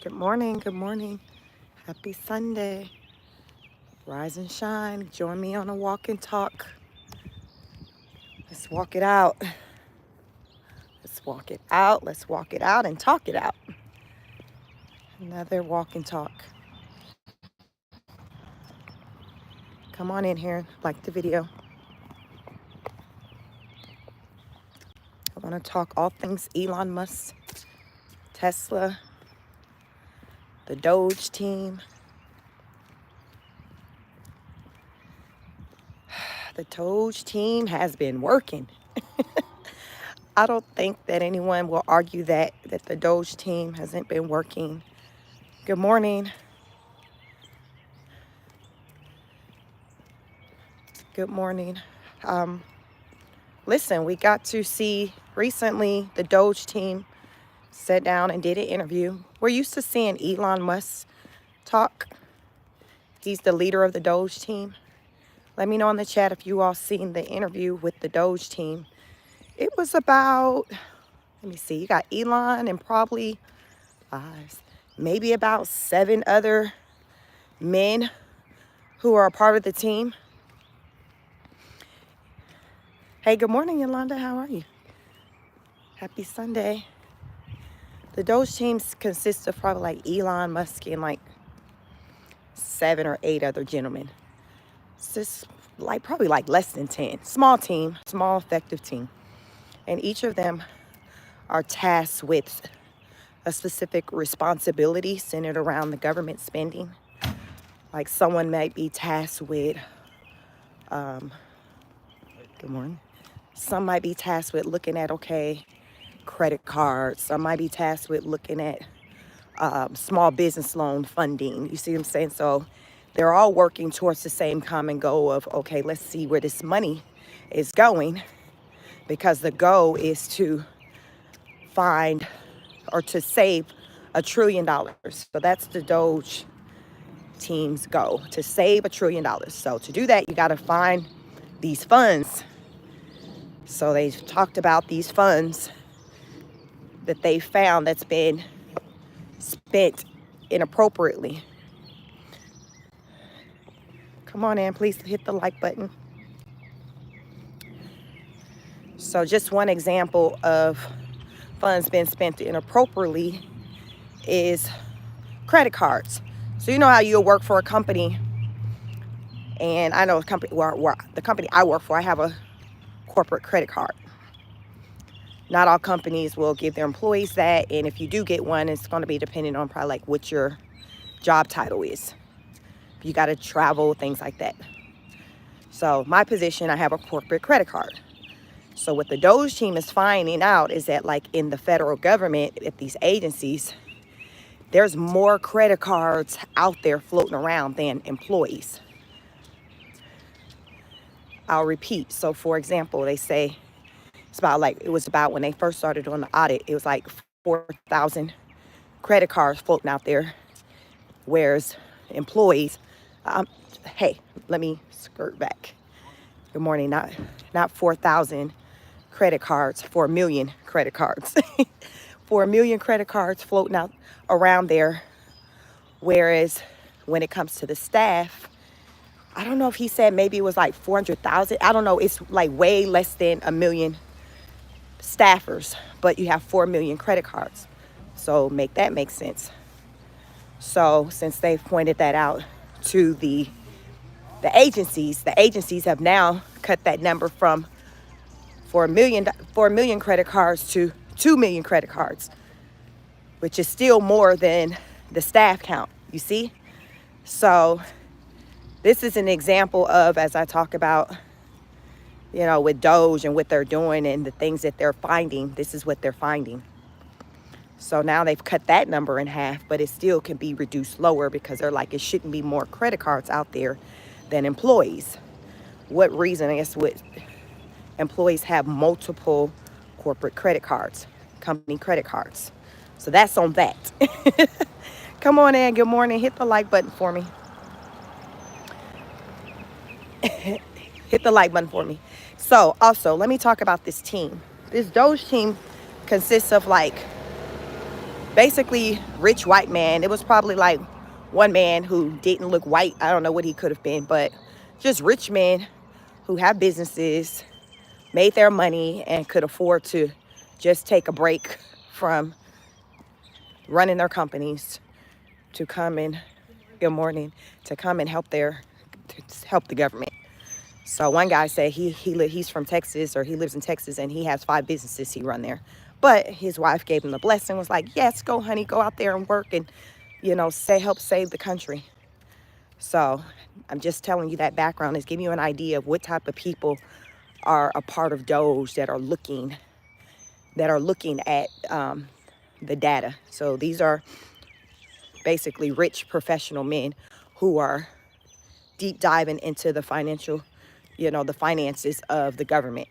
Good morning. Good morning. Happy Sunday. Rise and shine. Join me on a walk and talk. Let's walk it out. Let's walk it out. Let's walk it out and talk it out. Another walk and talk. Come on in here. Like the video. I want to talk all things Elon Musk, Tesla, the Doge team. The Doge team has been working. I don't think that anyone will argue that the Doge team hasn't been working. Good morning. Good morning. Listen, we got to see recently the Doge team sat down and did an interview. We're used to seeing Elon Musk talk. He's the leader of the Doge team. Let me know in the chat if you all seen the interview with the Doge team. It was about, let me see, you got Elon and probably maybe about 7 other men who are a part of the team. Hey, good morning, Yolanda. How are you? Happy Sunday. The Doge team consists of probably like Elon Musk and like 7 or 8 other gentlemen. It's just like probably like less than 10. Small team, small effective team. And each of them are tasked with a specific responsibility centered around the government spending. Like someone might be tasked with, good morning. Some might be tasked with looking at, okay, credit cards. Some might be tasked with looking at small business loan funding. You see what I'm saying? So they're all working towards the same common goal of, okay, let's see where this money is going, because the goal is to find or to save $1 trillion. So that's the Doge team's goal, to save $1 trillion. So to do that, you got to find these funds. So they've talked about these funds that they found that's been spent inappropriately. Come on in, please hit the like button. So just one example of funds being spent inappropriately is credit cards. So you know how you'll work for a company, and I know a company where the company I work for, I have a corporate credit card. Not all companies will give their employees that, and if you do get one, it's going to be dependent on probably like what your job title is. If you got to travel, things like that. So my position, I have a corporate credit card. So what the Doge team is finding out is that like in the federal government, at these agencies, there's more credit cards out there floating around than employees. I'll repeat. So for example, they say it was about when they first started doing the audit, it was like 4,000 credit cards floating out there, whereas employees, hey, let me skirt back. Good morning. Not 4,000 credit cards, 4 million credit cards. 4 million credit cards floating out around there. Whereas when it comes to the staff, I don't know if he said maybe it was like 400,000. I don't know. It's like way less than 1 million staffers, but you have 4 million credit cards. So make that make sense. So since they've pointed that out to the agencies have now cut that number from 4 million credit cards to 2 million credit cards, which is still more than the staff count, you see? So this is an example of, as I talk about, you know, with Doge and what they're doing and the things that they're finding, this is what they're finding. So now they've cut that number in half, but it still can be reduced lower because they're like, it shouldn't be more credit cards out there than employees. What reason? I guess what employees have multiple corporate credit cards, company credit cards. So that's on that. Come on in. Good morning. Hit the like button for me. Hit the like button for me. So also, let me talk about this team. This Doge team consists of like basically rich white man. It was probably like one man who didn't look white. I don't know what he could have been, but just rich men who have businesses, made their money, and could afford to just take a break from running their companies to come and, good morning, to come and help the government. So one guy said he's from Texas, or he lives in Texas, and he has 5 businesses he run there. But his wife gave him the blessing, was like, yes, go honey, go out there and work and, help save the country. So I'm just telling you that background is giving you an idea of what type of people are a part of Doge that are looking at the data. So these are basically rich professional men who are deep diving into the the finances of the government,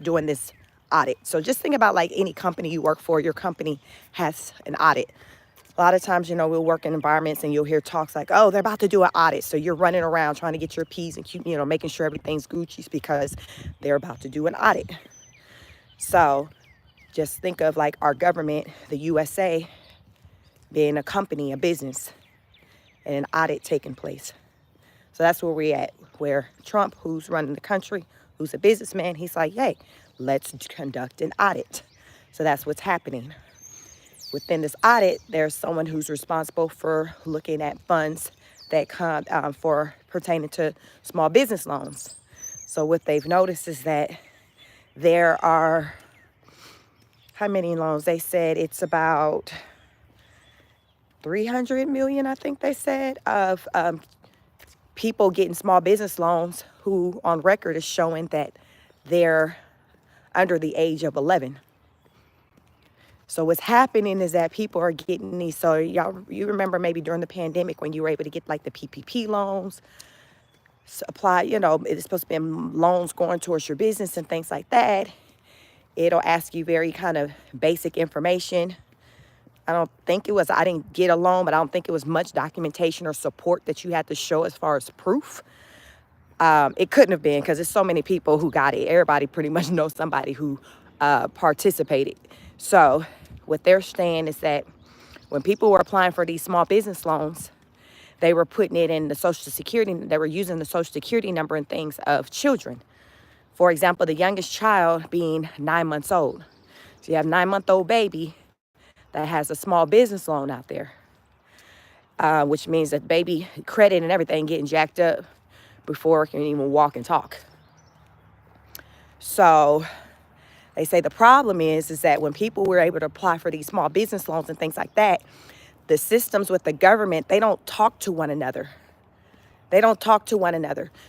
doing this audit. So just think about like any company you work for, your company has an audit. A lot of times, we'll work in environments and you'll hear talks like, oh, they're about to do an audit. So you're running around trying to get your P's and Q's, making sure everything's Gucci's because they're about to do an audit. So just think of like our government, the USA, being a company, a business, and an audit taking place. So that's where we're at, where Trump, who's running the country, who's a businessman, he's like, hey, let's conduct an audit. So that's what's happening. Within this audit, there's someone who's responsible for looking at funds that come for pertaining to small business loans. So what they've noticed is that there are, how many loans? They said it's about 300 million, I think they said, of people getting small business loans who on record is showing that they're under the age of 11. So what's happening is that people are getting these. So you remember maybe during the pandemic when you were able to get like the PPP loans, apply, it's supposed to be loans going towards your business and things like that. It'll ask you very kind of basic information. I didn't get a loan, but I don't think it was much documentation or support that you had to show as far as proof. It couldn't have been, because there's so many people who got it. Everybody pretty much knows somebody who participated. So what they're saying is that when people were applying for these small business loans, they were putting it in the Social Security. They were using the Social Security number and things of children. For example, the youngest child being 9 months old. So you have a 9-month-old baby that has a small business loan out there, which means that baby credit and everything getting jacked up before it can even walk and talk. So they say the problem is that when people were able to apply for these small business loans and things like that, the systems with the government, they don't talk to one another.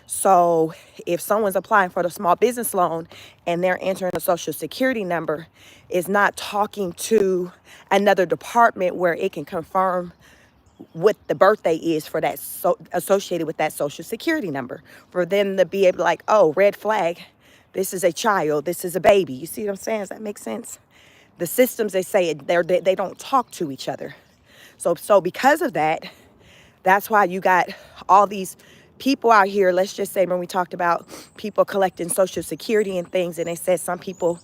So if someone's applying for the small business loan and they're entering a Social Security number, it's not talking to another department where it can confirm what the birthday is for that associated with that Social Security number, for them to be able to like, oh, red flag, this is a child, this is a baby. You see what I'm saying? Does that make sense? The systems, they say they don't talk to each other. So because of that, that's why you got all these people out here. Let's just say when we talked about people collecting Social Security and things, and they said some people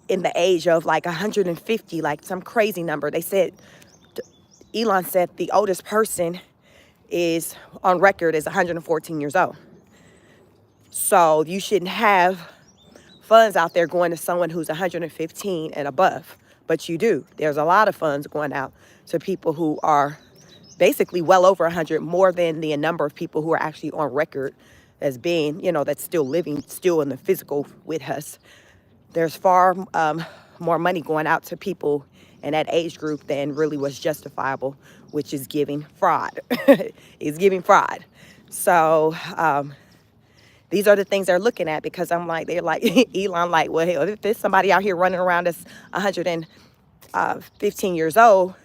in the age of like 150, like some crazy number. They said, Elon said the oldest person is on record is 114 years old. So you shouldn't have funds out there going to someone who's 115 and above, but you do. There's a lot of funds going out to people who are basically well over 100, more than the number of people who are actually on record as being, that's still living, still in the physical with us. There's far more money going out to people in that age group than really was justifiable, which is giving fraud. It's giving fraud. So these are the things they're looking at, because they're like, Elon, like, well, hell, if there's somebody out here running around that's 115 years old,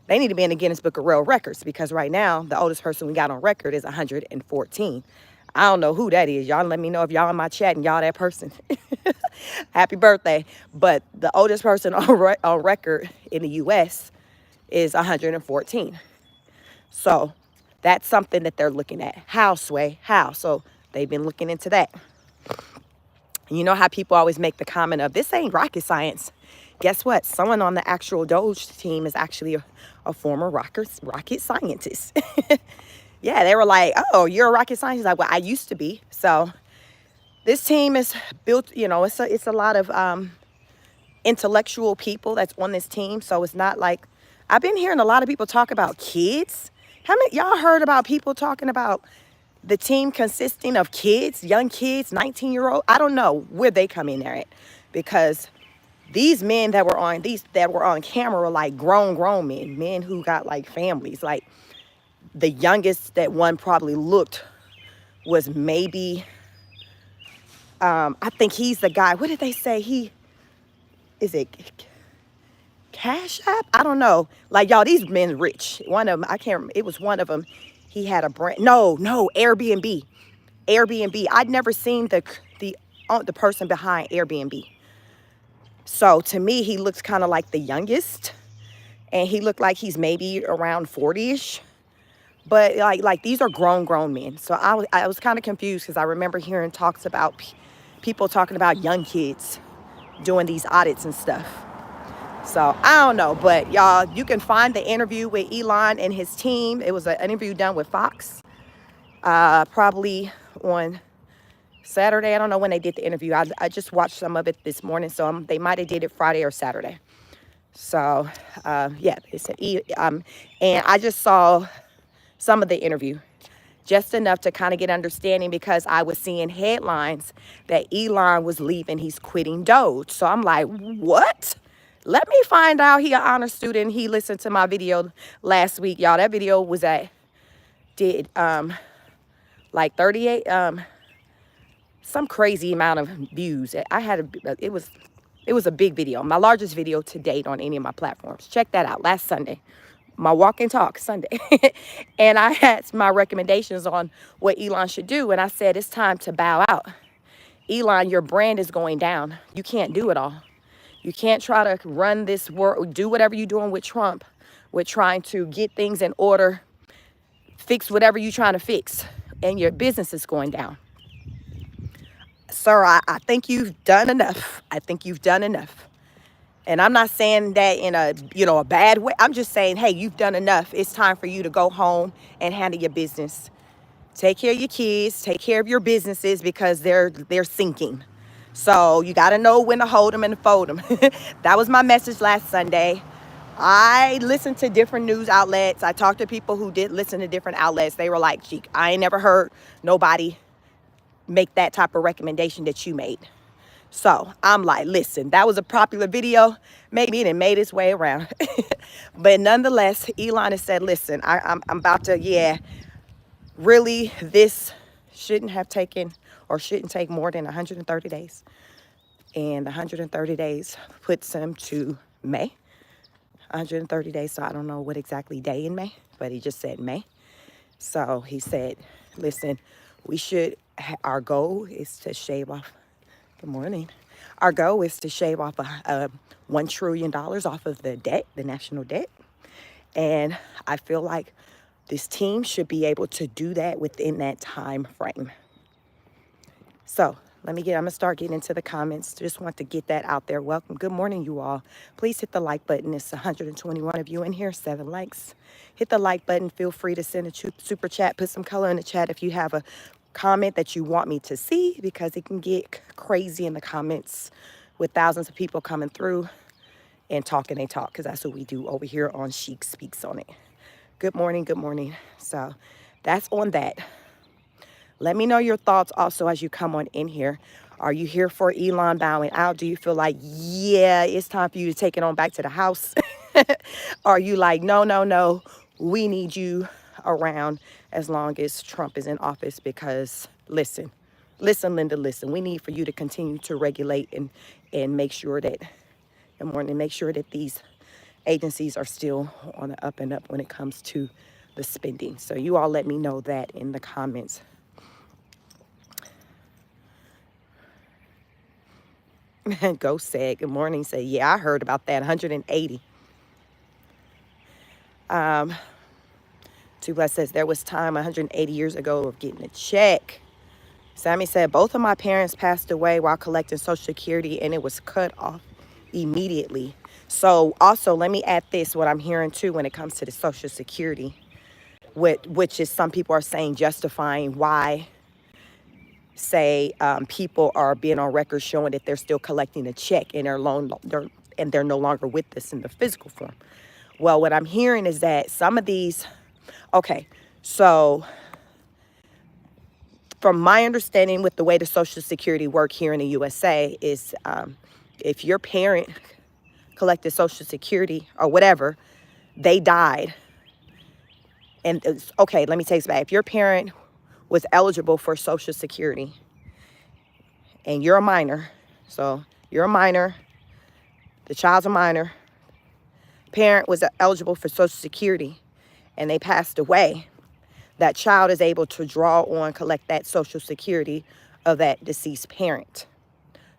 they need to be in the Guinness Book of World Records, because right now, the oldest person we got on record is 114. I don't know who that is. Y'all let me know if y'all in my chat and y'all that person. Happy birthday. But the oldest person on record in the U.S. is 114. So that's something that they're looking at. How, Sway? How? So they've been looking into that. You know how people always make the comment of, this ain't rocket science. Guess what? Someone on the actual Doge team is actually a former rocket scientist. Yeah, they were like, oh, you're a rocket scientist? Like, well, I used to be. So this team is built, it's a lot of intellectual people that's on this team. So it's not like, I've been hearing a lot of people talk about kids. How many y'all heard about people talking about the team consisting of kids, young kids, 19-year-old? I don't know where they come in there at, because these men that were on camera were like grown men who got like families. Like the youngest that one probably looked was maybe, I think he's the guy. What did they say? Is it Cash App? I don't know. Like, y'all, these men rich. One of them, I can't remember. It was one of them. He had a brand. No, Airbnb. I'd never seen the person behind Airbnb. So to me, he looks kind of like the youngest, and he looked like he's maybe around 40-ish. But like these are grown men. So I was kind of confused, because I remember hearing talks about people talking about young kids doing these audits and stuff. So I don't know, but y'all, you can find the interview with Elon and his team. It was an interview done with Fox, probably on Saturday. I don't know when they did the interview. I just watched some of it this morning, so they might have did it Friday or Saturday. So yeah, it's and I just saw some of the interview, just enough to kind of get understanding, because I was seeing headlines that Elon was leaving. He's quitting Doge. So I'm like, what? Let me find out he an honor student. He listened to my video last week, y'all. That video was did like 38 some crazy amount of views. It was a big video, my largest video to date on any of my platforms. Check that out. Last Sunday, my walk and talk Sunday. And I had my recommendations on what Elon should do, and I said it's time to bow out. Elon, your brand is going down. You can't do it all. You can't try to run this world, do whatever you're doing with Trump, with trying to get things in order, fix whatever you're trying to fix, and your business is going down. Sir, I think you've done enough. I think you've done enough. And I'm not saying that in a bad way. I'm just saying, hey, you've done enough. It's time for you to go home and handle your business. Take care of your kids, take care of your businesses, because they're sinking. So you got to know when to hold them and to fold them. That was my message last Sunday. I listened to different news outlets. I talked to people who did listen to different outlets. They were like, Cheek, I ain't never heard nobody make that type of recommendation that you made. So I'm like, listen, that was a popular video. Maybe it made its way around. But nonetheless, Elon has said, listen, I'm about to, really, this shouldn't take more than 130 days. And 130 days puts him to May. 130 days, so I don't know what exactly day in May, but he just said May. So he said, listen, our goal is to shave off, good morning. Our goal is to shave off $1 trillion off of the debt, the national debt. And I feel like this team should be able to do that within that time frame. So I'm going to start getting into the comments. Just want to get that out there. Welcome. Good morning, you all. Please hit the like button. It's 121 of you in here, 7 likes. Hit the like button. Feel free to send a super chat. Put some color in the chat if you have a comment that you want me to see, because it can get crazy in the comments with thousands of people coming through and talking they talk, because that's what we do over here on Chic Speaks on It. Good morning. Good morning. So that's on that. Let me know your thoughts also as you come on in here. Are you here for Elon bowing out? Do you feel like, yeah, it's time for you to take it on back to the house? Are you like, no, we need you around as long as Trump is in office? Because listen, Linda, listen, we need for you to continue to regulate and make sure that, make sure that these agencies are still on the up and up when it comes to the spending. So you all let me know that in the comments. Ghost said, good morning. Say, yeah, I heard about that. 180. Two Bless says, there was time 180 years ago of getting a check. Sammy said, both of my parents passed away while collecting Social Security, and it was cut off immediately. So also, let me add this, what I'm hearing too when it comes to the Social Security, which is some people are saying justifying why, say, people are being on record showing that they're still collecting a check and they're no longer with us in the physical form. Well, what I'm hearing is that some of these, okay, so from my understanding with the way the Social Security work here in the USA is, if your parent collected Social Security or whatever, they died. And okay, let me take this back. If your parent was eligible for Social Security and you're a minor, so you're a minor, the child's a minor, parent was eligible for Social Security and they passed away, that child is able to draw on, collect that Social Security of that deceased parent.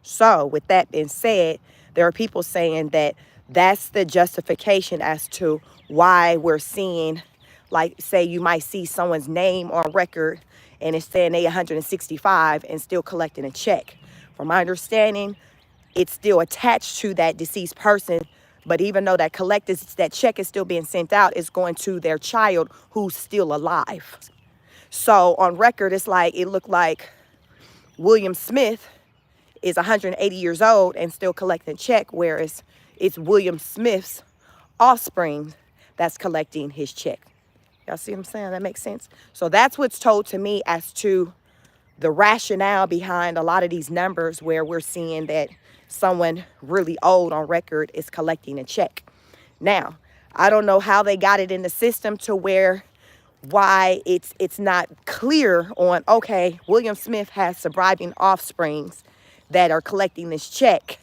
So with that being said, there are people saying that that's the justification as to why we're seeing, like, say you might see someone's name on record and it's saying they 165 and still collecting a check. From my understanding, it's still attached to that deceased person, but even though that check is still being sent out, it's going to their child who's still alive. So on record, it's like, it looked like William Smith is 180 years old and still collecting a check, whereas it's William Smith's offspring that's collecting his check. Y'all see what I'm saying? That makes sense. So that's what's told to me as to the rationale behind a lot of these numbers where we're seeing that someone really old on record is collecting a check. Now, I don't know how they got it in the system to why it's not clear on, okay, William Smith has surviving offsprings that are collecting this check,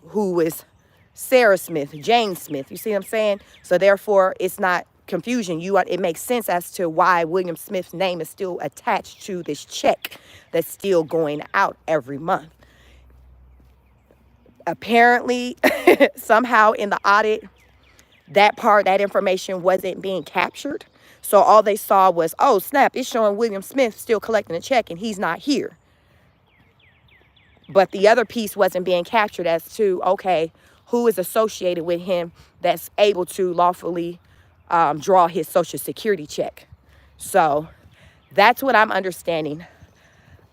who is Sarah Smith, Jane Smith. You see what I'm saying? So therefore, it's not confusion. It makes sense as to why William Smith's name is still attached to this check that's still going out every month. Apparently, somehow in the audit, that information wasn't being captured. So all they saw was, oh, snap, it's showing William Smith still collecting a check and he's not here. But the other piece wasn't being captured as to, okay, who is associated with him that's able to lawfully draw his Social Security check. So that's what I'm understanding.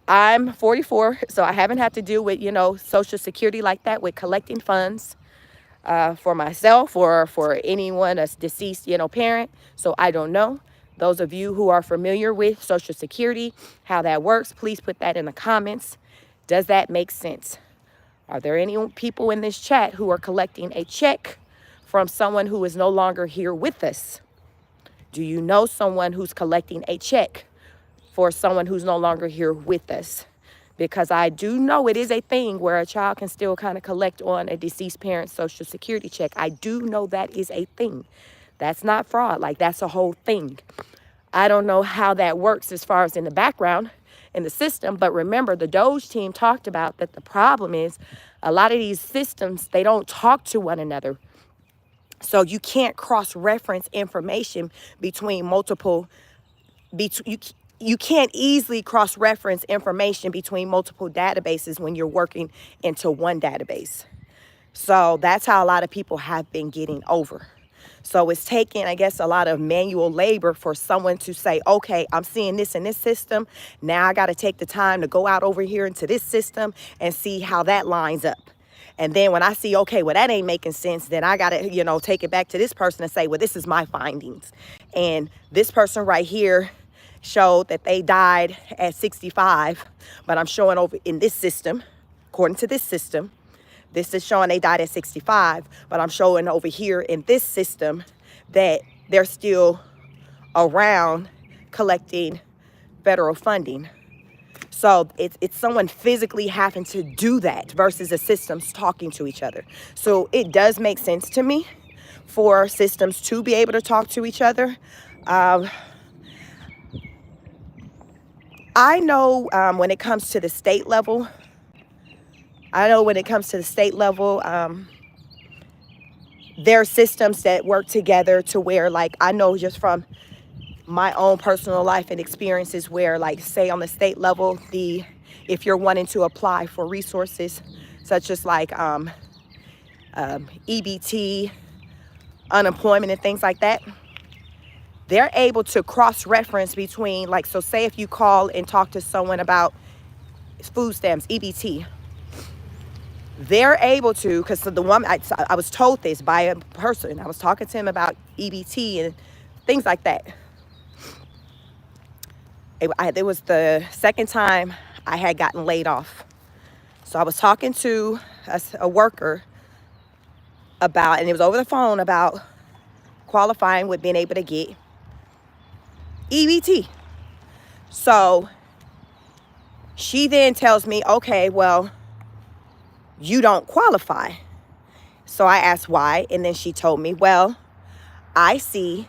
I'm 44, so I haven't had to deal with, Social Security like that, with collecting funds for myself or for anyone that's deceased, parent. So I don't know. Those of you who are familiar with Social Security, how that works, please put that in the comments. Does that make sense? Are there any people in this chat who are collecting a check from someone who is no longer here with us? Do you know someone who's collecting a check for someone who's no longer here with us? Because I do know it is a thing where a child can still kind of collect on a deceased parent's Social Security check. I do know that is a thing. That's not fraud. Like, that's a whole thing. I don't know how that works as far as in the background in the system, but remember, the Doge team talked about that the problem is a lot of these systems, they don't talk to one another. So you can't cross-reference information between multiple, you can't easily cross-reference information between multiple databases when you're working into one database. So that's how a lot of people have been getting over. So it's taking, I guess, a lot of manual labor for someone to say, okay, I'm seeing this in this system. Now I got to take the time to go out over here into this system and see how that lines up. And then when I see, okay, well, that ain't making sense, then I got to, take it back to this person and say, well, this is my findings. And this person right here showed that they died at 65, but I'm showing over in this system, according to this system, this is showing they died at 65, but I'm showing over here in this system that they're still around collecting federal funding. So it's someone physically having to do that versus the systems talking to each other. So it does make sense to me for systems to be able to talk to each other. I know when it comes to the state level, there are systems that work together to where, like, I know just from my own personal life and experiences where, like, say on the state level, if you're wanting to apply for resources such as like EBT, unemployment, and things like that. They're able to cross-reference between, like, so say if you call and talk to someone about food stamps, EBT, they're able to, because the one, I was told this by a person. I was talking to him about EBT and things like that. It was the second time I had gotten laid off. So I was talking to a worker about, and it was over the phone, about qualifying with being able to get EBT. So she then tells me, okay, well, you don't qualify. So I asked why, and then she told me, well, I see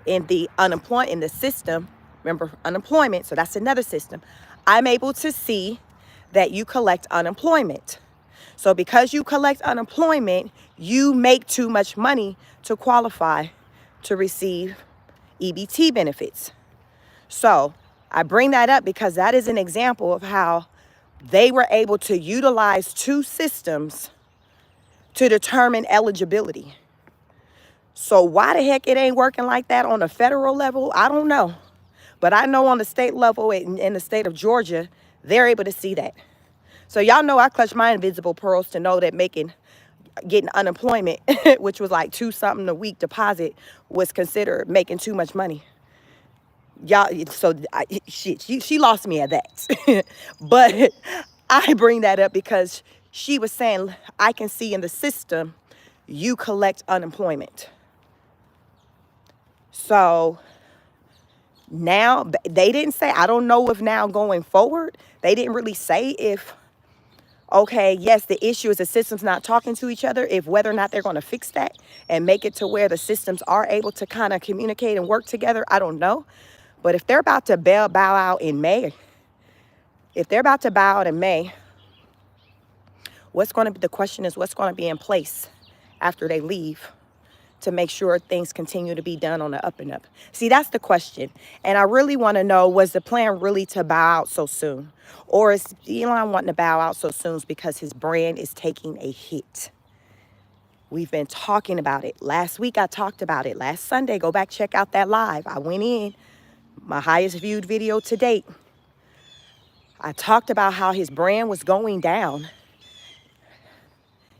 in the unemployment, in the system, remember unemployment, so that's another system, I'm able to see that you collect unemployment. So because you collect unemployment, you make too much money to qualify to receive EBT benefits. So I bring that up because that is an example of how they were able to utilize two systems to determine eligibility. So why the heck it ain't working like that on a federal level, I don't know. But I know on the state level in the state of Georgia, they're able to see that. So y'all know I clutched my invisible pearls to know that getting unemployment, which was like $2 something a week deposit, was considered making too much money. Y'all, so she lost me at that. But I bring that up because she was saying, I can see in the system you collect unemployment. So now they didn't say, I don't know if now going forward, they didn't really say if, okay, yes, the issue is the systems not talking to each other, if whether or not they're going to fix that and make it to where the systems are able to kind of communicate and work together. I don't know. But if they're about to bow out in May, the question is what's going to be in place after they leave to make sure things continue to be done on the up and up. See, that's the question. And I really want to know, was the plan really to bow out so soon? Or is Elon wanting to bow out so soon because his brand is taking a hit? We've been talking about it. Last week I talked about it. Last Sunday, go back, check out that live. I went in, my highest viewed video to date. I talked about how his brand was going down.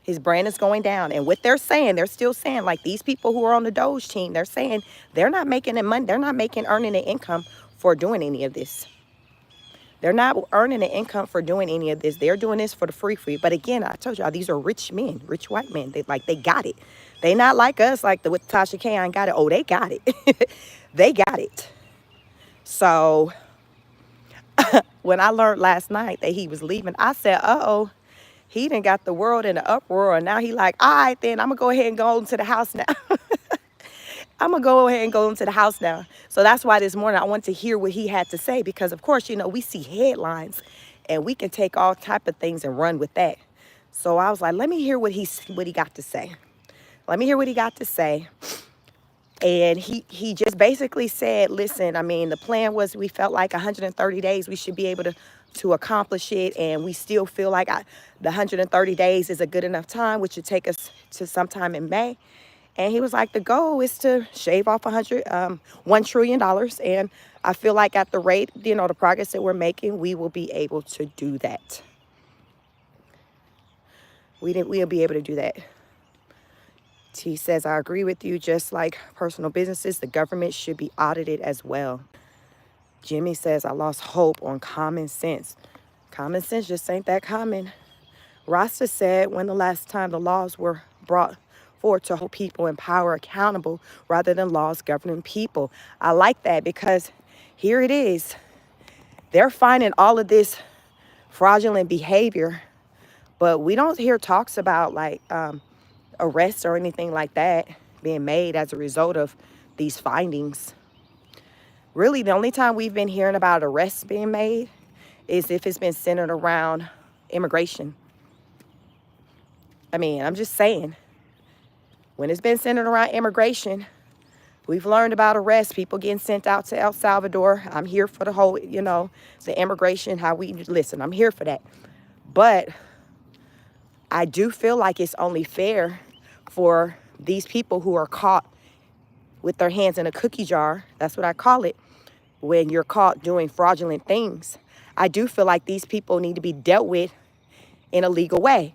His brand is going down. And what they're saying, they're still saying, like these people who are on the Doge team, they're saying they're not making the money. They're not earning an income for doing any of this. They're not earning an income for doing any of this. They're doing this for the free. But again, I told y'all, these are rich men, rich white men. They got it. They not like us, like with Tasha K. I got it. Oh, they got it. They got it. So when I learned last night that he was leaving, I said, uh-oh, he done got the world in an uproar. And now he like, all right, then I'm going to go ahead and go into the house now. I'm going to go ahead and go into the house now. So that's why this morning I want to hear what he had to say. Because, of course, you know, we see headlines and we can take all type of things and run with that. So I was like, let me hear what he got to say. Let me hear what he got to say. And he just basically said, listen, I mean, the plan was we felt like 130 days we should be able to accomplish it. And we still feel like the 130 days is a good enough time, which would take us to sometime in May. And he was like, the goal is to shave off $1 trillion. And I feel like at the rate, you know, the progress that we're making, we will be able to do that. We'll be able to do that. He says, I agree with you. Just like personal businesses, the government should be audited as well. Jimmy says, I lost hope on common sense. Common sense just ain't that common. Rasta said, when the last time the laws were brought forward to hold people in power accountable rather than laws governing people. I like that because here it is. They're finding all of this fraudulent behavior, but we don't hear talks about like arrests or anything like that being made as a result of these findings. Really, the only time we've been hearing about arrests being made is if it's been centered around immigration. I mean, I'm just saying, when it's been centered around immigration, we've learned about arrests, people getting sent out to El Salvador. I'm here for the whole, you know, the immigration, how we listen. I'm here for that. But I do feel like it's only fair for these people who are caught with their hands in a cookie jar. That's what I call it. When you're caught doing fraudulent things, I do feel like these people need to be dealt with in a legal way.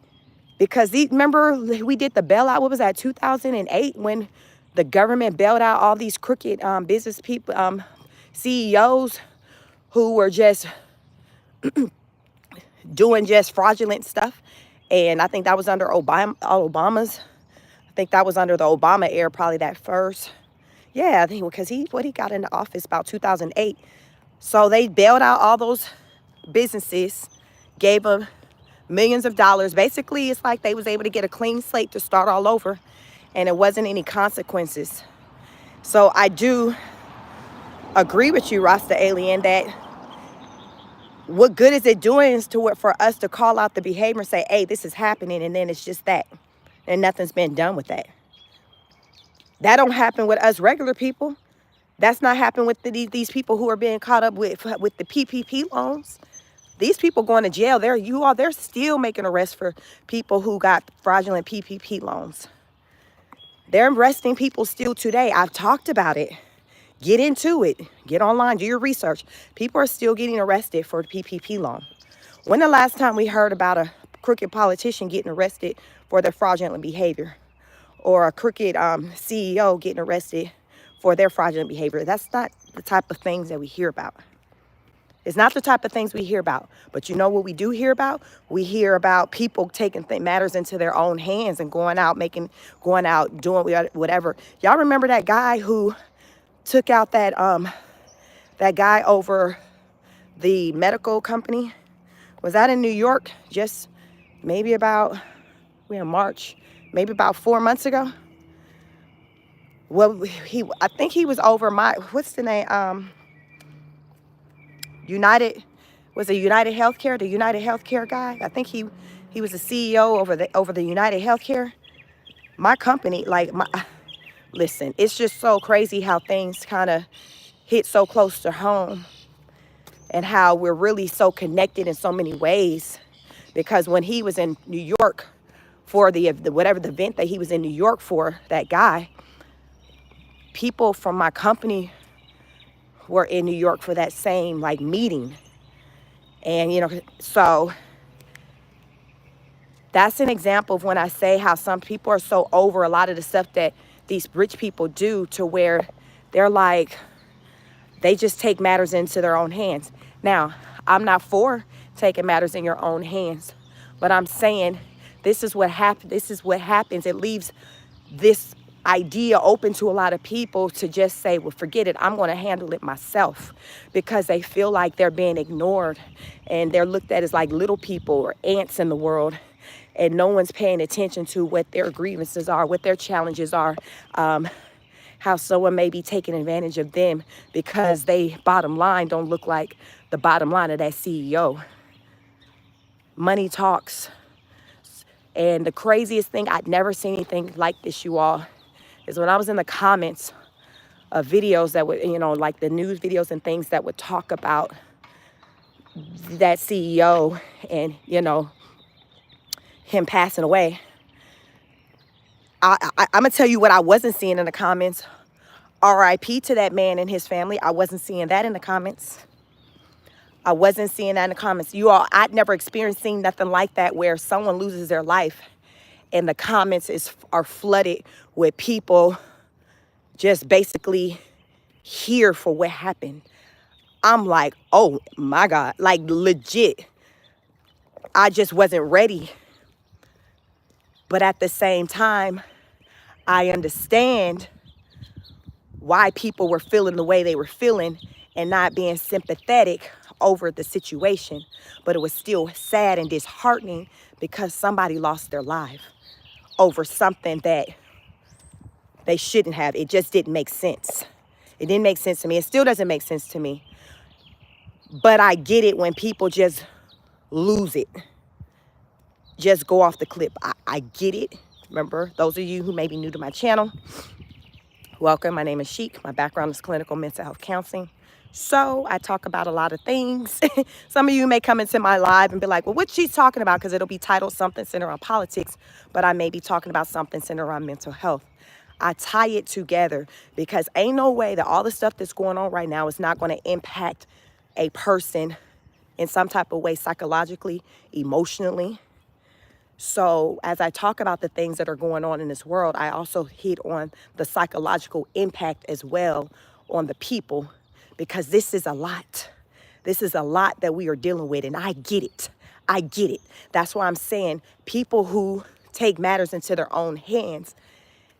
Because remember, we did the bailout, what was that, 2008, when the government bailed out all these crooked business people, CEOs who were just doing just fraudulent stuff. And I think that was under Obama's. I think that was under the Obama era, probably that first. Yeah, I think because he got into office about 2008. So they bailed out all those businesses, gave them millions of dollars. Basically, it's like they was able to get a clean slate to start all over, and it wasn't any consequences. So I do agree with you, Rasta Alien, that what good is it doing is for us to call out the behavior and say, hey, this is happening, and then it's just that, and nothing's been done with that. That don't happen with us regular people. That's not happening with these people who are being caught up with the PPP loans. These people going to jail. They're still making arrests for people who got fraudulent PPP loans. They're arresting people still today. I've talked about it. Get into it. Get online. Do your research. People are still getting arrested for the PPP loan. When the last time we heard about a crooked politician getting arrested for their fraudulent behavior, or a crooked CEO getting arrested for their fraudulent behavior? That's not the type of things that we hear about. It's not the type of things we hear about. But you know what we do hear about? We hear about people taking matters into their own hands and going out doing whatever. Y'all remember that guy who took out that guy over the medical company? Was that in New York? Just maybe about, we're in March, maybe about 4 months ago. Well, I think he was over what's the name? United Healthcare, the United Healthcare guy. I think he was the CEO over the United Healthcare. My company, listen, it's just so crazy how things kind of hit so close to home, and how we're really so connected in so many ways. Because when he was in New York for the event that he was in New York for, that guy, people from my company were in New York for that same meeting. And so that's an example of when I say how some people are so over a lot of the stuff that these rich people do, to where they're they just take matters into their own hands. Now, I'm not for taking matters in your own hands, but I'm saying this is what happens. It leaves this idea open to a lot of people to just say, well, forget it, I'm going to handle it myself, because they feel like they're being ignored and they're looked at as little people or ants in the world, and no one's paying attention to what their grievances are, what their challenges are, how someone may be taking advantage of them because they bottom line don't look like the bottom line of that CEO. Money talks. And the craziest thing, I'd never seen anything like this, you all, is when I was in the comments of videos that would, like the news videos and things that would talk about that CEO and, him passing away. I'm going to tell you what I wasn't seeing in the comments. RIP to that man and his family. I wasn't seeing that in the comments. I wasn't seeing that in the comments. You all, I'd never experienced seeing nothing like that, where someone loses their life and the comments are flooded with people just basically here for what happened. I'm like, oh my God, legit. I just wasn't ready. But at the same time, I understand why people were feeling the way they were feeling and not being sympathetic over the situation. But it was still sad and disheartening because somebody lost their life over something that they shouldn't have. It just didn't make sense. It didn't make sense to me. It still doesn't make sense to me. But I get it when people just lose it. Just go off the cliff. I get it. Remember, those of you who may be new to my channel, welcome. My name is Sheik. My background is clinical mental health counseling, So I talk about a lot of things. Some of you may come into my live and be like, well, what she's talking about, because it'll be titled something centered on politics, but I may be talking about something centered on mental health. I tie it together because ain't no way that all the stuff that's going on right now is not going to impact a person in some type of way, psychologically, emotionally. So as I talk about the things that are going on in this world, I also hit on the psychological impact as well on the people, because this is a lot. This is a lot that we are dealing with, and I get it. I get it. That's why I'm saying people who take matters into their own hands,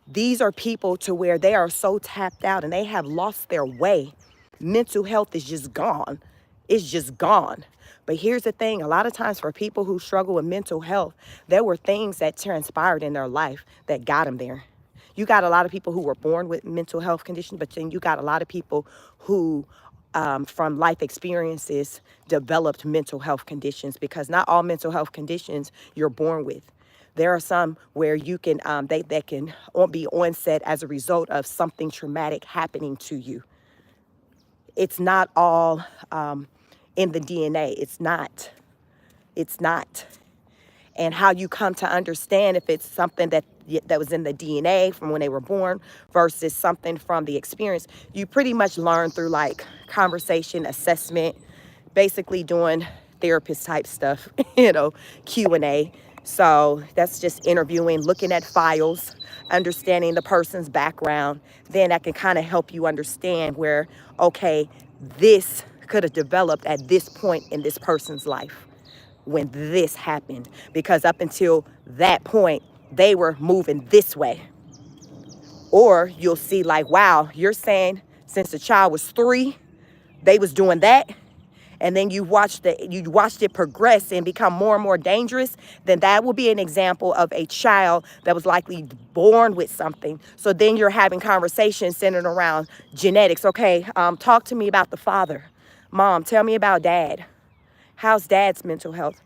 these are people to where they are so tapped out and they have lost their way. Mental health is just gone. It's just gone. But here's the thing, a lot of times for people who struggle with mental health, there were things that transpired in their life that got them there. You got a lot of people who were born with mental health conditions, but then you got a lot of people who, from life experiences, developed mental health conditions, because not all mental health conditions you're born with. There are some where you can, they can be onset as a result of something traumatic happening to you. It's not all in the DNA. It's not. It's not. And how you come to understand if it's something that was in the DNA from when they were born versus something from the experience, you pretty much learn through like conversation, assessment, basically doing therapist type stuff, Q&A. So that's just interviewing, looking at files, understanding the person's background. Then that can kind of help you understand where, okay, this could have developed at this point in this person's life when this happened, because up until that point, they were moving this way. Or you'll see like, wow, you're saying since the child was 3, they was doing that, and then you watched it progress and become more and more dangerous, then that will be an example of a child that was likely born with something. So then you're having conversations centered around genetics. Okay, talk to me about the father. Mom, tell me about dad. How's dad's mental health?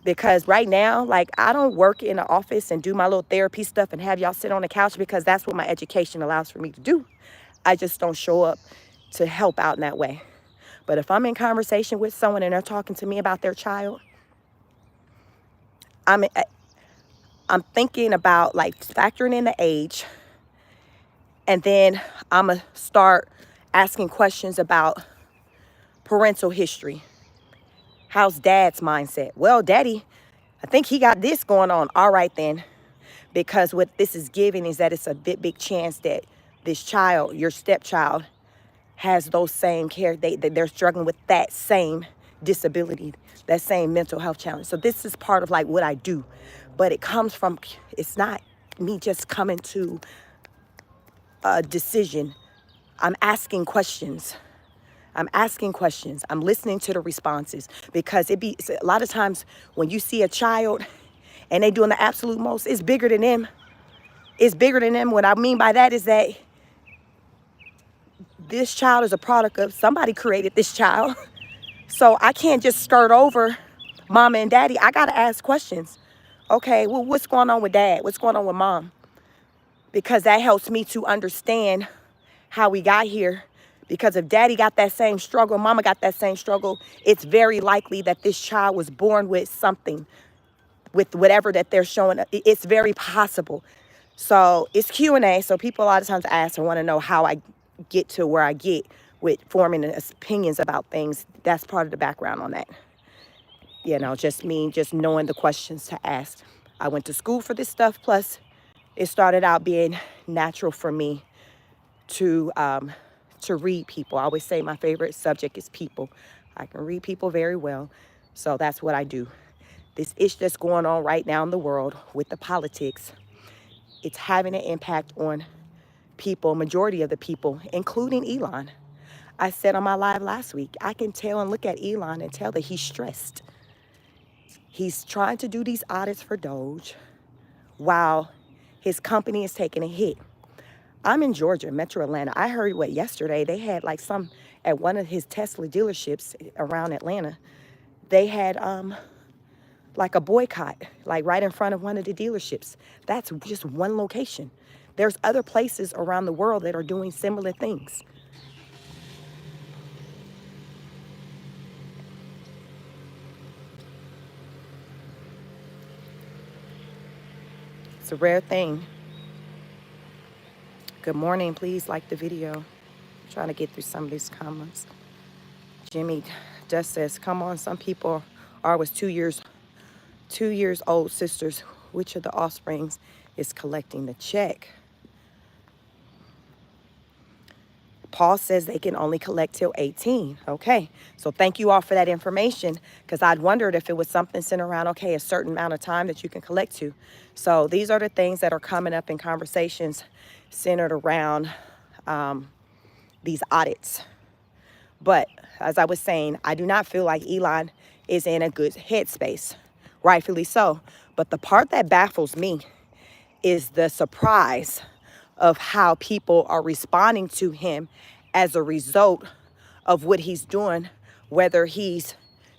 Because right now, like, I don't work in the office and do my little therapy stuff and have y'all sit on the couch, because that's what my education allows for me to do. I just don't show up to help out in that way. But if I'm in conversation with someone and they're talking to me about their child, I'm thinking about like factoring in the age, and then I'm gonna start asking questions about parental history. How's dad's mindset? Well, daddy, I think he got this going on. All right then. Because what this is giving is that it's a big chance that this child, your stepchild, has those same care. They're struggling with that same disability, that same mental health challenge. So this is part of like what I do. But it comes from, it's not me just coming to a decision. I'm asking questions. I'm asking questions. I'm listening to the responses, because a lot of times when you see a child and they doing the absolute most, it's bigger than them. It's bigger than them. What I mean by that is that this child is a product of somebody created this child. So I can't just skirt over mama and daddy. I got to ask questions. Okay, well, what's going on with dad? What's going on with mom? Because that helps me to understand how we got here. Because if daddy got that same struggle, mama got that same struggle, it's very likely that this child was born with something, with whatever that they're showing. It's very possible. So it's Q&A. So people a lot of times ask and want to know how I get to where I get with forming opinions about things. That's part of the background on that. Just knowing the questions to ask. I went to school for this stuff. Plus, it started out being natural for me to read people. I always say my favorite subject is people. I can read people very well. So that's what I do. This issue that's going on right now in the world with the politics, it's having an impact on people, majority of the people, including Elon. I said on my live last week, I can tell and look at Elon and tell that he's stressed. He's trying to do these audits for Doge while his company is taking a hit. I'm in Georgia, Metro Atlanta. I heard yesterday they had like some at one of his Tesla dealerships around Atlanta. They had like a boycott, like right in front of one of the dealerships. That's just one location. There's other places around the world that are doing similar things. It's a rare thing. Good morning. Please like the video. I'm trying to get through some of these comments. Jimmy just says, come on, some people are was 2 years old sisters. Which of the offsprings is collecting the check? Paul says they can only collect till 18. Okay, so thank you all for that information, because I'd wondered if it was something sent around, okay, a certain amount of time that you can collect to. So these are the things that are coming up in conversations centered around these audits. But as I was saying, I do not feel like Elon is in a good headspace, rightfully so. But the part that baffles me is the surprise of how people are responding to him as a result of what he's doing, whether he's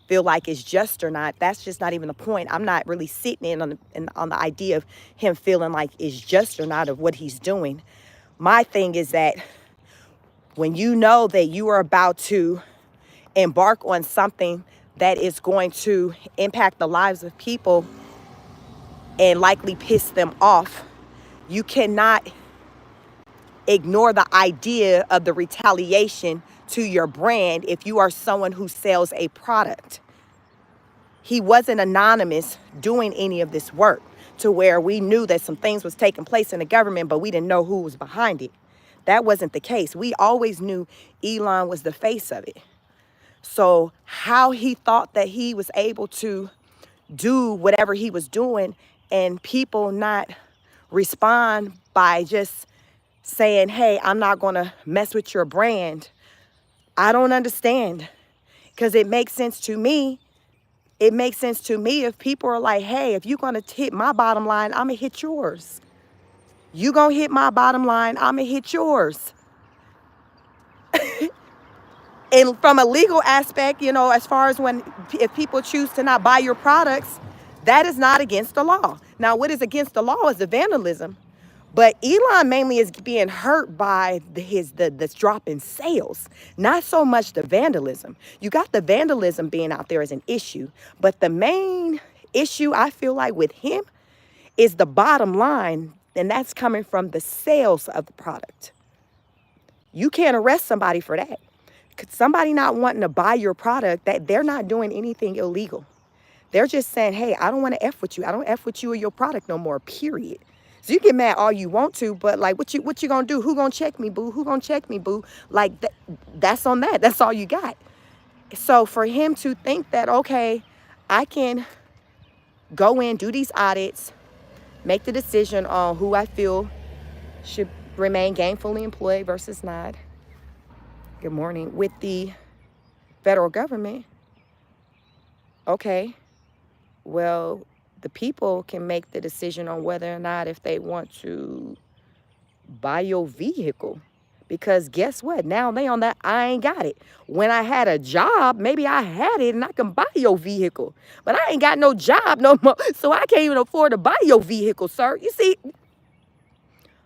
feel like it's just or not. That's just not even the point. I'm not really sitting in on the idea of him feeling like it's just or not of what he's doing. My thing is that when you know that you are about to embark on something that is going to impact the lives of people and likely piss them off, you cannot ignore the idea of the retaliation to your brand if you are someone who sells a product. He wasn't anonymous doing any of this work to where we knew that some things was taking place in the government, but we didn't know who was behind it. That wasn't the case. We always knew Elon was the face of it. So how he thought that he was able to do whatever he was doing and people not respond by just saying, hey, I'm not going to mess with your brand. I don't understand, because it makes sense to me. It makes sense to me if people are like, hey, if you're going to hit my bottom line, I'm going to hit yours. You going to hit my bottom line, I'm going to hit yours. And from a legal aspect, you know, as far as if people choose to not buy your products, that is not against the law. Now, what is against the law is the vandalism. But Elon mainly is being hurt by the drop in sales, not so much the vandalism. You got the vandalism being out there as an issue, but the main issue I feel like with him is the bottom line, and that's coming from the sales of the product. You can't arrest somebody for that. Somebody not wanting to buy your product, that they're not doing anything illegal. They're just saying, hey, I don't want to F with you. I don't F with you or your product no more, period. So you get mad all you want to, but like, what you gonna do? Who gonna check me, boo? Who gonna check me, boo? Like, that's on that. That's all you got. So for him to think that, okay, I can go in, do these audits, make the decision on who I feel should remain gainfully employed versus not. Good morning. With the federal government, okay, well, the people can make the decision on whether or not if they want to buy your vehicle. Because guess what? Now they on that, I ain't got it. When I had a job, maybe I had it and I can buy your vehicle. But I ain't got no job no more, so I can't even afford to buy your vehicle, sir. You see?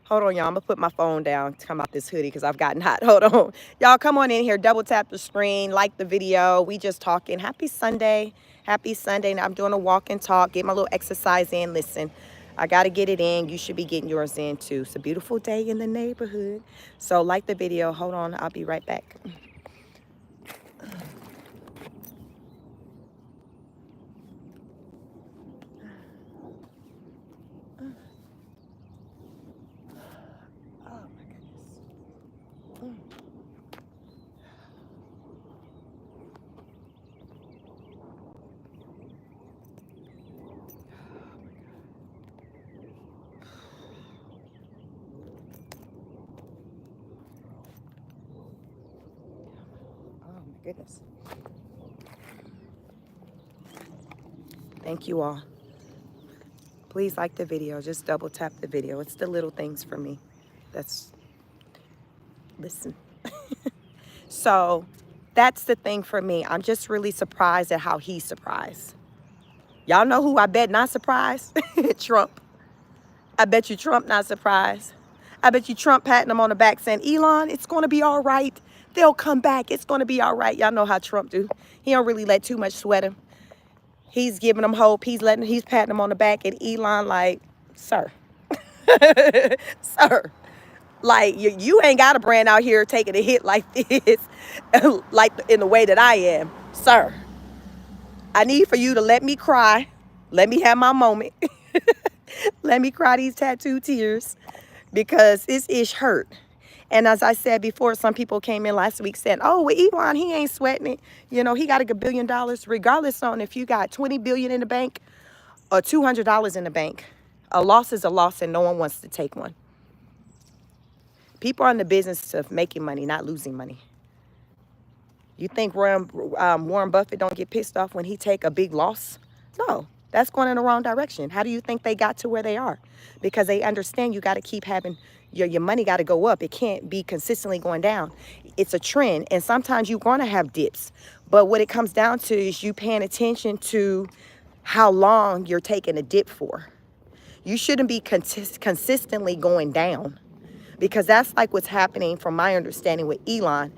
Hold on, y'all. I'm going to put my phone down to come out this hoodie because I've gotten hot. Hold on. Y'all, come on in here. Double tap the screen. Like the video. We just talking. Happy Sunday. Happy Sunday. Now I'm doing a walk and talk. Get my little exercise in. Listen, I got to get it in. You should be getting yours in, too. It's a beautiful day in the neighborhood. So like the video. Hold on. I'll be right back. Goodness. Thank you all. Please like the video. Just double tap the video. It's the little things for me. Listen. So that's the thing for me. I'm just really surprised at how he's surprised. Y'all know who I bet not surprised? Trump. I bet you Trump not surprised. I bet you Trump patting him on the back saying, Elon, it's going to be all right. They'll come back. It's going to be all right. Y'all know how Trump do. He don't really let too much sweat him. He's giving him hope. He's patting him on the back. And Elon like, sir, Sir, like you ain't got a brand out here taking a hit like this, like in the way that I am. Sir, I need for you to let me cry. Let me have my moment. Let me cry these tattoo tears because this ish hurt. And as I said before, some people came in last week saying, oh, well, Elon, he ain't sweating it. You know, he got $1 billion, regardless on if you got 20 billion in the bank or $200 in the bank. A loss is a loss and no one wants to take one. People are in the business of making money, not losing money. You think Warren Buffett don't get pissed off when he take a big loss? No, that's going in the wrong direction. How do you think they got to where they are? Because they understand you got to keep having, your money got to go up. It can't be consistently going down. It's a trend. And sometimes you're going to have dips. But what it comes down to is you paying attention to how long you're taking a dip for. You shouldn't be consistently going down, because that's like what's happening from my understanding with Elon.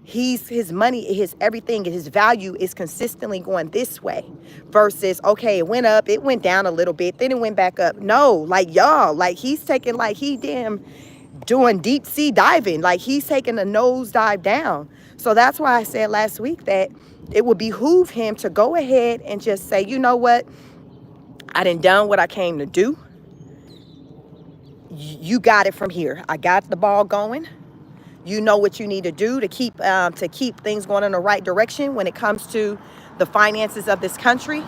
His money, his everything, his value is consistently going this way versus, okay, it went up, it went down a little bit, then it went back up. No, like y'all, like he's taking, like he damn doing deep sea diving, like he's taking a nose dive down. So that's why I said last week that it would behoove him to go ahead and just say, you know what, I done what I came to do. You got it from here. I got the ball going. You know what you need to do to keep things going in the right direction when it comes to the finances of this country.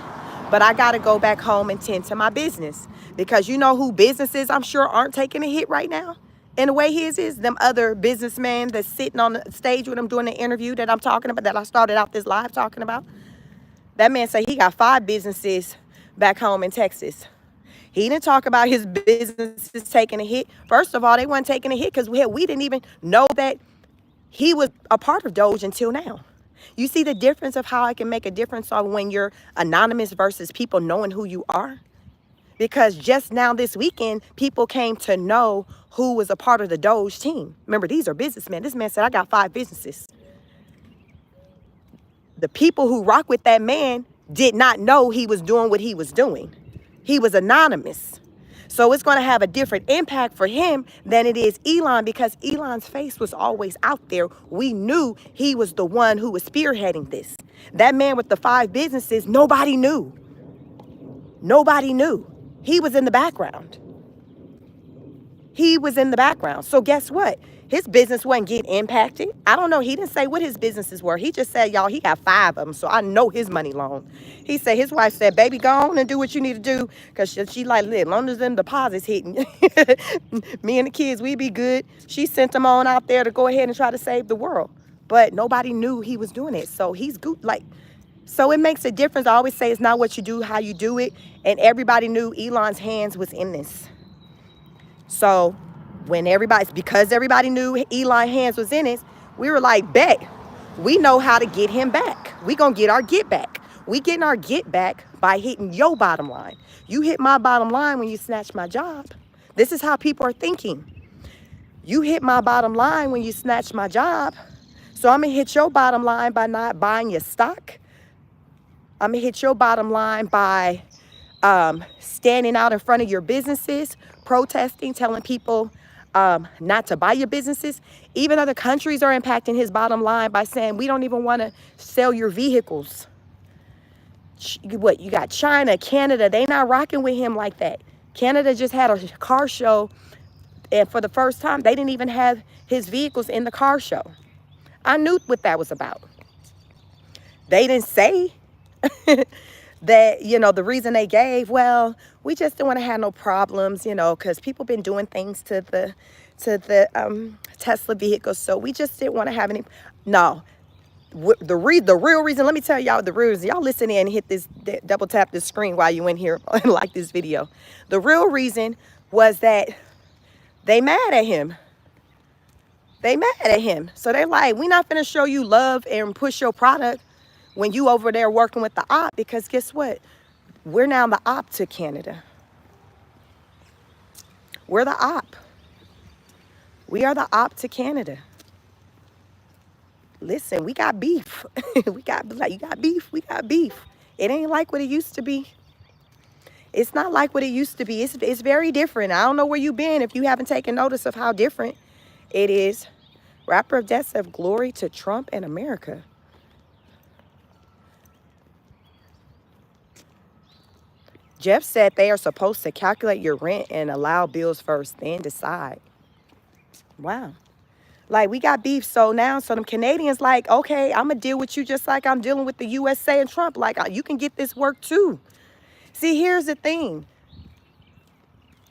But I got to go back home and tend to my business, because you know who businesses I'm sure aren't taking a hit right now in the way his is? Them other businessmen that's sitting on the stage with him doing the interview that I'm talking about, that I started out this live talking about. That man said he got 5 businesses back home in Texas. He didn't talk about his businesses taking a hit. First of all, they weren't taking a hit because we didn't even know that he was a part of Doge until now. You see the difference of how I can make a difference on when you're anonymous versus people knowing who you are? Because just now this weekend, people came to know who was a part of the Doge team. Remember, these are businessmen. This man said, I got 5 businesses. The people who rock with that man did not know he was doing what he was doing. He was anonymous. So it's going to have a different impact for him than it is Elon, because Elon's face was always out there. We knew he was the one who was spearheading this. That man with the 5 businesses, nobody knew. Nobody knew. He was in the background. He was in the background. So guess what? His business wasn't getting impacted. I don't know. He didn't say what his businesses were. He just said, y'all, he got 5 of them. So I know his money long. He said, his wife said, baby, go on and do what you need to do. Because she like, as long as them deposits hitting, me and the kids, we be good. She sent them on out there to go ahead and try to save the world. But nobody knew he was doing it. So he's good. Like, so it makes a difference. I always say it's not what you do, how you do it. And everybody knew Elon's hands was in this. So because everybody knew Elon hands was in it, we were like, bet, we know how to get him back. We gonna get our get back. We getting our get back by hitting your bottom line. You hit my bottom line when you snatch my job. This is how people are thinking. You hit my bottom line when you snatch my job. So I'm gonna hit your bottom line by not buying your stock. I'm gonna hit your bottom line by standing out in front of your businesses, protesting, telling people not to buy your businesses. Even other countries are impacting his bottom line by saying, we don't even want to sell your vehicles. What, you got China, Canada, they not rocking with him like that. Canada just had a car show, and for the first time, they didn't even have his vehicles in the car show. I knew what that was about. They didn't say that, you know, the reason they gave, well, we just don't want to have no problems, you know, because people been doing things to the Tesla vehicles, so we just didn't want to have any. No, the real reason, let me tell y'all the real reason. Y'all listen in and hit this, double tap this screen while you in here and like this video. The real reason was that they mad at him. They mad at him. So they're like, we're not going to show you love and push your product when you over there working with the op, because guess what? We're now the op to Canada. We're the op. We are the op to Canada. Listen, we got beef. You got beef, we got beef. It ain't like what it used to be. It's not like what it used to be. It's very different. I don't know where you've been if you haven't taken notice of how different it is. Rapper of deaths of glory to Trump and America. Jeff said they are supposed to calculate your rent and allow bills first, then decide. Wow. Like, we got beef, so now, so them Canadians like, okay, I'm going to deal with you just like I'm dealing with the USA and Trump. Like, you can get this work too. See, here's the thing.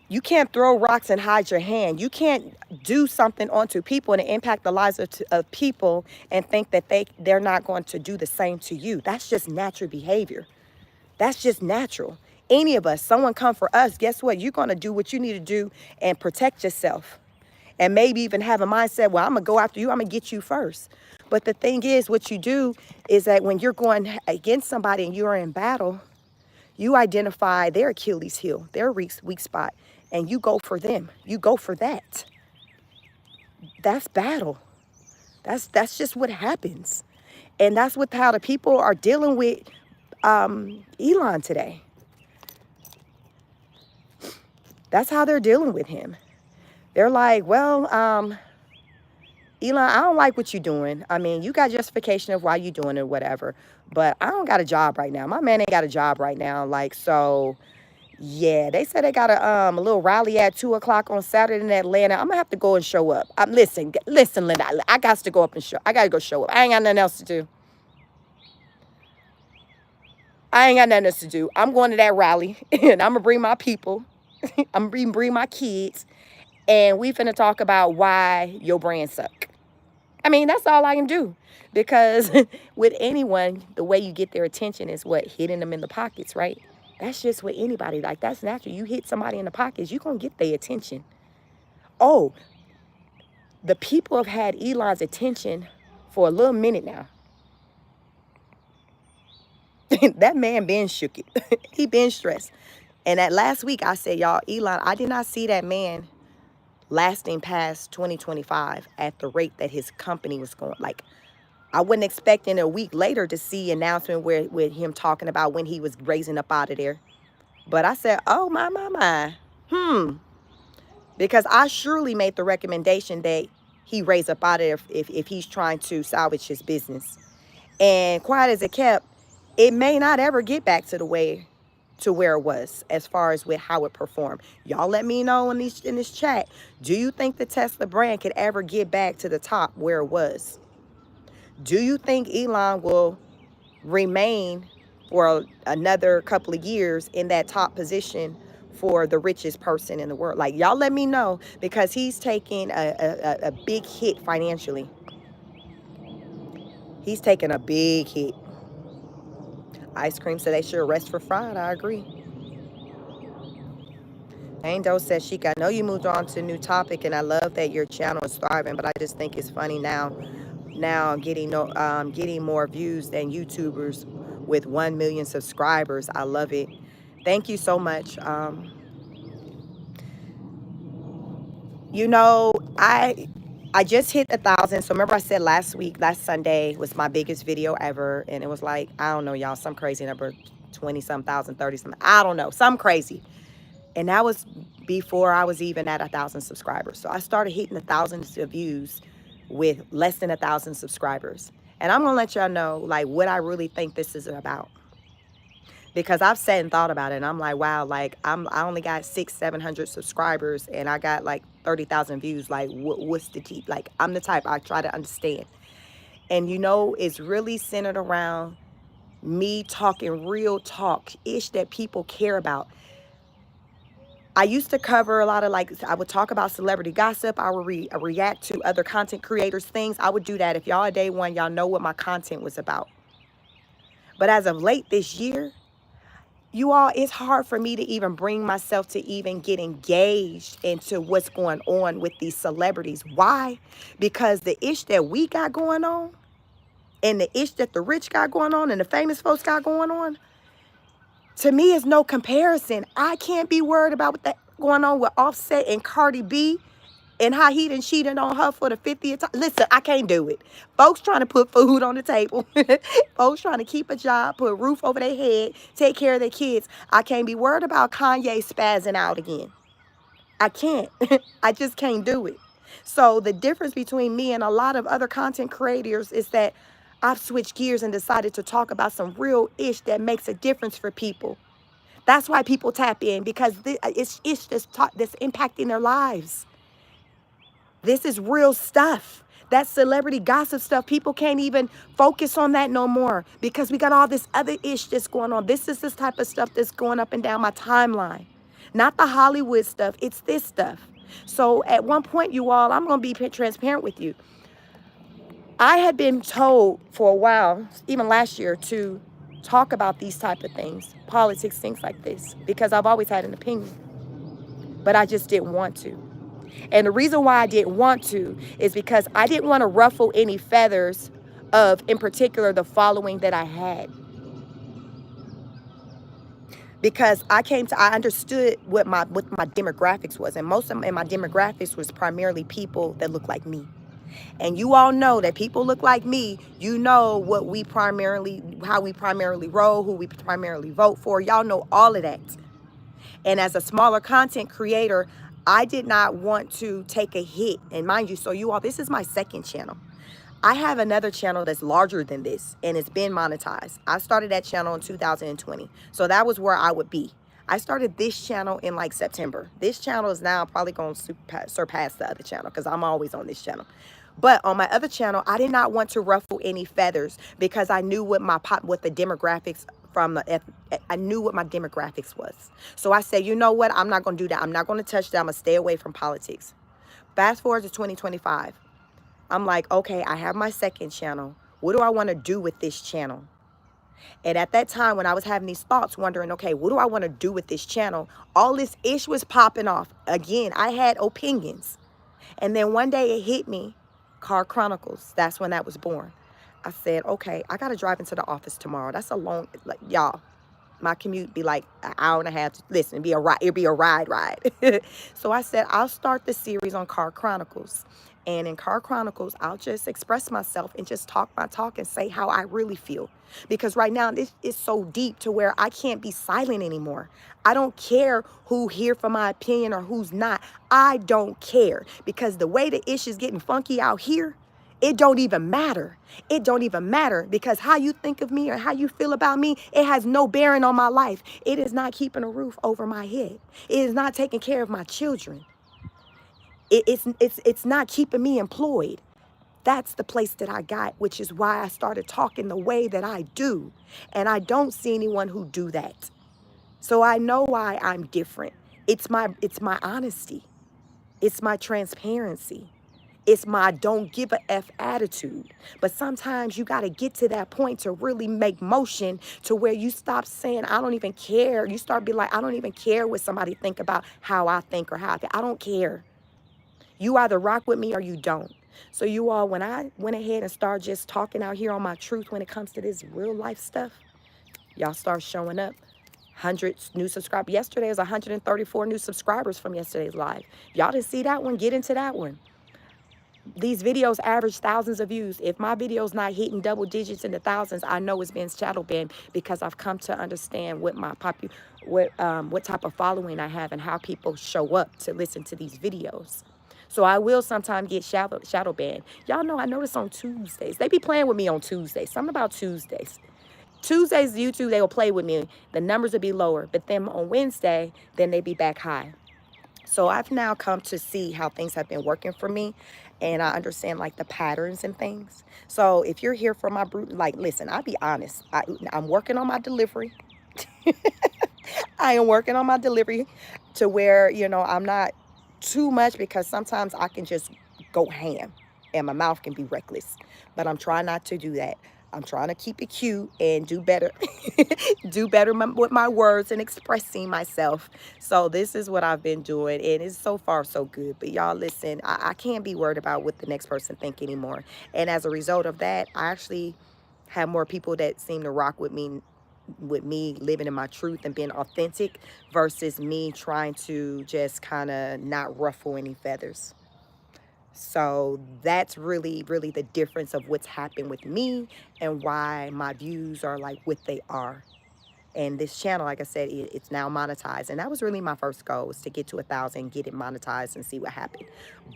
You can't throw rocks and hide your hand. You can't do something onto people and impact the lives of people and think that they're not going to do the same to you. That's just natural behavior. That's just natural. Any of us, someone come for us, guess what? You're going to do what you need to do and protect yourself. And maybe even have a mindset, well, I'm going to go after you. I'm going to get you first. But the thing is, what you do is that when you're going against somebody and you're in battle, you identify their Achilles heel, their weak spot, and you go for them. You go for that. That's battle. That's just what happens. And that's how the people are dealing with Elon today. That's how they're dealing with him. They're like, well, Elon, I don't like what you're doing. I mean, you got justification of why you're doing it or whatever, but I don't got a job right now. My man ain't got a job right now. Like, so, yeah, they said they got a little rally at 2 o'clock on Saturday in Atlanta. I'm going to have to go and show up. Listen, Linda, I got to go up and I got to go show up. I ain't got nothing else to do. I'm going to that rally, and I'm going to bring my people. I'm going to bring my kids. And we finna talk about why your brand suck. I mean, that's all I can do. Because with anyone, the way you get their attention is what? Hitting them in the pockets, right? That's just with anybody. Like, that's natural. You hit somebody in the pockets, you're going to get their attention. Oh, the people have had Elon's attention for a little minute now. That man been shook it. He been stressed. And that last week, I said, y'all, Elon, I did not see that man lasting past 2025 at the rate that his company was going. Like, I wasn't expecting a week later to see an announcement with him talking about when he was raising up out of there. But I said, oh, my. Because I surely made the recommendation that he raise up out of there if he's trying to salvage his business. And quiet as it kept, it may not ever get back to where it was as far as with how it performed. Y'all let me know in this chat. Do you think the Tesla brand could ever get back to the top where it was? Do you think Elon will remain for another couple of years in that top position for the richest person in the world? Like, y'all let me know, because he's taking a big hit financially. He's taking a big hit. Ice cream said they should rest for fried. I agree. Angel says, Sheik, I know you moved on to a new topic, and I love that your channel is thriving, but I just think it's funny now getting more views than YouTubers with 1 million subscribers. I love it. Thank you so much. You know, I just hit 1,000. So remember I said last Sunday was my biggest video ever. And it was like, I don't know, y'all, some crazy number, 20-some thousand, 30-something. I don't know, some crazy. And that was before I was even at 1,000 subscribers. So I started hitting 1,000 views with less than 1,000 subscribers. And I'm going to let y'all know, like, what I really think this is about. Because I've sat and thought about it, and I'm like, wow, like, I only got 600-700 subscribers, and I got like 30,000 views. Like, what's the deep? Like, I'm the type, I try to understand. And you know, it's really centered around me talking real talk-ish that people care about. I used to cover a lot of, like, I would talk about celebrity gossip. I would react to other content creators' things. I would do that. If y'all are day one, y'all know what my content was about. But as of late this year, you all, it's hard for me to even bring myself to even get engaged into what's going on with these celebrities. Why? Because the ish that we got going on and the ish that the rich got going on and the famous folks got going on, to me, is no comparison. I can't be worried about what that going on with Offset and Cardi B And how he done cheated on her for the 50th time. Listen, I can't do it. Folks trying to put food on the table. Folks trying to keep a job, put a roof over their head, take care of their kids. I can't be worried about Kanye spazzing out again. I can't. I just can't do it. So the difference between me and a lot of other content creators is that I've switched gears and decided to talk about some real ish that makes a difference for people. That's why people tap in, because it's ish that's impacting their lives. This is real stuff. That celebrity gossip stuff, people can't even focus on that no more because we got all this other ish that's going on. This is this type of stuff that's going up and down my timeline. Not the Hollywood stuff, it's this stuff. So at one point, you all, I'm going to be transparent with you. I had been told for a while, even last year, to talk about these type of things, politics, things like this, because I've always had an opinion, but I just didn't want to. And the reason why I didn't want to is because I didn't want to ruffle any feathers of, in particular, the following that I had. Because I understood what my demographics was. And most of my demographics was primarily people that look like me. And you all know that people look like me. You know how we primarily roll, who we primarily vote for. Y'all know all of that. And as a smaller content creator, I did not want to take a hit. And mind you, so you all, this is my second channel. I have another channel that's larger than this, and it's been monetized. I started that channel in 2020. So that was where I would be. I started this channel in like September. This channel is now probably going to surpass the other channel because I'm always on this channel. But on my other channel, I did not want to ruffle any feathers because I knew what the demographics I knew what my demographics was. So I said, you know what? I'm not going to do that. I'm not going to touch that. I'm going to stay away from politics. Fast forward to 2025. I'm like, okay, I have my second channel. What do I want to do with this channel? And at that time, when I was having these thoughts, wondering, okay, what do I want to do with this channel? All this ish was popping off. Again, I had opinions. And then one day it hit me, Car Chronicles. That's when that was born. I said, okay, I got to drive into the office tomorrow. That's a long, like, y'all, my commute be like an hour and a half. Listen, it'd be a ride. So I said, I'll start the series on Car Chronicles. And in Car Chronicles, I'll just express myself and just talk my talk and say how I really feel. Because right now, this is so deep to where I can't be silent anymore. I don't care who here for my opinion or who's not. I don't care. Because the way the issue's getting funky out here, it don't even matter. It don't even matter because how you think of me or how you feel about me, it has no bearing on my life. It is not keeping a roof over my head. It is not taking care of my children. It's not keeping me employed. That's the place that I got, which is why I started talking the way that I do. And I don't see anyone who do that. So I know why I'm different. It's my honesty. It's my transparency. It's my don't give a F attitude. But sometimes you got to get to that point to really make motion to where you stop saying, I don't even care. You start being like, I don't even care what somebody think about how I think or how I feel. I don't care. You either rock with me or you don't. So you all, when I went ahead and started just talking out here on my truth when it comes to this real life stuff, y'all start showing up. 100 new subscribers. Yesterday was 134 new subscribers from yesterday's live. Y'all didn't see that one? Get into that one. These videos average thousands of views. If my video's not hitting double digits in the thousands, I know it's been shadow banned because I've come to understand what what type of following I have and how people show up to listen to these videos. So I will sometimes get shadow banned. Y'all know I notice on Tuesdays. They be playing with me on Tuesdays. Something about Tuesdays. Tuesdays, YouTube, they will play with me. The numbers will be lower. But then on Wednesday, then they be back high. So I've now come to see how things have been working for me. And I understand like the patterns and things. So if you're here for my brute, like, listen, I'll be honest. I'm working on my delivery. I am working on my delivery to where, you know, I'm not too much because sometimes I can just go ham and my mouth can be reckless. But I'm trying not to do that. I'm trying to keep it cute and do better, with my words and expressing myself. So this is what I've been doing. And it's so far so good. But y'all listen, I can't be worried about what the next person think anymore. And as a result of that, I actually have more people that seem to rock with me living in my truth and being authentic versus me trying to just kind of not ruffle any feathers. So that's really, really the difference of what's happened with me and why my views are like what they are. And this channel, like I said, it's now monetized. And that was really my first goal, was to get to 1,000, get it monetized and see what happened.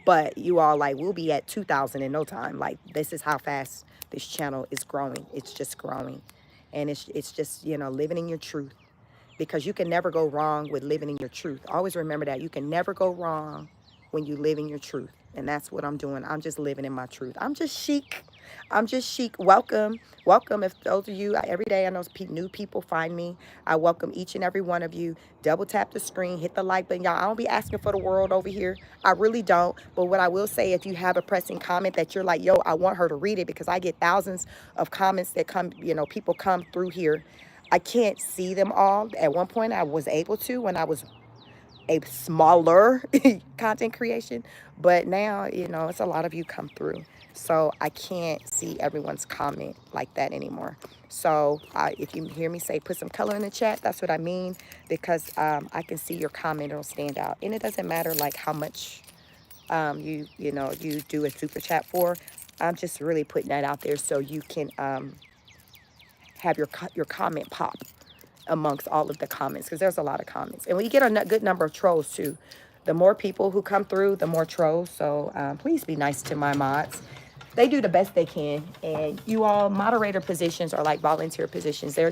But you all, like, we'll be at 2,000 in no time. Like, this is how fast this channel is growing. It's just growing. And it's just, you know, living in your truth, because you can never go wrong with living in your truth. Always remember that. You can never go wrong when you live in your truth. And that's what I'm doing. I'm just living in my truth. I'm just chic. I'm just chic. Welcome. Welcome. If those of you, every day I know new people find me. I welcome each and every one of you. Double tap the screen, hit the like button. Y'all, I don't be asking for the world over here. I really don't. But what I will say, if you have a pressing comment that you're like, yo, I want her to read it, because I get thousands of comments that come, you know, people come through here. I can't see them all. At one point, I was able to when I was a smaller content creation, but now, you know, it's a lot of you come through. So I can't see everyone's comment like that anymore. So if you hear me say put some color in the chat, that's what I mean, because I can see your comment. It'll stand out. And it doesn't matter like how much you know, you do a super chat for. I'm just really putting that out there so you can have your comment pop amongst all of the comments, because there's a lot of comments, and we get a good number of trolls too. The more people who come through, the more trolls. So please be nice to my mods. They do the best they can, and you all, moderator positions are like volunteer positions. They're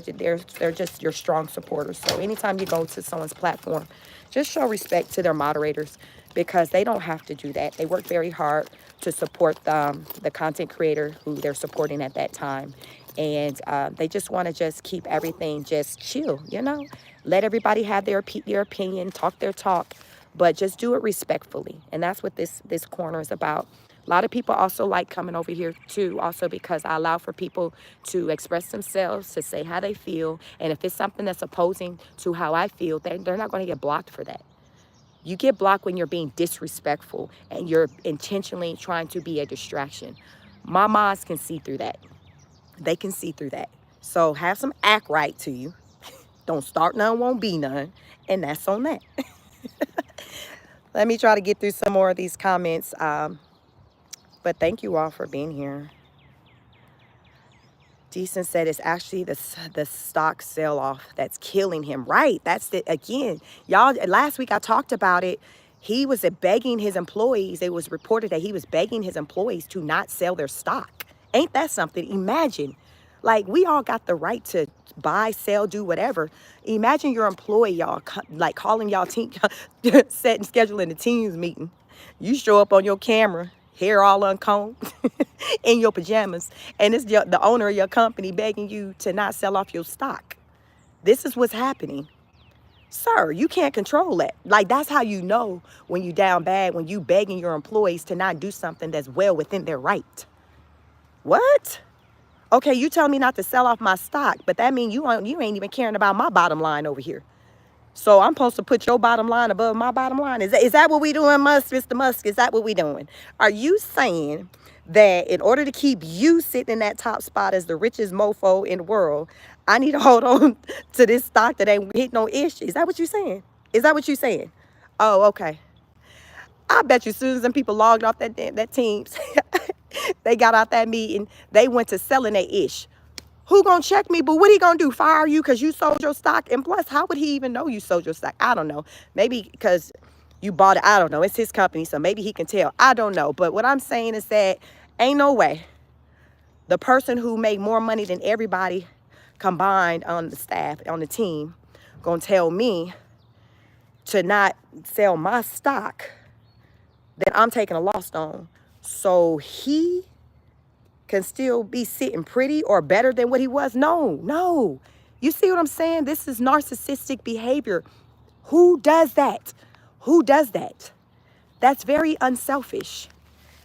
just your strong supporters. So anytime you go to someone's platform, just show respect to their moderators, because they don't have to do that. They work very hard to support the content creator who they're supporting at that time. And they just want to just keep everything just chill, you know? Let everybody have their opinion, talk their talk, but just do it respectfully. And that's what this corner is about. A lot of people also like coming over here too, also because I allow for people to express themselves, to say how they feel. And if it's something that's opposing to how I feel, they're not going to get blocked for that. You get blocked when you're being disrespectful and you're intentionally trying to be a distraction. My mods can see through that. They can see through that. So have some act right to you. Don't start none, won't be none. And that's on that. Let me try to get through some more of these comments. But thank you all for being here. Decent said it's actually the stock sell-off that's killing him. Right. That's it. Again, y'all, last week I talked about it. He was begging his employees. It was reported that he was begging his employees to not sell their stock. Ain't that something? Imagine. Like, we all got the right to buy, sell, do whatever. Imagine your employee, y'all, like calling y'all team, setting, scheduling a teams meeting. You show up on your camera, hair all uncombed, in your pajamas, and it's the owner of your company begging you to not sell off your stock. This is what's happening. Sir, you can't control that. Like, that's how you know when you down bad, when you begging your employees to not do something that's well within their right. What? Okay, you tell me not to sell off my stock, but that means you ain't even caring about my bottom line over here. So I'm supposed to put your bottom line above my bottom line. Is that what we doing, Mr. Musk? Is that what we doing? Are you saying that in order to keep you sitting in that top spot as the richest mofo in the world, I need to hold on to this stock that ain't hit no issue? Is that what you saying? Is that what you saying? Oh, okay. I bet you as soon as them people logged off that Teams, they got out that meeting, they went to selling their ish. Who gonna check me? But what he gonna do? Fire you because you sold your stock? And plus, how would he even know you sold your stock? I don't know. Maybe because you bought it. I don't know. It's his company, so maybe he can tell. I don't know. But what I'm saying is that ain't no way the person who made more money than everybody combined on the staff, on the team, gonna tell me to not sell my stock that I'm taking a loss on. So he can still be sitting pretty or better than what he was? No. You see what I'm saying? This is narcissistic behavior. Who does that? Who does that? That's very unselfish.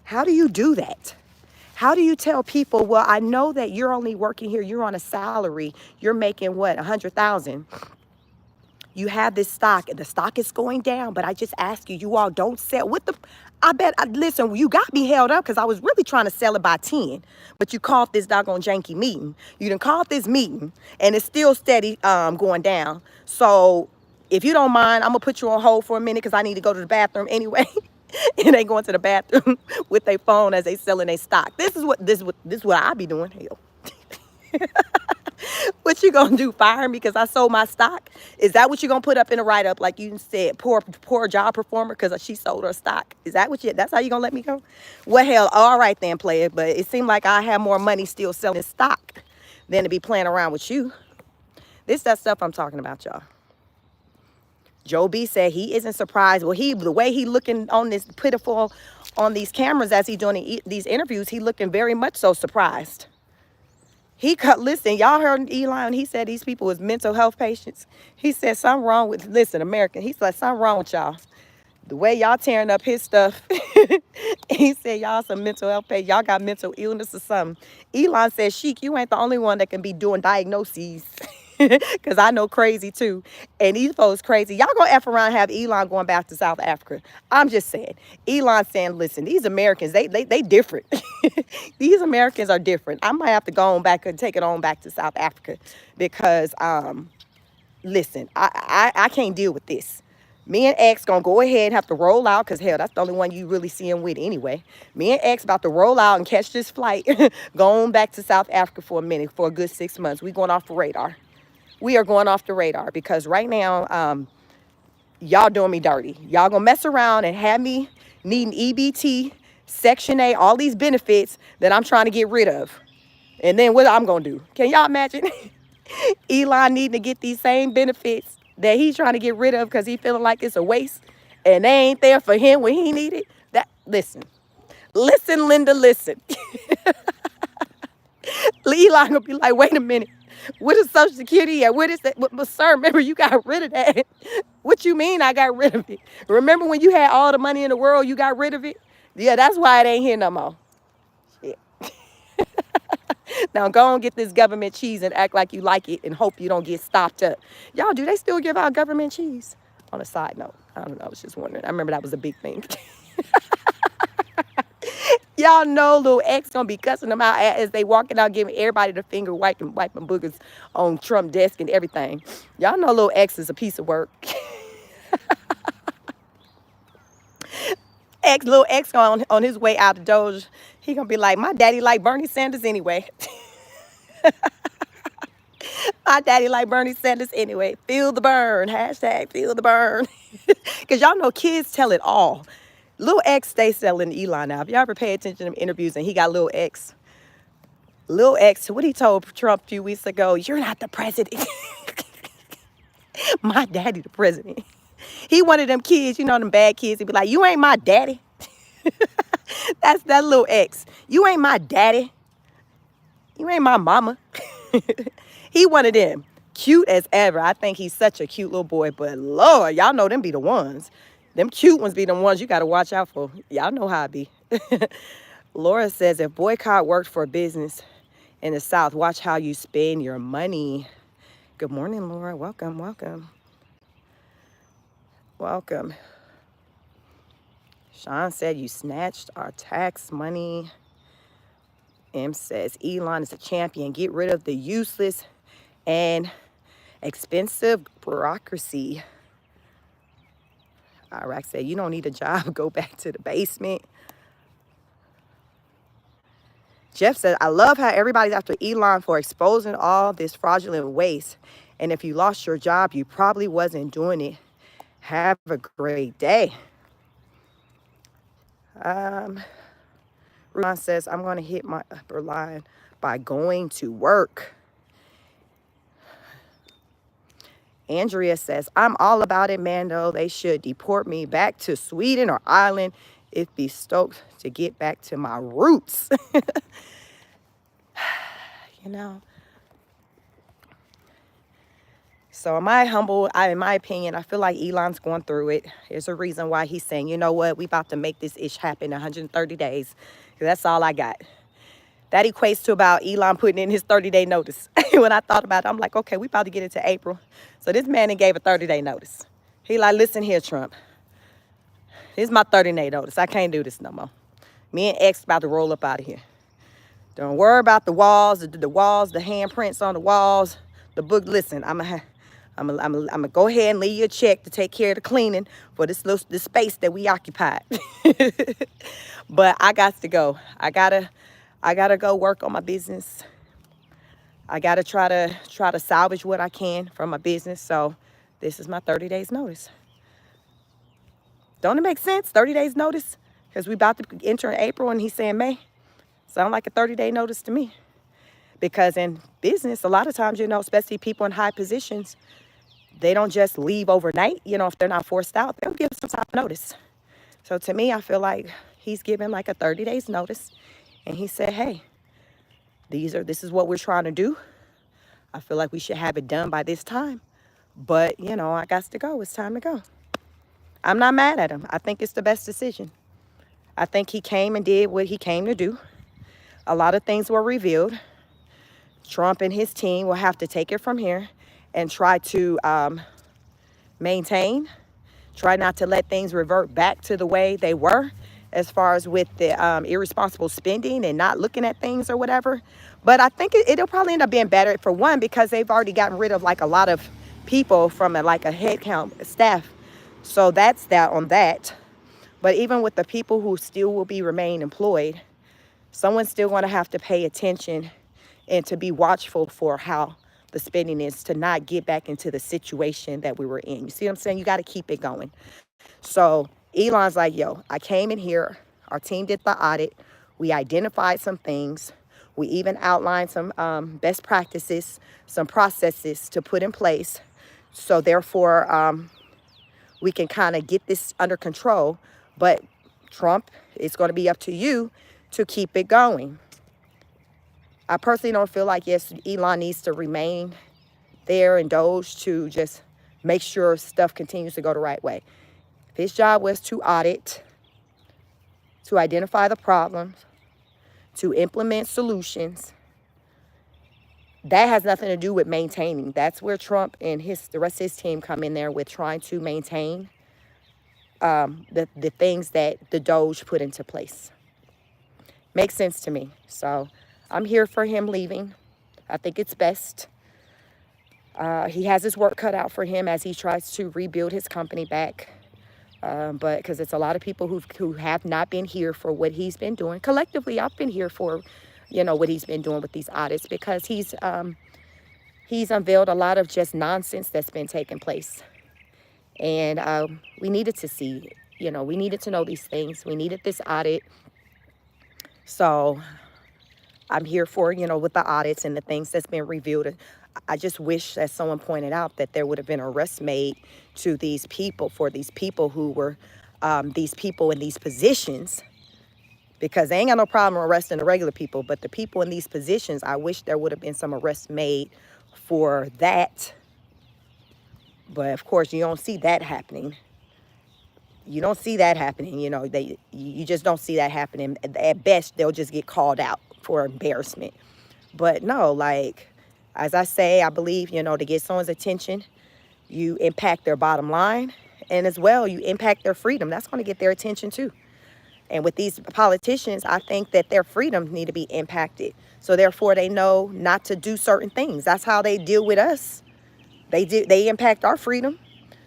How do you do that? How do you tell people, well, I know that you're only working here, you're on a salary, you're making what, 100,000. You have this stock and the stock is going down, but I just ask you all don't sell. Listen, you got me held up because I was really trying to sell it by 10, but you called this doggone janky meeting. You done called this meeting and it's still steady going down. So if you don't mind, I'm gonna put you on hold for a minute because I need to go to the bathroom anyway. and they going to the bathroom with their phone as they selling their stock. This is what I be doing. Hell, what you gonna do? Fire me because I sold my stock? Is that what you gonna put up in a write up? Like you said, poor job performer because she sold her stock. Is that what you? That's how you gonna let me go? Well, hell, all right then, player. But it seemed like I have more money still selling stock than to be playing around with you. This that stuff I'm talking about, y'all. Joe B said he isn't surprised. Well, the way he looking on this pitiful on these cameras as he doing these interviews, he looking very much so surprised. Listen, y'all heard Elon, he said these people was mental health patients. He said something wrong with, listen, American. He said something wrong with y'all. The way y'all tearing up his stuff. He said y'all some mental health patients. Y'all got mental illness or something. Elon said, Sheik, you ain't the only one that can be doing diagnoses. Because I know crazy too. And these folks crazy. Y'all gonna F around and have Elon going back to South Africa. I'm just saying. Elon saying, listen, these Americans, they different. These Americans are different. I might have to go on back and take it on back to South Africa because listen, I can't deal with this. Me and X gonna go ahead and have to roll out because hell, that's the only one you really see him with anyway. Me and X about to roll out and catch this flight, going back to South Africa for a minute, for a good 6 months. We going off the radar. We are going off the radar because right now, y'all doing me dirty. Y'all gonna mess around and have me needing EBT, Section 8, all these benefits that I'm trying to get rid of. And then what I'm gonna do? Can y'all imagine? Elon needing to get these same benefits that he's trying to get rid of because he feeling like it's a waste and they ain't there for him when he needed that. Listen, Linda, listen. Elon gonna be like, wait a minute, what is Social Security at? What is that? But sir, remember you got rid of that. What you mean I got rid of it? Remember when you had all the money in the world, you got rid of it? Yeah, that's why it ain't here no more. Shit. Now go and get this government cheese and act like you like it and hope you don't get stopped up. Y'all, do they still give out government cheese? On a side note, I don't know, I was just wondering. I remember that was a big thing. Y'all know little X gonna be cussing them out as they walking out, giving everybody the finger, wiping boogers on Trump desk and everything. Y'all know little X is a piece of work. Little X on his way out the Doge, he gonna be like, my daddy like Bernie Sanders anyway. My daddy like Bernie Sanders anyway. Feel the burn. Hashtag feel the burn. Because y'all know kids tell it all. Lil X stays selling Elon now. If y'all ever pay attention to them interviews and he got Lil X. Lil X, what he told Trump a few weeks ago, you're not the president. My daddy the president. He one of them kids, you know them bad kids. He'd be like, you ain't my daddy. That's that Lil X. You ain't my daddy. You ain't my mama. He one of them. Cute as ever. I think he's such a cute little boy. But Lord, y'all know them be the ones. Them cute ones be the ones you got to watch out for. Y'all know how I be. Laura says, if boycott worked for a business in the South, watch how you spend your money. Good morning, Laura. Welcome, welcome. Welcome. Sean said, you snatched our tax money. M says, Elon is a champion. Get rid of the useless and expensive bureaucracy. Iraq said, you don't need a job. Go back to the basement. Jeff said, I love how everybody's after Elon for exposing all this fraudulent waste. And if you lost your job, you probably wasn't doing it. Have a great day. Ron says, I'm going to hit my upper line by going to work. Andrea says, I'm all about it, Mando. They should deport me back to Sweden or Ireland. It'd be stoked to get back to my roots. You know. So in my opinion, I feel like Elon's going through it. There's a reason why he's saying, you know what, we about to make this ish happen in 130 days. That's all I got. That equates to about Elon putting in his 30-day notice. When I thought about it, I'm like, okay, we about to get into April. So this man gave a 30-day notice. He like, listen here, Trump. This is my 30-day notice. I can't do this no more. Me and X about to roll up out of here. Don't worry about the walls, the walls, the handprints on the walls, the book. Listen, I'm I'm gonna go ahead and leave you a check to take care of the cleaning for this space that we occupied. But I got to go. I gotta go work on my business. I gotta try to salvage what I can from my business. So this is my 30 days notice. Don't it make sense? 30 days notice? Because we about to enter April and he's saying May. Sound like a 30-day notice to me. Because in business, a lot of times, especially people in high positions, they don't just leave overnight. If they're not forced out, they'll give some type of notice. So to me, I feel like he's given like a 30 days notice. And he said, hey, this is what we're trying to do. I feel like we should have it done by this time. But, I got to go. It's time to go. I'm not mad at him. I think it's the best decision. I think he came and did what he came to do. A lot of things were revealed. Trump and his team will have to take it from here and try to maintain, try not to let things revert back to the way they were as far as with the irresponsible spending and not looking at things or whatever. But I think it'll probably end up being better, for one, because they've already gotten rid of like a lot of people from a head count staff. So that's that on that. But even with the people who still will remain employed, someone's still going to have to pay attention and to be watchful for how the spending is, to not get back into the situation that we were in. You see what I'm saying? You got to keep it going. So Elon's like, yo, I came in here. Our team did the audit. We identified some things. We even outlined some best practices, some processes to put in place. So therefore, we can kind of get this under control. But Trump, it's going to be up to you to keep it going. I personally don't feel like, yes, Elon needs to remain there in Doge to just make sure stuff continues to go the right way. His job was to audit, to identify the problems, to implement solutions. That has nothing to do with maintaining. That's where Trump and the rest of his team come in there with trying to maintain the things that the Doge put into place. Makes sense to me. So I'm here for him leaving. I think it's best. He has his work cut out for him as he tries to rebuild his company back. But because it's a lot of people who have not been here for what he's been doing. Collectively, I've been here for, what he's been doing with these audits, because he's unveiled a lot of just nonsense that's been taking place. And we needed to see, we needed to know these things. We needed this audit. So I'm here for, with the audits and the things that's been revealed. I just wish, as someone pointed out, that there would have been arrests made to these people, for these people who were these people in these positions, because they ain't got no problem arresting the regular people, but the people in these positions, I wish there would have been some arrests made for that. But of course, you don't see that happening. You don't see that happening. You just don't see that happening. At best, they'll just get called out for embarrassment. But no, as I say, I believe, to get someone's attention, you impact their bottom line, and as well, you impact their freedom. That's going to get their attention too. And with these politicians, I think that their freedoms need to be impacted. So therefore, they know not to do certain things. That's how they deal with us. They impact our freedom.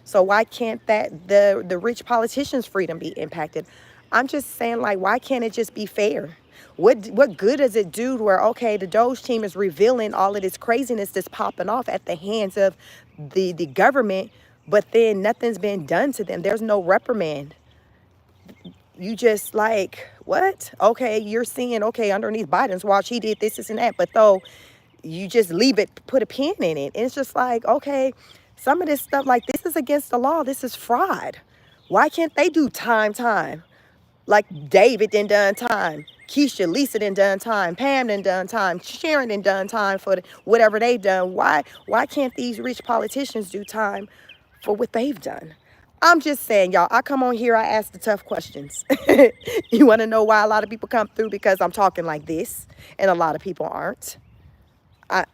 So why can't the rich politicians' freedom be impacted? I'm just saying, why can't it just be fair? What good does it do where, okay, the Doge team is revealing all of this craziness that's popping off at the hands of the government, but then nothing's been done to them? There's no reprimand. You just what? Okay, you're seeing, okay, underneath Biden's watch, he did this and that, but though you just leave it, put a pin in it. It's just okay, some of this stuff, this is against the law. This is fraud. Why can't they do time? Like David done time. Keisha, Lisa done time. Pam done time. Sharon done time for whatever they've done. Why can't these rich politicians do time for what they've done? I'm just saying, y'all, I come on here, I ask the tough questions. You want to know why a lot of people come through? Because I'm talking like this, and a lot of people aren't.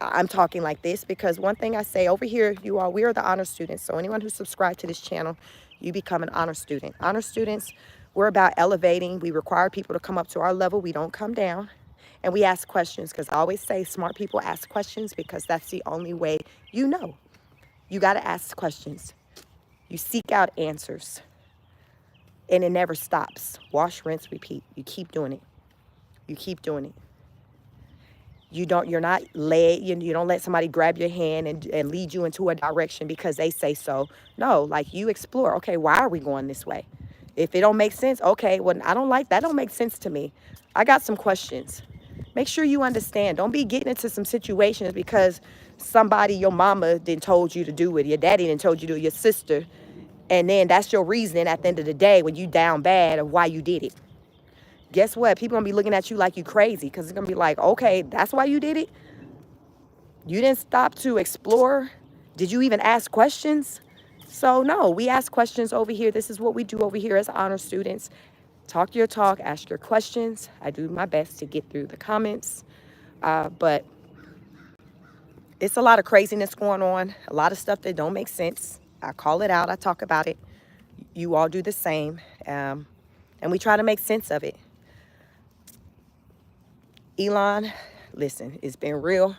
I'm talking like this because one thing I say over here, we are the honor students. So anyone who subscribed to this channel, you become an honor student. Honor students, we're about elevating. We require people to come up to our level. We don't come down. And we ask questions, because I always say smart people ask questions, because that's the only way you know. You got to ask questions. You seek out answers. And it never stops. Wash, rinse, repeat. You keep doing it. You keep doing it. You're not led, you don't let somebody grab your hand and lead you into a direction because they say so. No, like you explore. Okay, why are we going this way? If it don't make sense, okay, well, I don't like that. Don't make sense to me. I got some questions. Make sure you understand. Don't be getting into some situations because somebody, your mama didn't told you to do it, your daddy didn't told you to, your sister, and then that's your reasoning at the end of the day when you down bad of why you did it. Guess what? People gonna be looking at you like you crazy because it's gonna be like, okay, that's why you did it. You didn't stop to explore. Did you even ask questions? So no, we ask questions over here. This is what we do over here as honor students. Talk your talk, ask your questions. I do my best to get through the comments, but it's a lot of craziness going on. A lot of stuff that don't make sense. I call it out. I talk about it. You all do the same, and we try to make sense of it. Elon, listen, it's been real.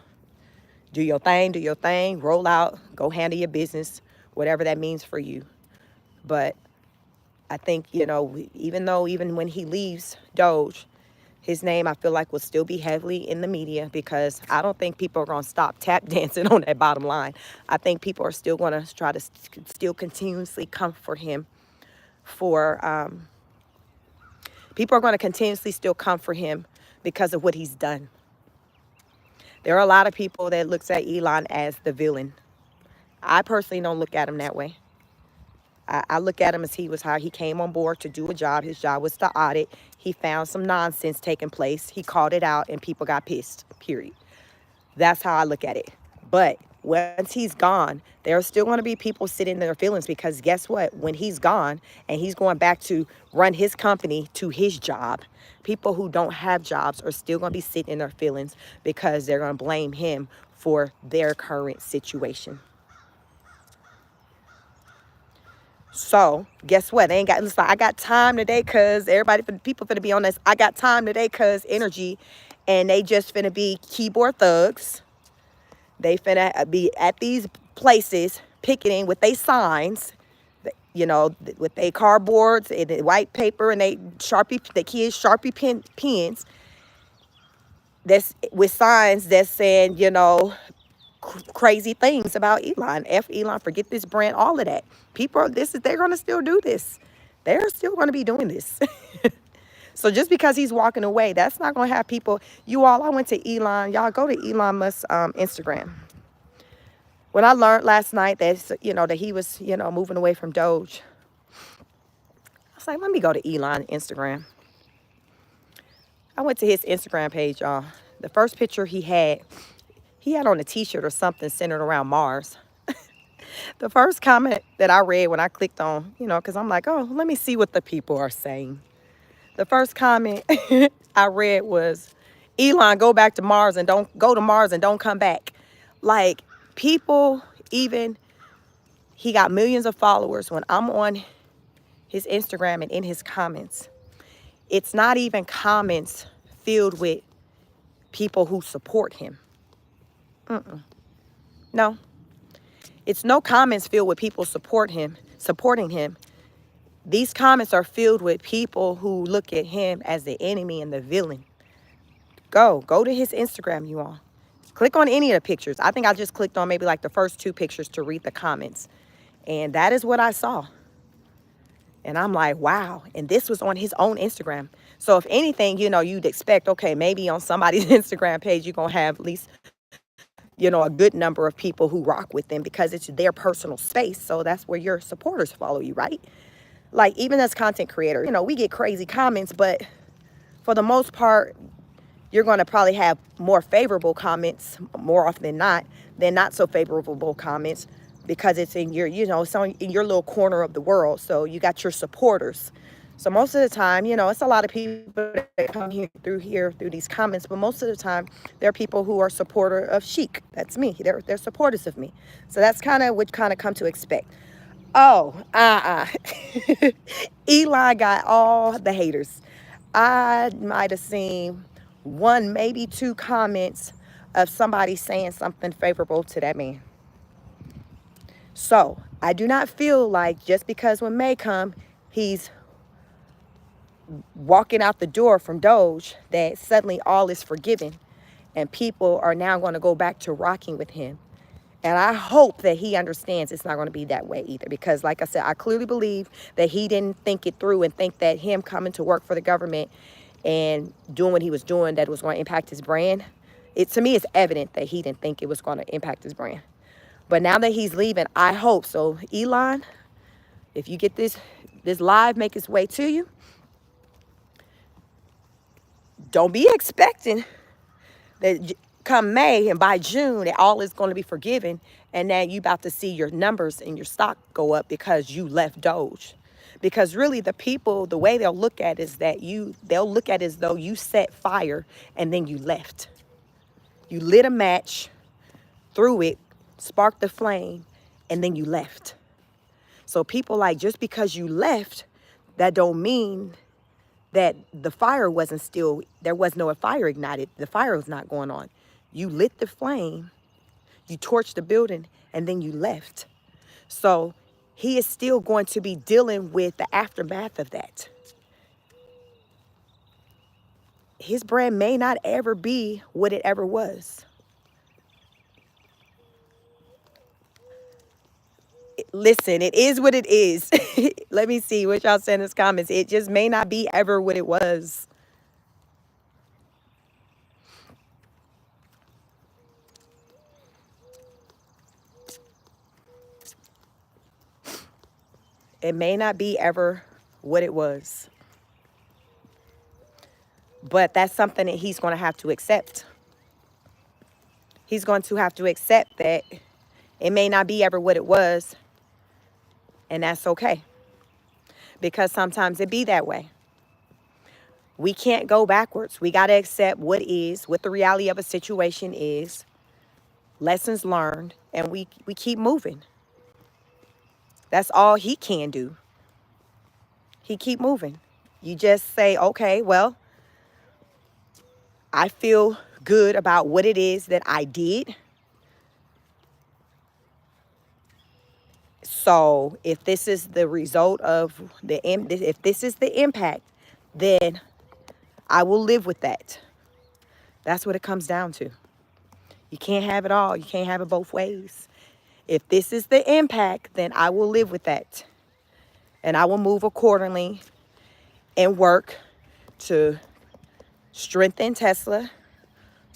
Do your thing, roll out, go handle your business, whatever that means for you. But I think, even when he leaves Doge, his name, I feel like, will still be heavily in the media because I don't think people are going to stop tap dancing on that bottom line. I think people are still going to try to still continuously come for him people are going to continuously still come for him because of what he's done. There are a lot of people that looks at Elon as the villain. I personally don't look at him that way. I look at him as he came on board to do a job. His job was to audit. He found some nonsense taking place. He called it out and people got pissed, period. That's how I look at it. But once he's gone, there are still going to be people sitting in their feelings because guess what? When he's gone and he's going back to run his company to his job, people who don't have jobs are still going to be sitting in their feelings because they're going to blame him for their current situation. So guess what? They ain't got, listen, I got time today because people finna be on this. I got time today because energy, and they just finna be keyboard thugs. They finna be at these places picketing with their signs, with their cardboards and the white paper and they kids Sharpie pens. That's with signs that's saying, crazy things about Elon. F Elon, forget this brand, all of that. They're gonna still do this. They're still gonna be doing this. So just because he's walking away, that's not gonna have people. I went to Elon. Y'all go to Elon Musk's Instagram. When I learned last night that that he was moving away from Doge, I was like, let me go to Elon Instagram. I went to his Instagram page, y'all. The first picture he had on a t-shirt or something centered around Mars. The first comment that I read when I clicked on, because I'm like, oh, let me see what the people are saying. The first comment I read was, Elon, go back to Mars and don't go to Mars and don't come back. Like, people, he got millions of followers. When I'm on his Instagram and in his comments, it's not even comments filled with people who support him. No. It's no comments filled with people supporting him. These comments are filled with people who look at him as the enemy and the villain. Go to his Instagram, you all. Click on any of the pictures. I think I just clicked on maybe like the first 2 pictures to read the comments. And that is what I saw. And I'm like, wow. And this was on his own Instagram. So if anything, you'd expect, okay, maybe on somebody's Instagram page, you're going to have at least, a good number of people who rock with them because it's their personal space. So that's where your supporters follow you, right? Like, even as content creator, we get crazy comments, but for the most part, you're going to probably have more favorable comments more often than not so favorable comments because it's in your, in your little corner of the world. So you got your supporters. So most of the time, it's a lot of people that come through these comments, but most of the time, there are people who are supporter of Chic. That's me. They're supporters of me. So that's kind of what come to expect. Oh, Elon got all the haters. I might have seen 1, maybe 2 comments of somebody saying something favorable to that man. So I do not feel like just because when May come, he's walking out the door from Doge, that suddenly all is forgiven and people are now going to go back to rocking with him. And I hope that he understands it's not going to be that way either. Because like I said, I clearly believe that he didn't think it through and think that him coming to work for the government and doing what he was doing, that it was going to impact his brand. To me, it's evident that he didn't think it was going to impact his brand. But now that he's leaving, I hope. So Elon, if you get this live make its way to you, don't be expecting that come May and by June that all is going to be forgiven and that you about to see your numbers and your stock go up because you left Doge. Because really the people, the way they'll look at it is that they'll look at it as though you set fire and then you left. You lit a match, threw it, sparked the flame, and then you left. So people like, just because you left, that don't mean that the fire wasn't still, there was no fire ignited. The fire was not going on. You lit the flame, you torched the building, and then you left. So he is still going to be dealing with the aftermath of that. His brand may not ever be what it ever was. Listen, it is what it is. Let me see what y'all say in the comments. It just may not be ever what it was. It may not be ever what it was. But that's something that he's going to have to accept. He's going to have to accept that it may not be ever what it was. And that's okay. Because sometimes it be that way. We can't go backwards. We got to accept what is, what the reality of a situation is, lessons learned, and we keep moving. That's all he can do. He keep moving. You just say, okay, well, I feel good about what it is that I did. So if this is the result of if this is the impact, then I will live with that. That's what it comes down to. You can't have it all. You can't have it both ways. If this is the impact, then I will live with that. And I will move accordingly and work to strengthen Tesla,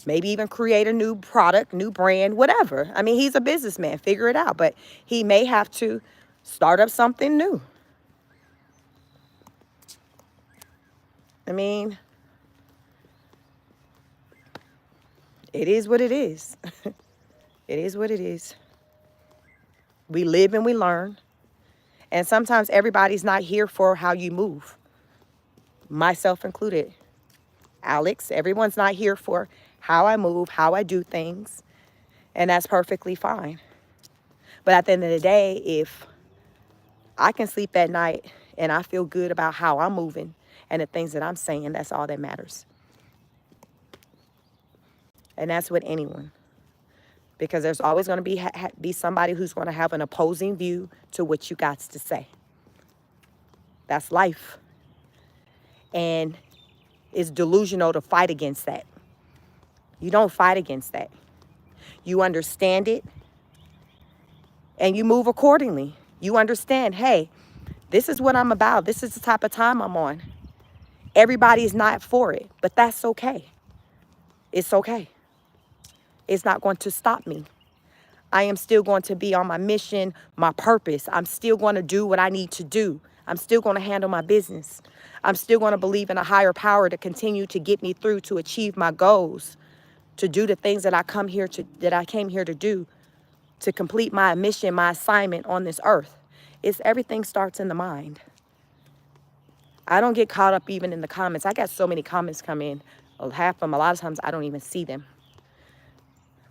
maybe even create a new product, new brand, whatever. I mean, he's a businessman, figure it out. But he may have to start up something new. I mean, it is what it is. It is what it is. We live and we learn. And sometimes everybody's not here for how you move. Myself included. Alex, everyone's not here for how I move, how I do things. And that's perfectly fine. But at the end of the day, if I can sleep at night and I feel good about how I'm moving and the things that I'm saying, that's all that matters. And that's with anyone. Because there's always going to be somebody who's going to have an opposing view to what you got to say. That's life. And it's delusional to fight against that. You don't fight against that. You understand it and you move accordingly. You understand, hey, this is what I'm about. This is the type of time I'm on. Everybody is not for it, but that's okay. It's okay. It's not going to stop me. I am still going to be on my mission, my purpose. I'm still going to do what I need to do. I'm still going to handle my business. I'm still going to believe in a higher power to continue to get me through, to achieve my goals, to do the things that I came here to do, to complete my mission, my assignment on this earth. Everything starts in the mind. I don't get caught up even in the comments. I got so many comments come in. Half of them, a lot of times I don't even see them.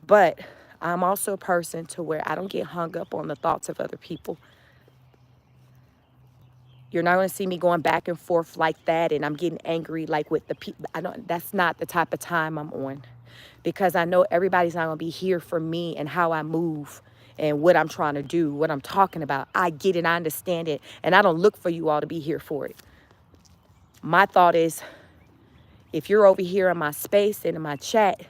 But I'm also a person to where I don't get hung up on the thoughts of other people. You're not going to see me going back and forth like that and I'm getting angry like with the people. That's not the type of time I'm on. Because I know everybody's not going to be here for me and how I move and what I'm trying to do, what I'm talking about. I get it, I understand it, and I don't look for you all to be here for it. My thought is, if you're over here in my space and in my chat,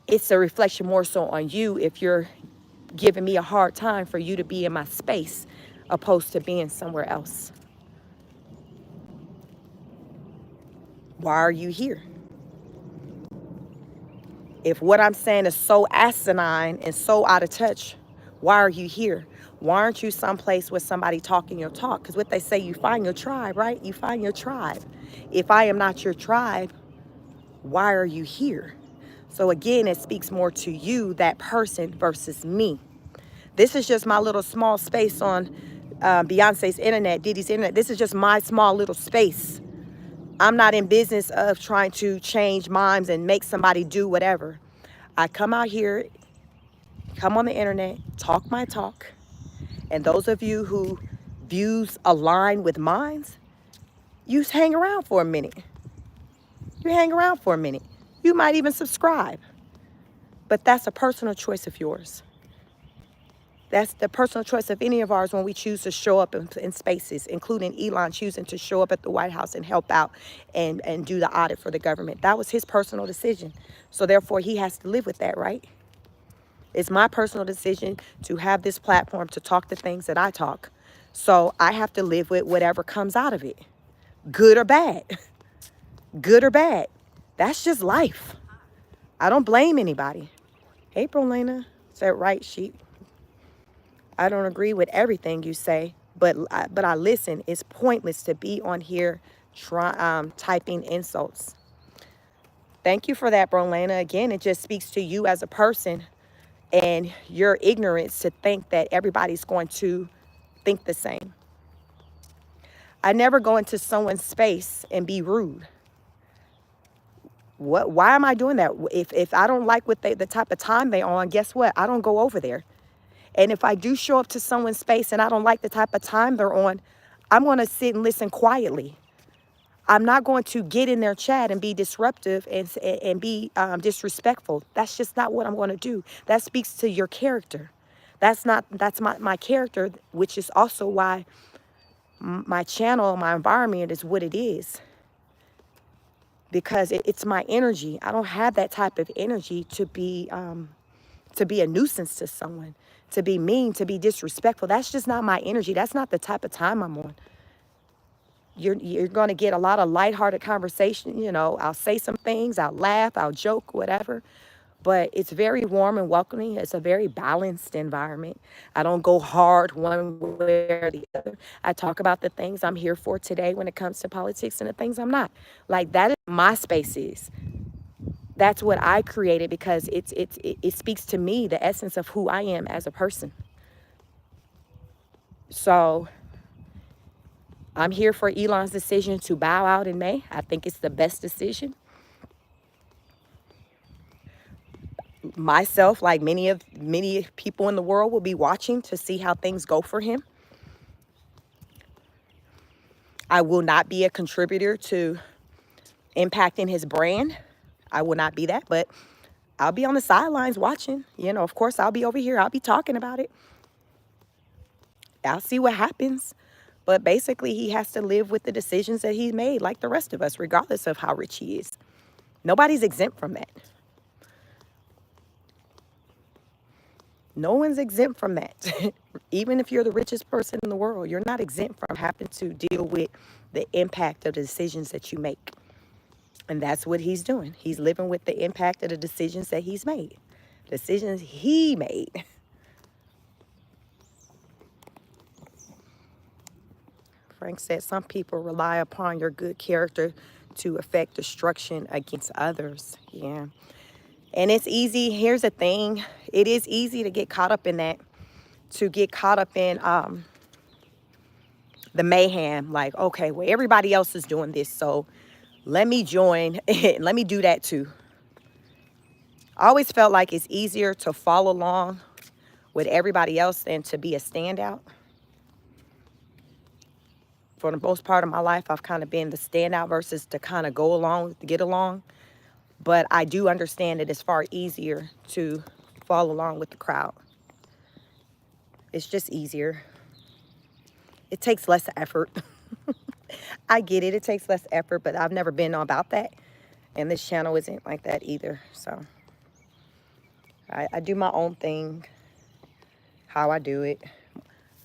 it's a reflection more so on you if you're giving me a hard time for you to be in my space opposed to being somewhere else. Why are you here? If what I'm saying is so asinine and so out of touch, why are you here? Why aren't you someplace with somebody talking your talk? Because what they say, you find your tribe, right? You find your tribe. If I am not your tribe, why are you here? So again, it speaks more to you, that person, versus me. This is just my little small space on Beyonce's internet, Diddy's internet. This is just my small little space. I'm not in business of trying to change minds and make somebody do whatever. I come out here, come on the internet, talk my talk. And those of you who views align with mine, you hang around for a minute. You hang around for a minute. You might even subscribe. But that's a personal choice of yours. That's the personal choice of any of ours when we choose to show up in spaces, including Elon choosing to show up at the White House and help out and do the audit for the government. That was his personal decision. So therefore, he has to live with that, right? It's my personal decision to have this platform to talk the things that I talk. So I have to live with whatever comes out of it, good or bad. Good or bad. That's just life. I don't blame anybody. Hey, Brolena. Is that right, sheep? I don't agree with everything you say, but I listen. It's pointless to be on here typing insults. Thank you for that, Brolena. Again, it just speaks to you as a person and your ignorance to think that everybody's going to think the same. I never go into someone's space and be rude. Why am I doing that? If I don't like what the type of time they on, guess what? I don't go over there. And if I do show up to someone's space and I don't like the type of time they're on, I'm going to sit and listen quietly. I'm not going to get in their chat and be disruptive and be disrespectful. That's just not what I'm going to do. That speaks to your character. That's my character, which is also why my channel, my environment is what it is. Because it's my energy. I don't have that type of energy to be a nuisance to someone, to be mean, to be disrespectful. That's just not my energy. That's not the type of time I'm on. You're going to get a lot of lighthearted conversation. You know, I'll say some things, I'll laugh, I'll joke, whatever. But it's very warm and welcoming. It's a very balanced environment. I don't go hard one way or the other. I talk about the things I'm here for today when it comes to politics and the things I'm not. Like, that is my space is. That's what I created because it speaks to me, the essence of who I am as a person. So I'm here for Elon's decision to bow out in May. I think it's the best decision. Myself, like many people in the world, will be watching to see how things go for him. I will not be a contributor to impacting his brand. I will not be that, but I'll be on the sidelines watching. You know, of course, I'll be over here. I'll be talking about it. I'll see what happens. But basically, he has to live with the decisions that he's made, like the rest of us, regardless of how rich he is. Nobody's exempt from that. No one's exempt from that. Even if you're the richest person in the world, you're not exempt from having to deal with the impact of the decisions that you make. And that's what he's doing. He's living with the impact of the decisions that he's made. Decisions he made. Frank said, some people rely upon your good character to effect destruction against others. Yeah. And it's easy. Here's the thing. It is easy to get caught up in that. To get caught up in the mayhem. Like, okay, well, everybody else is doing this, so let me join. Let me do that too. I always felt like it's easier to follow along with everybody else than to be a standout. For the most part of my life, I've kind of been the standout versus to kind of go along, to get along. But I do understand that it's far easier to follow along with the crowd. It's just easier. It takes less effort. I get it. It takes less effort, but I've never been about that. And this channel isn't like that either. So I do my own thing, how I do it.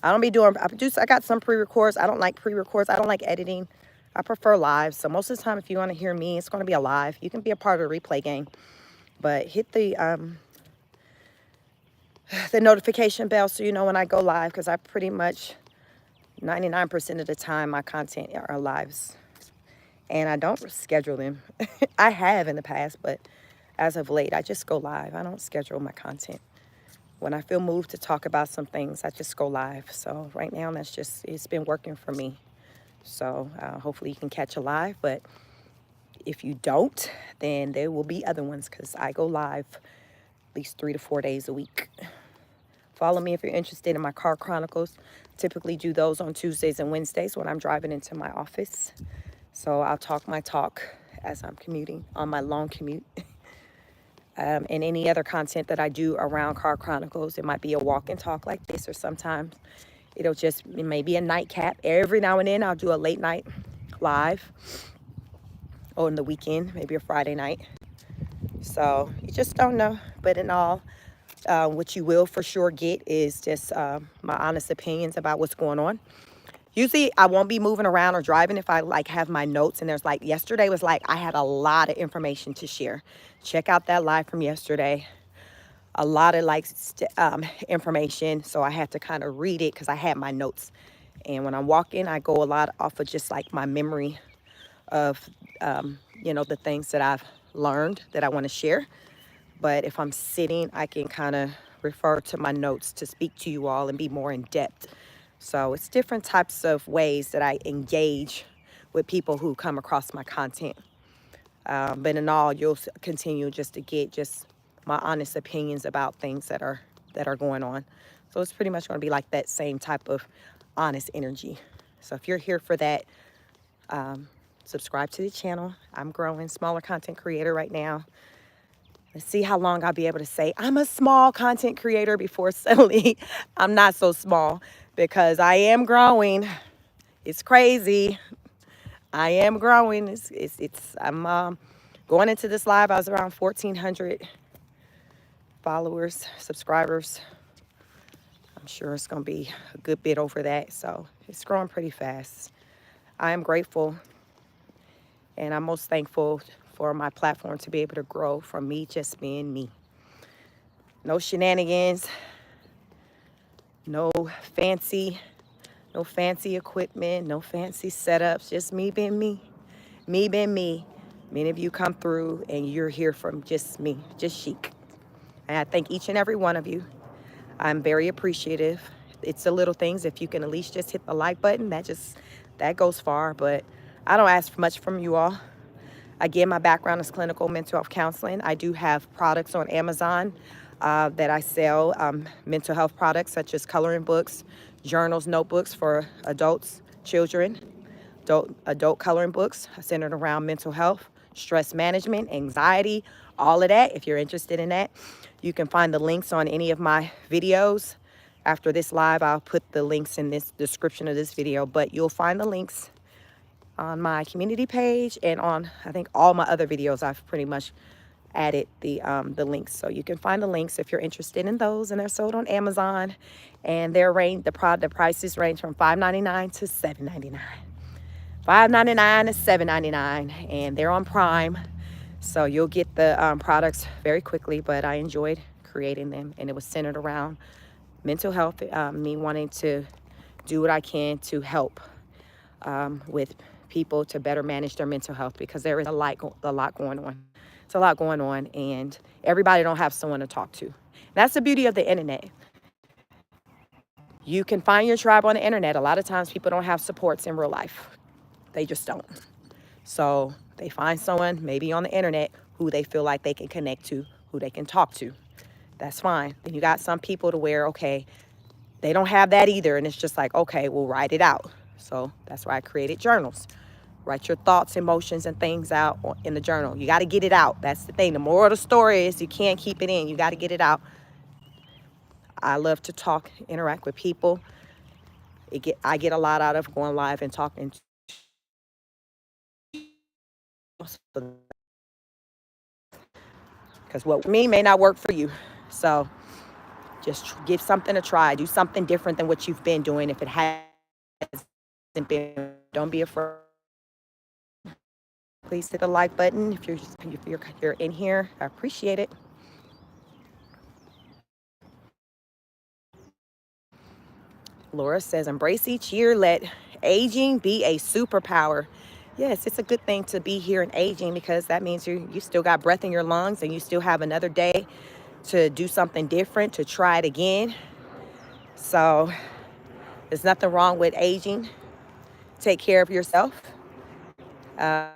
I don't be doing, I got some pre-records. I don't like pre-records. I don't like editing. I prefer live. So most of the time, if you want to hear me, it's going to be a live. You can be a part of the replay game, but hit the notification bell so you know when I go live, because I pretty much 99% of the time my content are lives, and I don't schedule them. I have in the past, but as of late, I just go live. I don't schedule my content. When I feel moved to talk about some things, I just go live. So right now, it's been working for me. So hopefully you can catch a live, but if you don't, then there will be other ones, because I go live at least 3 to 4 days a week. Follow me if you're interested in my car chronicles. Typically do those on Tuesdays and Wednesdays when I'm driving into my office. So I'll talk my talk as I'm commuting on my long commute. And any other content that I do around car chronicles, it might be a walk and talk like this, or sometimes it may be a nightcap. Every now and then I'll do a late night live on the weekend, maybe a Friday night. So you just don't know. But in all, what you will for sure get is just my honest opinions about what's going on. Usually I won't be moving around or driving if I have my notes, and there's yesterday was I had a lot of information to share. Check out that live from yesterday. A lot of information, so I had to kind of read it because I had my notes. And when I'm walking, I go a lot off of just my memory of the things that I've learned that I want to share. But if I'm sitting, I can kind of refer to my notes to speak to you all and be more in depth. So it's different types of ways that I engage with people who come across my content. But in all, you'll continue just to get just my honest opinions about things that are going on. So it's pretty much going to be like that same type of honest energy. So if you're here for that, subscribe to the channel. I'm growing, smaller content creator right now. Let's see how long I'll be able to say I'm a small content creator before suddenly I'm not so small, because I am growing. It's crazy. I am growing. I'm going into this live. I was around 1,400 followers, subscribers. I'm sure it's going to be a good bit over that. So it's growing pretty fast. I am grateful, and I'm most thankful for my platform to be able to grow from me just being me. No shenanigans, no fancy equipment, no fancy setups, just me being me. Me being me. Many of you come through and you're here from just me, just chic. And I thank each and every one of you. I'm very appreciative. It's the little things. If you can at least just hit the like button, that goes far. But I don't ask for much from you all. Again, my background is clinical mental health counseling. I do have products on Amazon that I sell, mental health products such as coloring books, journals, notebooks for adults, children, adult coloring books centered around mental health, stress management, anxiety, all of that. If you're interested in that, you can find the links on any of my videos. After this live, I'll put the links in this description of this video, but you'll find the links on my community page, and on, I think, all my other videos. I've pretty much added the links, so you can find the links if you're interested in those, and they're sold on Amazon, and the prices range from $5.99 to $7.99. $5.99 to $7.99, and they're on Prime, so you'll get the products very quickly. But I enjoyed creating them, and it was centered around mental health, me wanting to do what I can to help with people to better manage their mental health, because there is a lot going on. It's a lot going on, and everybody don't have someone to talk to. That's the beauty of the internet. You can find your tribe on the internet. A lot of times people don't have supports in real life. They just don't. So they find someone maybe on the internet who they feel like they can connect to, who they can talk to. That's fine. Then you got some people to where, okay, they don't have that either, and it's just like, okay, we'll write it out. So that's why I created journals. Write your thoughts, emotions, and things out in the journal. You got to get it out. That's the thing. The moral of the story is you can't keep it in. You got to get it out. I love to talk, interact with people. I get a lot out of going live and talking. Because what me may not work for you. So just give something a try. Do something different than what you've been doing. If it hasn't been, don't be afraid. Please hit the like button if you're in here. I appreciate it. Laura says, embrace each year. Let aging be a superpower. Yes, it's a good thing to be here and aging, because that means you still got breath in your lungs and you still have another day to do something different, to try it again. So there's nothing wrong with aging. Take care of yourself. Uh,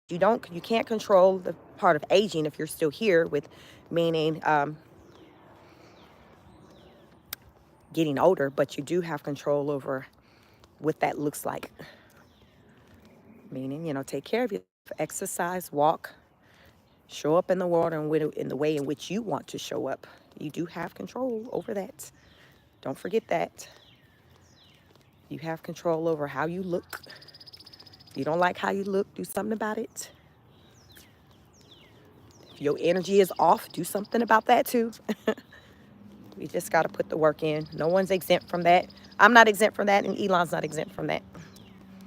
you can't control the part of aging if you're still here, with meaning getting older, but you do have control over what that looks like. Meaning, take care of yourself, exercise, walk, show up in the world in the way in which you want to show up. You do have control over that. Don't forget that. You have control over how you look. If you don't like how you look, do something about it. If your energy is off, do something about that too. We just got to put the work in. No one's exempt from that. I'm not exempt from that, and Elon's not exempt from that.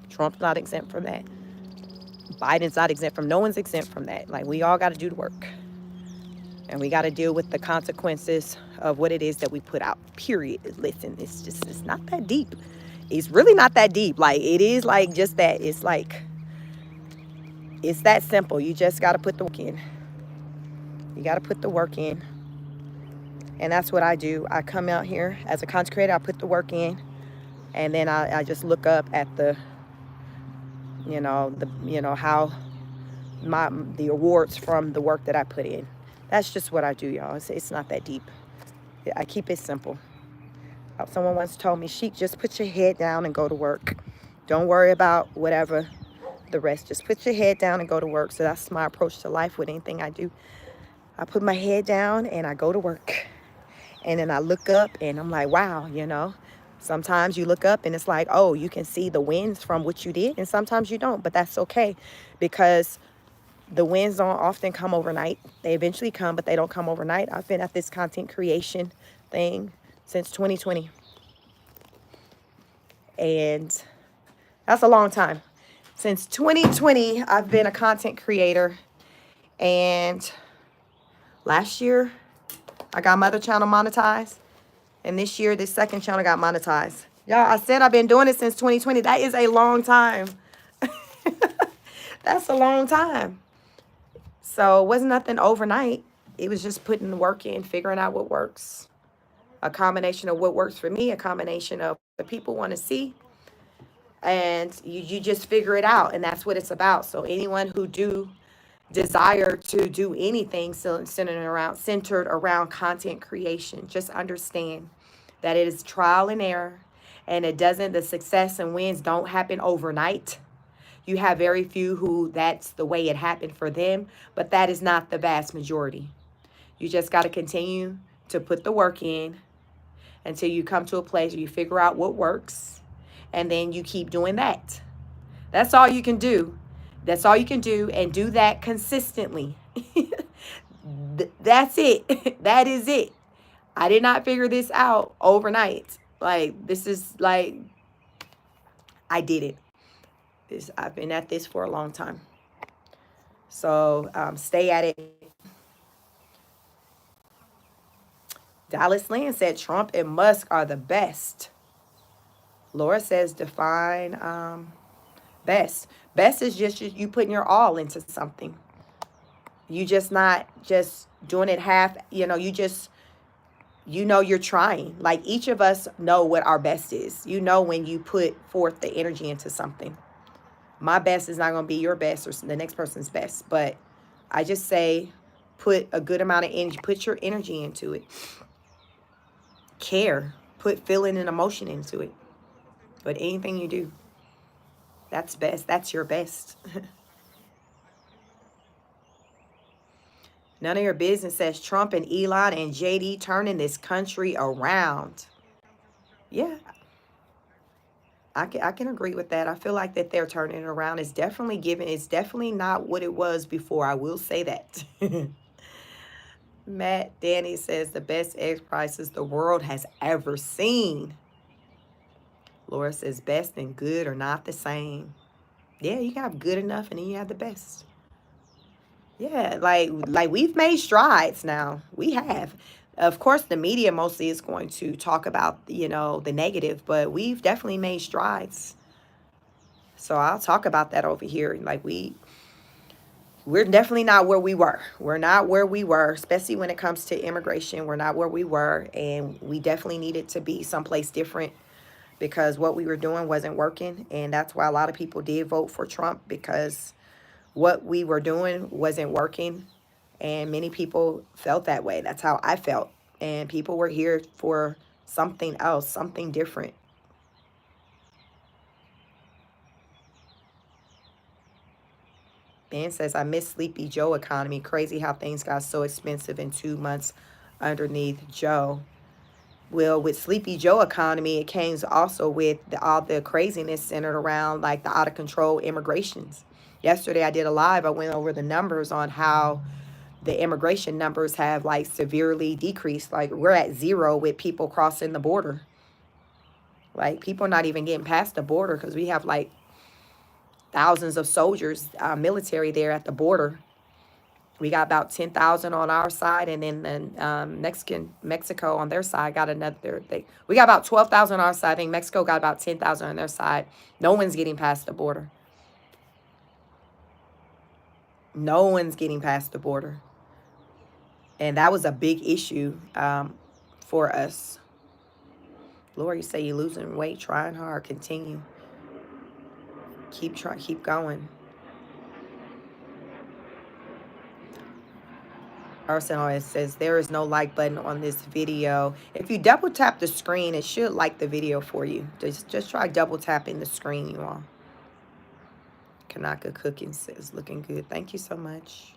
Trump's not exempt from that. Biden's not exempt from. No one's exempt from that. Like, we all got to do the work. And we got to deal with the consequences of what it is that we put out. Period. Listen, it's not that deep. It's really not that deep. Like, it is like just that. It's like, it's that simple. You just got to put the work in. You got to put the work in. And that's what I do. I come out here as a content creator. I put the work in. And then I just look up at the how the awards from the work that I put in. That's just what I do, y'all. It's not that deep. I keep it simple. Someone once told me, Sheik, just put your head down and go to work. Don't worry about whatever the rest. Just put your head down and go to work. So that's my approach to life with anything I do. I put my head down and I go to work. And then I look up and I'm like, wow, Sometimes you look up and it's like, oh, you can see the wins from what you did. And sometimes you don't, but that's okay, because the wins don't often come overnight. They eventually come, but they don't come overnight. I've been at this content creation thing since 2020. And that's a long time. Since 2020, I've been a content creator. And last year, I got my other channel monetized. And this year, this second channel got monetized. Y'all, I said I've been doing it since 2020. That is a long time. That's a long time. So it wasn't nothing overnight. It was just putting the work in, figuring out what works. A combination of what works for me, a combination of what people want to see. And you just figure it out. And that's what it's about. So anyone who desire to do anything centered around content creation, just understand that it is trial and error, and the success and wins don't happen overnight. You have very few who that's the way it happened for them, but that is not the vast majority. You just got to continue to put the work in until you come to a place where you figure out what works, and then you keep doing that. That's all you can do. That's all you can do, and do that consistently. That's it. That is it. I did not figure this out overnight. Like, this is like, I did it. I've been at this for a long time. So stay at it. Dallas Lynn said Trump and Musk are the best. Laura says define best. Best is just you putting your all into something. You just not just doing it half, you're trying. Like, each of us know what our best is. When you put forth the energy into something. My best is not going to be your best or the next person's best. But I just say put a good amount of energy. Put your energy into it. Care. Put feeling and emotion into it. But anything you do. That's best. That's your best. None of your business, says Trump and Elon and JD turning this country around. Yeah, I can agree with that. I feel like that they're turning it around. It's definitely given. It's definitely not what it was before. I will say that. Matt Danny says the best egg prices the world has ever seen. Laura says best and good are not the same. Yeah, you can have good enough and then you have the best. Yeah, like we've made strides now. We have. Of course, the media mostly is going to talk about, the negative, but we've definitely made strides. So I'll talk about that over here. Like we're definitely not where we were. We're not where we were, especially when it comes to immigration. We're not where we were, and we definitely needed to be someplace different because what we were doing wasn't working, and that's why a lot of people did vote for Trump, because what we were doing wasn't working, and many people felt that way. That's how I felt, and people were here for something else, something different. Ben says, I miss Sleepy Joe economy. Crazy how things got so expensive in 2 months underneath Joe. Well, with Sleepy Joe economy, it came also with all the craziness centered around like the out of control immigrations. Yesterday I did a live. I went over the numbers on how the immigration numbers have like severely decreased. Like we're at zero with people crossing the border. Like people not even getting past the border because we have like thousands of soldiers, military there at the border. We got about 10,000 on our side, and then the Mexico on their side got another. We got about 12,000 on our side. I think Mexico got about 10,000 on their side. No one's getting past the border. No one's getting past the border, and that was a big issue for us. Lord, you say you're losing weight, trying hard, continue, keep going. Arsenal says there is no like button on this video. If you double tap the screen, it should like the video for you. Just try double tapping the screen, you all. Kanaka Cooking says looking good. Thank you so much.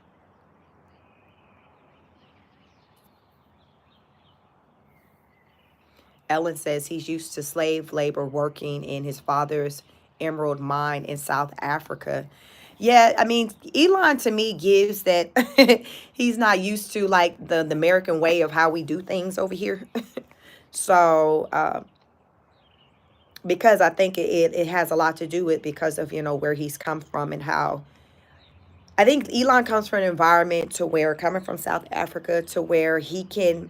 Ellen says he's used to slave labor working in his father's emerald mine in South Africa. Yeah, I mean, Elon to me gives that he's not used to like the American way of how we do things over here. So, because I think it has a lot to do with because of, where he's come from and how I think Elon comes from an environment to where coming from South Africa to where he can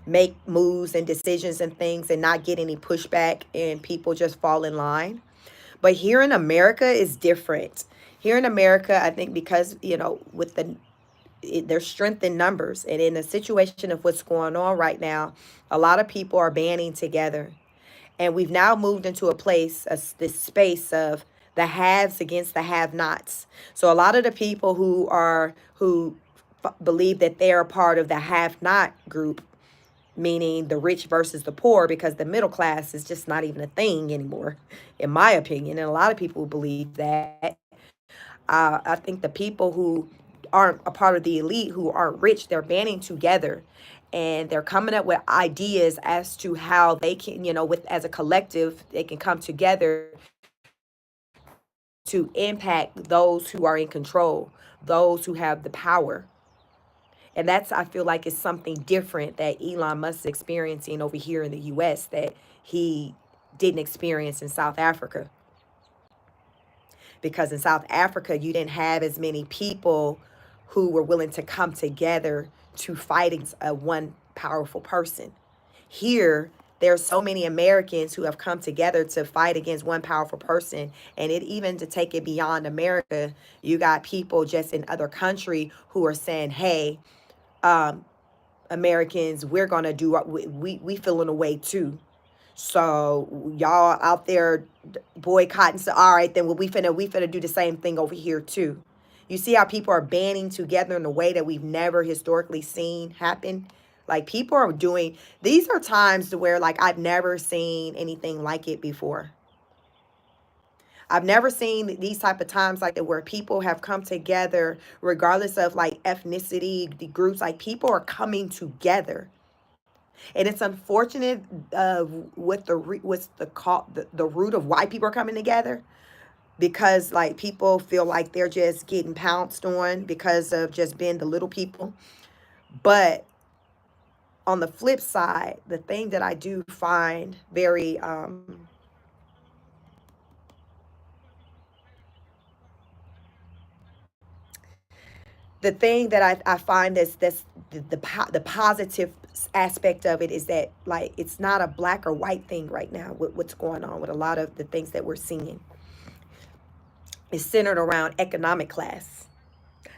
make moves and decisions and things and not get any pushback and people just fall in line. But here in America is different. Here in America, I think because, with there's strength in numbers, and in the situation of what's going on right now, a lot of people are banding together. And we've now moved into a place, this space of the haves against the have-nots. So a lot of the people who believe that they're a part of the have-not group, meaning the rich versus the poor, because the middle class is just not even a thing anymore, in my opinion. And a lot of people believe that. I think the people who aren't a part of the elite, who aren't rich, they're banding together and they're coming up with ideas as to how they can, with as a collective, they can come together to impact those who are in control, those who have the power. And that's, I feel like, is something different that Elon Musk is experiencing over here in the US that he didn't experience in South Africa. Because in South Africa, you didn't have as many people who were willing to come together to fight against one powerful person. Here, there's so many Americans who have come together to fight against one powerful person. And it even to take it beyond America, you got people just in other country who are saying, hey, Americans, we're going to do what we feeling a way too. So y'all out there boycotting, so all right, then we finna do the same thing over here too. You see how people are banding together in a way that we've never historically seen happen? Like people are doing, these are times where like I've never seen anything like it before. I've never seen these type of times like that where people have come together regardless of like ethnicity, the groups, like people are coming together. And it's unfortunate what what's the root of why people are coming together, because like people feel like they're just getting pounced on because of just being the little people. But on the flip side, the thing that I do find very the thing that I find that's the positive aspect of it is that like it's not a black or white thing right now with what's going on with a lot of the things that we're seeing. It's centered around economic class.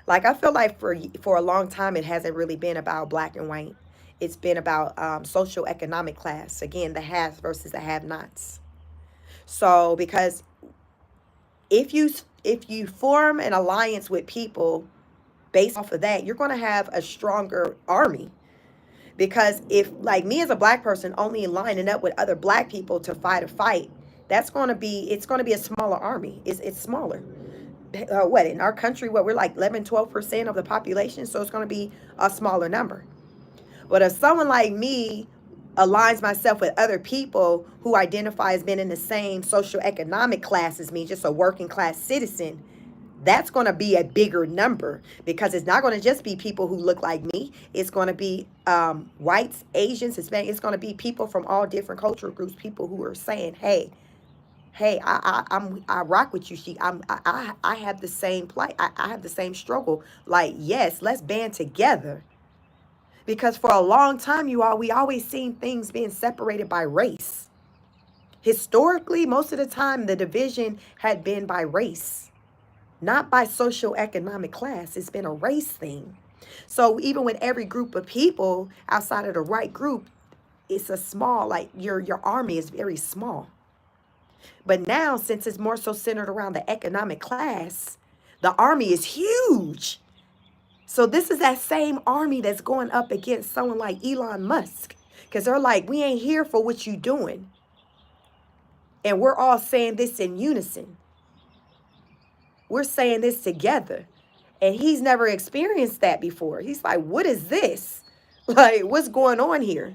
Like I feel like for a long time it hasn't really been about black and white. It's been about social economic class. Again, the haves versus the have-nots. So because if you form an alliance with people based off of that, you're going to have a stronger army. Because if like me as a black person only lining up with other black people to fight a fight, that's going to be it's going to be a smaller army. It's smaller. What in our country, what we're like 11-12% of the population, so it's going to be a smaller number. But if someone like me aligns myself with other people who identify as being in the same social economic class as me, just a working class citizen, that's going to be a bigger number, because it's not going to just be people who look like me. It's going to be whites, Asians, Hispanic. It's going to be people from all different cultural groups, people who are saying, hey, I rock with you, she. I have the same plight. I have the same struggle. Like, yes, let's band together. Because for a long time, you all, we always seen things being separated by race. Historically, most of the time, the division had been by race, not by social economic class. It's been a race thing. So even with every group of people outside of the right group, it's a small, like your army is very small. But now, since it's more so centered around the economic class, the army is huge. So this is that same army that's going up against someone like Elon Musk. Because they're like, we ain't here for what you doing. And we're all saying this in unison. We're saying this together. And he's never experienced that before. He's like, what is this? Like, what's going on here?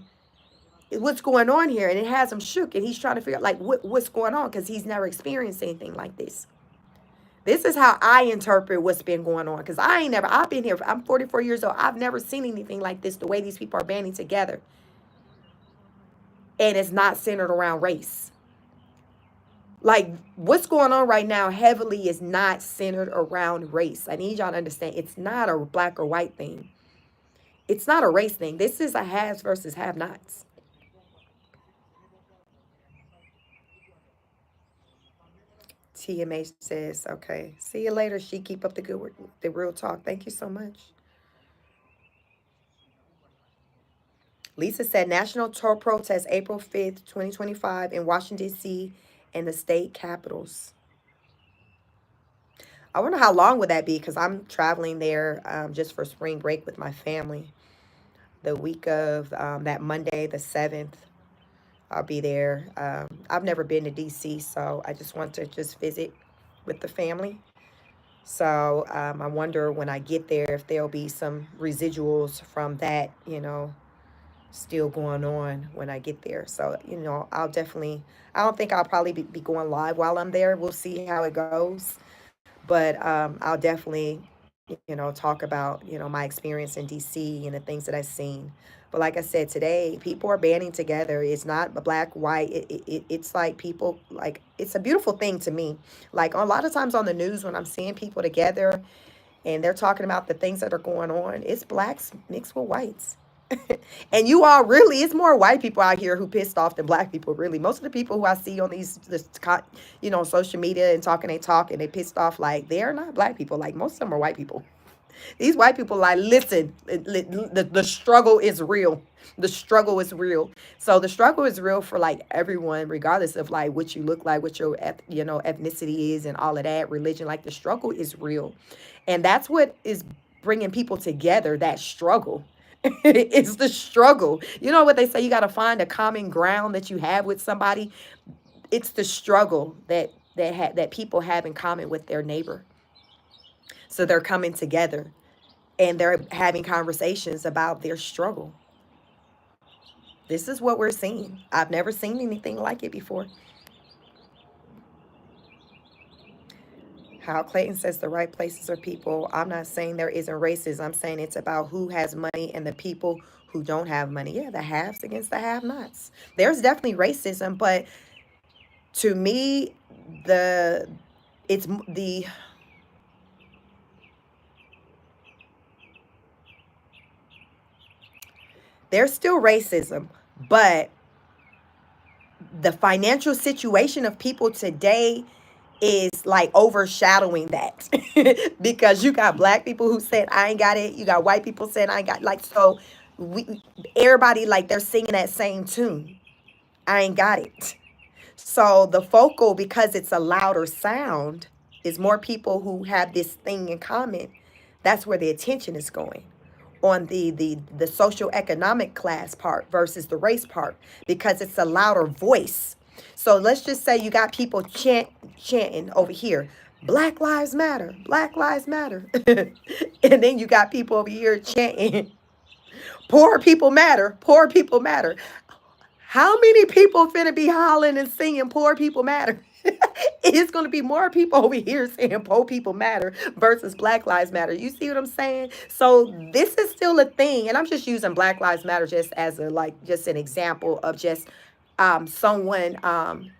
What's going on here? And it has him shook. And he's trying to figure out, like, what's going on? Because he's never experienced anything like this. This is how I interpret what's been going on. Because I've been here. I'm 44 years old. I've never seen anything like this, the way these people are banding together. And it's not centered around race. Like, what's going on right now heavily is not centered around race. I need y'all to understand, it's not a black or white thing. It's not a race thing. This is a haves versus have-nots. TMA says, okay, see you later. She keep up the good work, the real talk. Thank you so much. Lisa said, National Tour Protest April 5th, 2025 in Washington, D.C. and the state capitals. I wonder how long would that be, because I'm traveling there just for spring break with my family. The week of that Monday, the 7th, I'll be there. I've never been to D.C., so I just want to just visit with the family. So I wonder when I get there if there'll be some residuals from that, still going on when I get there. So, I'll definitely, I don't think I'll probably be going live while I'm there. We'll see how it goes. But I'll definitely, talk about, my experience in DC and the things that I've seen. But like I said, today, people are banding together. It's not black, white. It's like people, like, it's a beautiful thing to me. Like a lot of times on the news, when I'm seeing people together and they're talking about the things that are going on, it's blacks mixed with whites. And you all really, it's more white people out here who pissed off than black people, really. Most of the people who I see on social media and talking, they pissed off, like, they're not black people. Like, most of them are white people. These white people, like, listen, the struggle is real. The struggle is real. So the struggle is real for, like, everyone, regardless of, like, what you look like, what your, ethnicity is and all of that, religion. Like, the struggle is real. And that's what is bringing people together, that struggle. It's the struggle. You know what they say? You got to find a common ground that you have with somebody. It's the struggle that that people have in common with their neighbor. So they're coming together and they're having conversations about their struggle. This is what we're seeing. I've never seen anything like it before. How Clayton says the right places are people. I'm not saying there isn't racism. I'm saying it's about who has money and the people who don't have money. Yeah, the haves against the have-nots. There's definitely racism, but to me, the it's the there's still racism, but the financial situation of people today is like overshadowing that because you got black people who said I ain't got it, you got white people saying I ain't got, like, so we, everybody, like, they're singing that same tune, I ain't got it. So the focal, because it's a louder sound, is more people who have this thing in common. That's where the attention is going, on the social economic class part versus the race part, because it's a louder voice. So let's just say you got people chanting over here, Black Lives Matter, Black Lives Matter. And then you got people over here chanting, Poor people matter, poor people matter. How many people finna be hollering and singing poor people matter? It's gonna be more people over here saying poor people matter versus Black Lives Matter. You see what I'm saying? So this is still a thing, and I'm just using Black Lives Matter just as a, like, just an example of just someone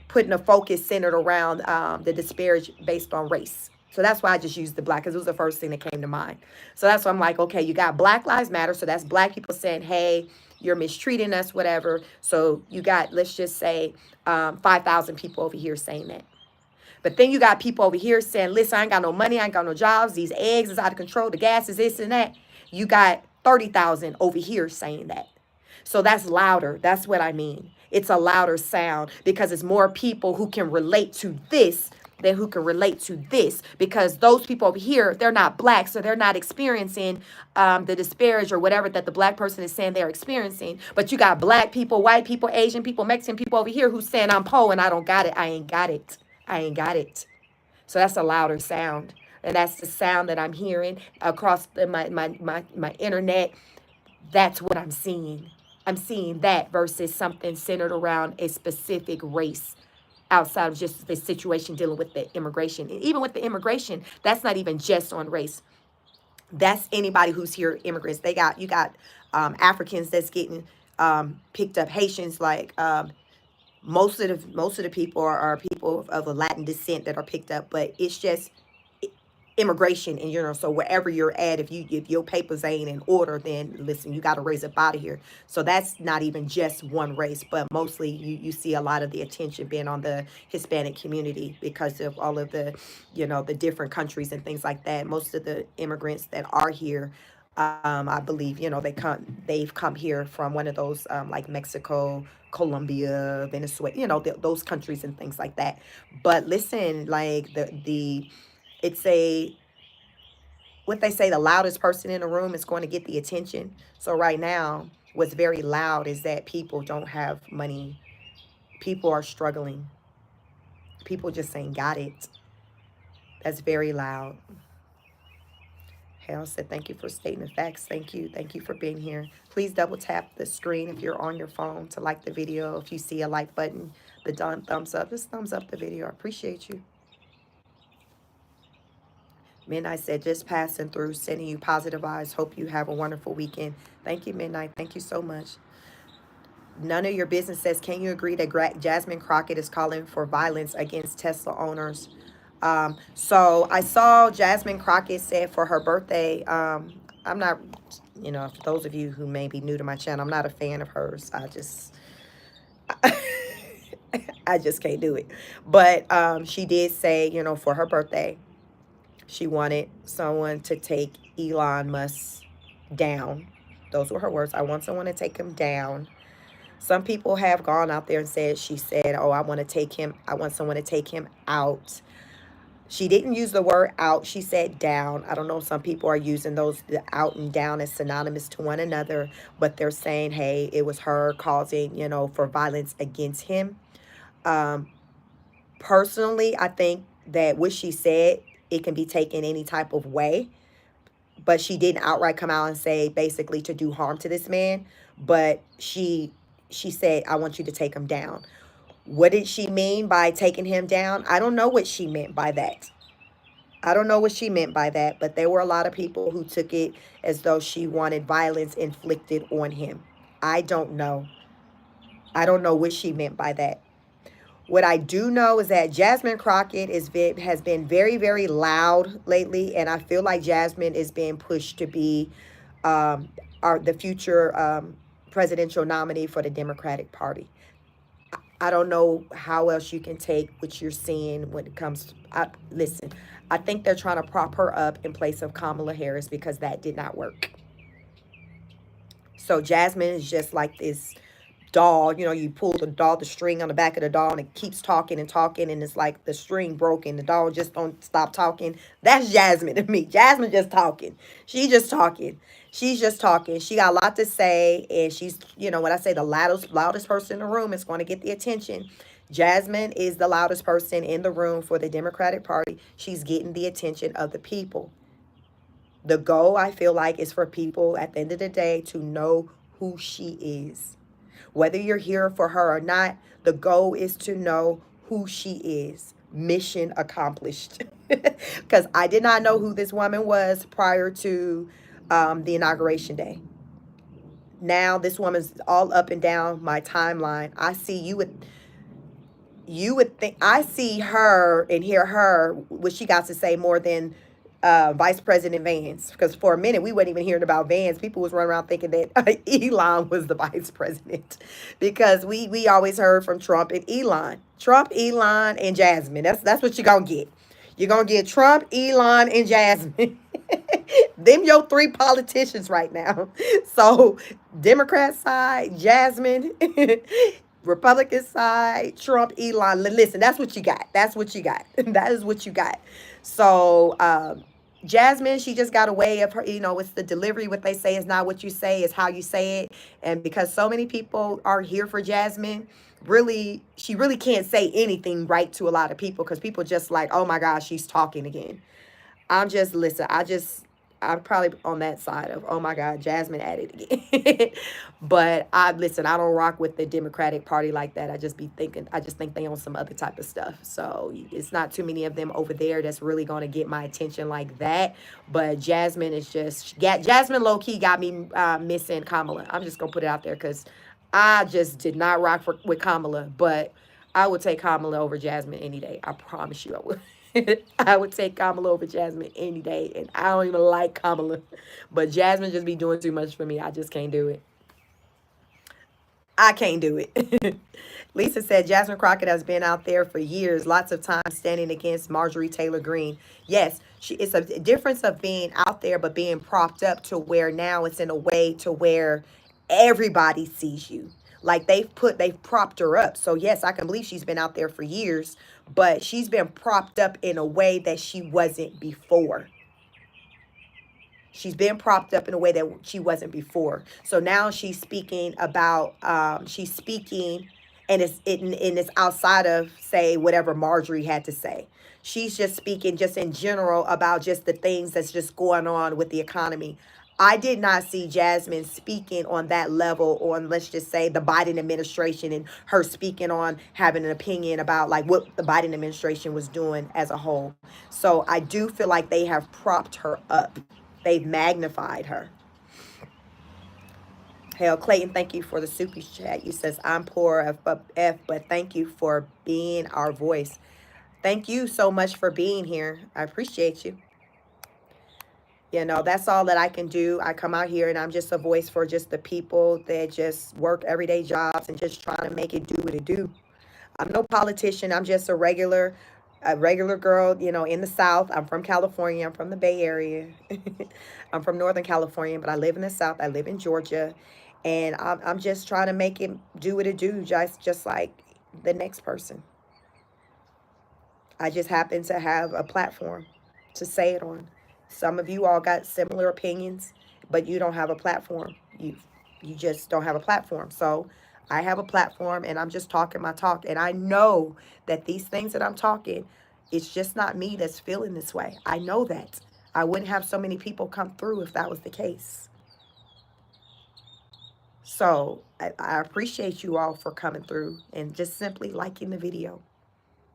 putting a focus centered around the disparage based on race. So that's why I just used the black, because it was the first thing that came to mind. So that's why I'm like, okay, you got Black Lives Matter. So that's black people saying, hey, you're mistreating us, whatever. So you got, let's just say, 5,000 people over here saying that. But then you got people over here saying, listen, I ain't got no money, I ain't got no jobs, these eggs is out of control, the gas is this and that. You got 30,000 over here saying that. So that's louder. That's what I mean. It's a louder sound because it's more people who can relate to this than who can relate to this, because those people over here, they're not black, so they're not experiencing the disparage or whatever that the black person is saying they're experiencing. But you got black people, white people, Asian people, Mexican people over here who's saying I'm poor and I don't got it. I ain't got it. I ain't got it. So that's a louder sound. And that's the sound that I'm hearing across my internet. That's what I'm seeing. I'm seeing that versus something centered around a specific race outside of just the situation dealing with the immigration. And even with the immigration, that's not even just on race. That's anybody who's here, immigrants. You got Africans that's getting picked up, Haitians, like most of the people are people of a Latin descent that are picked up, but it's just immigration in general. So wherever you're at, if your papers ain't in order, then listen, you got to raise up out of here. So that's not even just one race, but mostly you see a lot of the attention being on the Hispanic community because of all of the, the different countries and things like that. Most of the immigrants that are here, I believe, they've come here from one of those, like Mexico, Colombia, Venezuela, those countries and things like that. But listen, like it's what they say, the loudest person in the room is going to get the attention. So right now, what's very loud is that people don't have money. People are struggling. People just ain't got it. That's very loud. Hale said, thank you for stating the facts. Thank you. Thank you for being here. Please double tap the screen if you're on your phone to like the video. If you see a like button, the done thumbs up, just thumbs up the video. I appreciate you. Midnight said, just passing through, sending you positive vibes. Hope you have a wonderful weekend. Thank you, Midnight. Thank you so much. None of your business says, can you agree that Jasmine Crockett is calling for violence against Tesla owners? So I saw Jasmine Crockett said for her birthday, I'm not, for those of you who may be new to my channel, I'm not a fan of hers. I just can't do it. But she did say, for her birthday, she wanted someone to take Elon Musk down. Those were her words. I want someone to take him down. Some people have gone out there and said, she said, oh, I want someone to take him out. She didn't use the word out. She said down. I don't know. Some people are using the out and down as synonymous to one another, but they're saying, hey, it was her causing, for violence against him. Personally, I think that what she said, it can be taken any type of way, but she didn't outright come out and say basically to do harm to this man, but she said, I want you to take him down. What did she mean by taking him down? I don't know what she meant by that. I don't know what she meant by that, but there were a lot of people who took it as though she wanted violence inflicted on him. I don't know. I don't know what she meant by that. What I do know is that Jasmine Crockett has been very, very loud lately, and I feel like Jasmine is being pushed to be the future presidential nominee for the Democratic Party. I don't know how else you can take what you're seeing when it comes to, listen, I think they're trying to prop her up in place of Kamala Harris because that did not work. So Jasmine is just like this doll. You know, you pull the string on the back of the doll, and it keeps talking and talking, and it's like the string broken. The doll just don't stop talking. That's Jasmine to me. Jasmine just talking. She just talking. She's just talking. She got a lot to say, and she's, you know, when I say the loudest person in the room is going to get the attention. Jasmine is the loudest person in the room for the Democratic Party. She's getting the attention of the people. The goal, I feel like, is for people at the end of the day to know who she is. Whether you're here for her or not, the goal is to know who she is. Mission accomplished. Because I did not know who this woman was prior to the inauguration day. Now this woman's all up and down my timeline. I see you would think I see her and hear her what she got to say more than Vice President Vance, because for a minute we weren't even hearing about Vance. People was running around thinking that Elon was the vice president, because we always heard from Trump and Elon. Trump, Elon, and Jasmine. That's what you're gonna get. You're gonna get Trump, Elon, and Jasmine. Them your three politicians right now. So Democrat side, Jasmine. Republican side, Trump, Elon. Listen, that's what you got. That's what you got. That is what you got. So Jasmine, she just got a way of her, you know, it's the delivery. What they say is not what you say, is how you say it. And because so many people are here for Jasmine, really, she really can't say anything right to a lot of people, because people just like, oh my gosh, she's talking again. Listen, I'm probably on that side of, oh my God, Jasmine at it again. But I don't rock with the Democratic Party like that. I just think they own some other type of stuff. So it's not too many of them over there that's really going to get my attention like that. But Jasmine Jasmine low key got me missing Kamala. I'm just going to put it out there, because I just did not rock with Kamala. But I would take Kamala over Jasmine any day. I promise you I would. I would take Kamala over Jasmine any day. And I don't even like Kamala. But Jasmine just be doing too much for me. I just can't do it. I can't do it. Lisa said Jasmine Crockett has been out there for years, lots of times standing against Marjorie Taylor Greene. Yes, it's a difference of being out there, but being propped up to where now it's in a way to where everybody sees you. Like they've propped her up. So yes, I can believe she's been out there for years, but she's been propped up in a way that she wasn't before. She's been propped up in a way that she wasn't before. So now she's speaking about, and it's outside of, say, whatever Marjorie had to say. She's just speaking just in general about just the things that's just going on with the economy. I did not see Jasmine speaking on that level on, let's just say, the Biden administration, and her speaking on having an opinion about like what the Biden administration was doing as a whole. So I do feel like they have propped her up. They've magnified her. Hell, Clayton, thank you for the super chat. You says, I'm poor F, but thank you for being our voice. Thank you so much for being here. I appreciate you. You know, that's all that I can do. I come out here and I'm just a voice for just the people that just work everyday jobs and just trying to make it do what it do. I'm no politician. I'm just a regular girl, you know, in the South. I'm from California. I'm from the Bay Area. I'm from Northern California, but I live in the South. I live in Georgia. And I'm just trying to make it do what it do, just like the next person. I just happen to have a platform to say it on. Some of you all got similar opinions, but you don't have a platform. You just don't have a platform. So I have a platform and I'm just talking my talk. And I know that these things that I'm talking, it's just not me that's feeling this way. I know that. I wouldn't have so many people come through if that was the case. So I appreciate you all for coming through and just simply liking the video.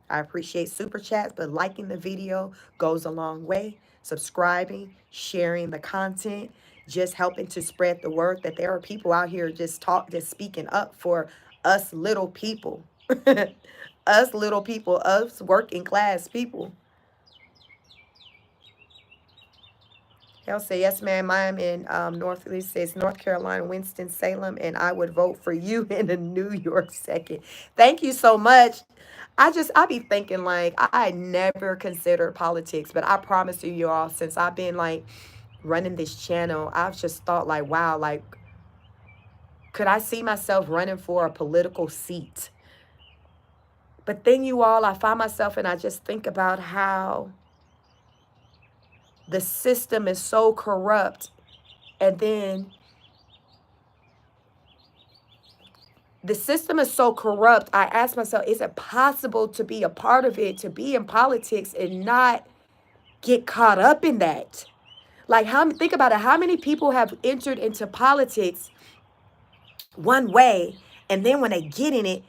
I appreciate super chats, but liking the video goes a long way. Subscribing, sharing the content, just helping to spread the word that there are people out here just speaking up for us little people. Us little people, us working class people. He'll say, yes, ma'am, I'm in Northeast, says North Carolina, Winston-Salem, and I would vote for you in a New York second. Thank you so much. I be thinking like, I never considered politics, but I promise you all, since I've been like running this channel, I've just thought like, wow, like, could I see myself running for a political seat? But then you all, I find myself and I just think about how the system is so corrupt. And then the system is so corrupt. I ask myself, is it possible to be a part of it, to be in politics and not get caught up in that? Like, think about it. How many people have entered into politics one way, and then when they get in it,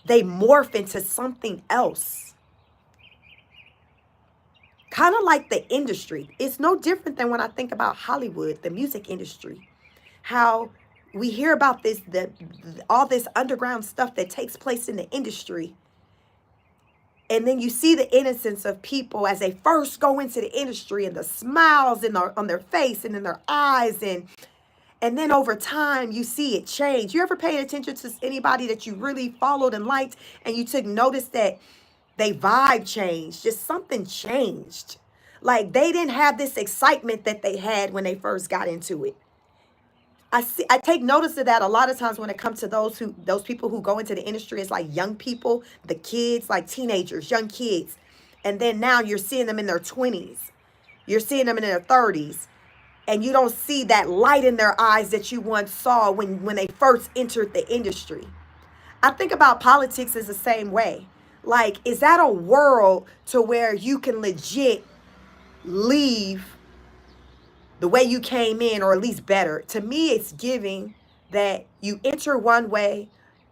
they morph into something else? Kind of like the industry. It's no different than when I think about Hollywood, the music industry. How we hear about this, all this underground stuff that takes place in the industry. And then you see the innocence of people as they first go into the industry, and the smiles on their face and in their eyes. And then over time, you see it change. You ever paid attention to anybody that you really followed and liked, and you took notice that they vibe changed, just something changed. Like they didn't have this excitement that they had when they first got into it. I take notice of that a lot of times when it comes to those people who go into the industry. It's like young people, the kids, like teenagers, young kids. And then now you're seeing them in their 20s. You're seeing them in their 30s. And you don't see that light in their eyes that you once saw when they first entered the industry. I think about politics as the same way. Like, is that a world to where you can legit leave the way you came in, or at least better? To me, it's giving that you enter one way,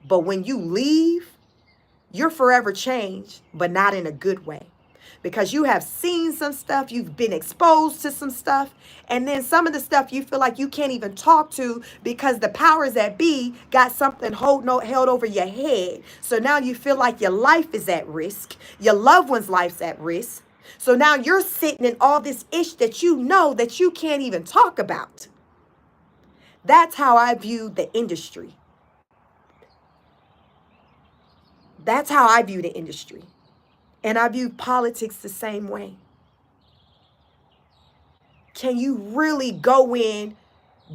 but when you leave, you're forever changed, but not in a good way. Because you have seen some stuff, you've been exposed to some stuff, and then some of the stuff you feel like you can't even talk to because the powers that be got something held over your head. So now you feel like your life is at risk, your loved one's life's at risk. So now you're sitting in all this ish that you know that you can't even talk about. That's how I view the industry. That's how I view the industry. And I view politics the same way. Can you really go in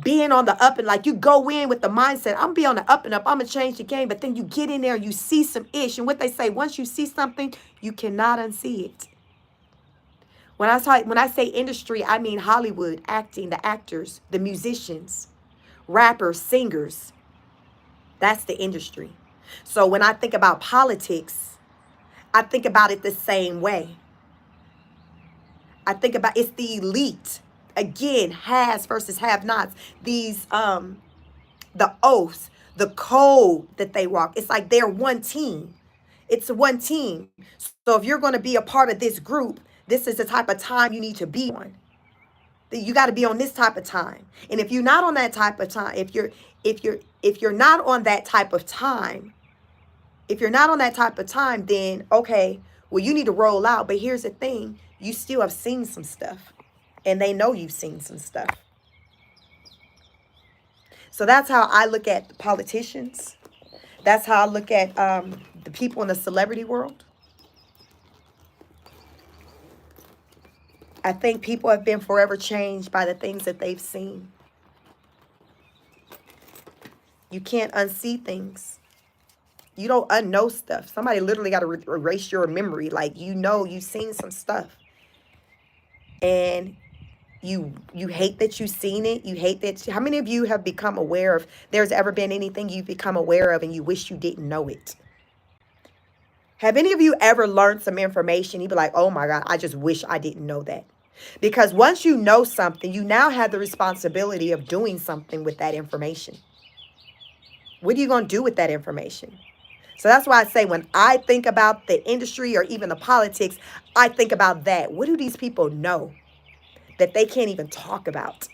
being on the up and like you go in with the mindset, I'm gonna be on the up and up, I'm gonna change the game, but then you get in there and you see some ish. And what they say, once you see something, you cannot unsee it. When I say industry, I mean Hollywood, acting, the actors, the musicians, rappers, singers. That's the industry. So when I think about politics, I think about it the same way. I think about it's the elite. Again, has versus have-nots. These the oaths, the code that they walk. It's like they're one team. It's one team. So if you're going to be a part of this group, this is the type of time you need to be on. You got to be on this type of time. And if you're not on that type of time, if you're not on that type of time, then okay, well, you need to roll out. But here's the thing, you still have seen some stuff, and they know you've seen some stuff. So that's how I look at the politicians. That's how I look at the people in the celebrity world. I think people have been forever changed by the things that they've seen. You can't unsee things. You don't unknow stuff. Somebody literally got to erase your memory. Like, you know, you've seen some stuff. And You hate that you've seen it. You hate that. How many of you have become aware of, there's ever been anything you've become aware of and you wish you didn't know it? Have any of you ever learned some information? You'd be like, oh my God, I just wish I didn't know that. Because once you know something, you now have the responsibility of doing something with that information. What are you going to do with that information? So that's why I say when I think about the industry or even the politics, I think about that. What do these people know that they can't even talk about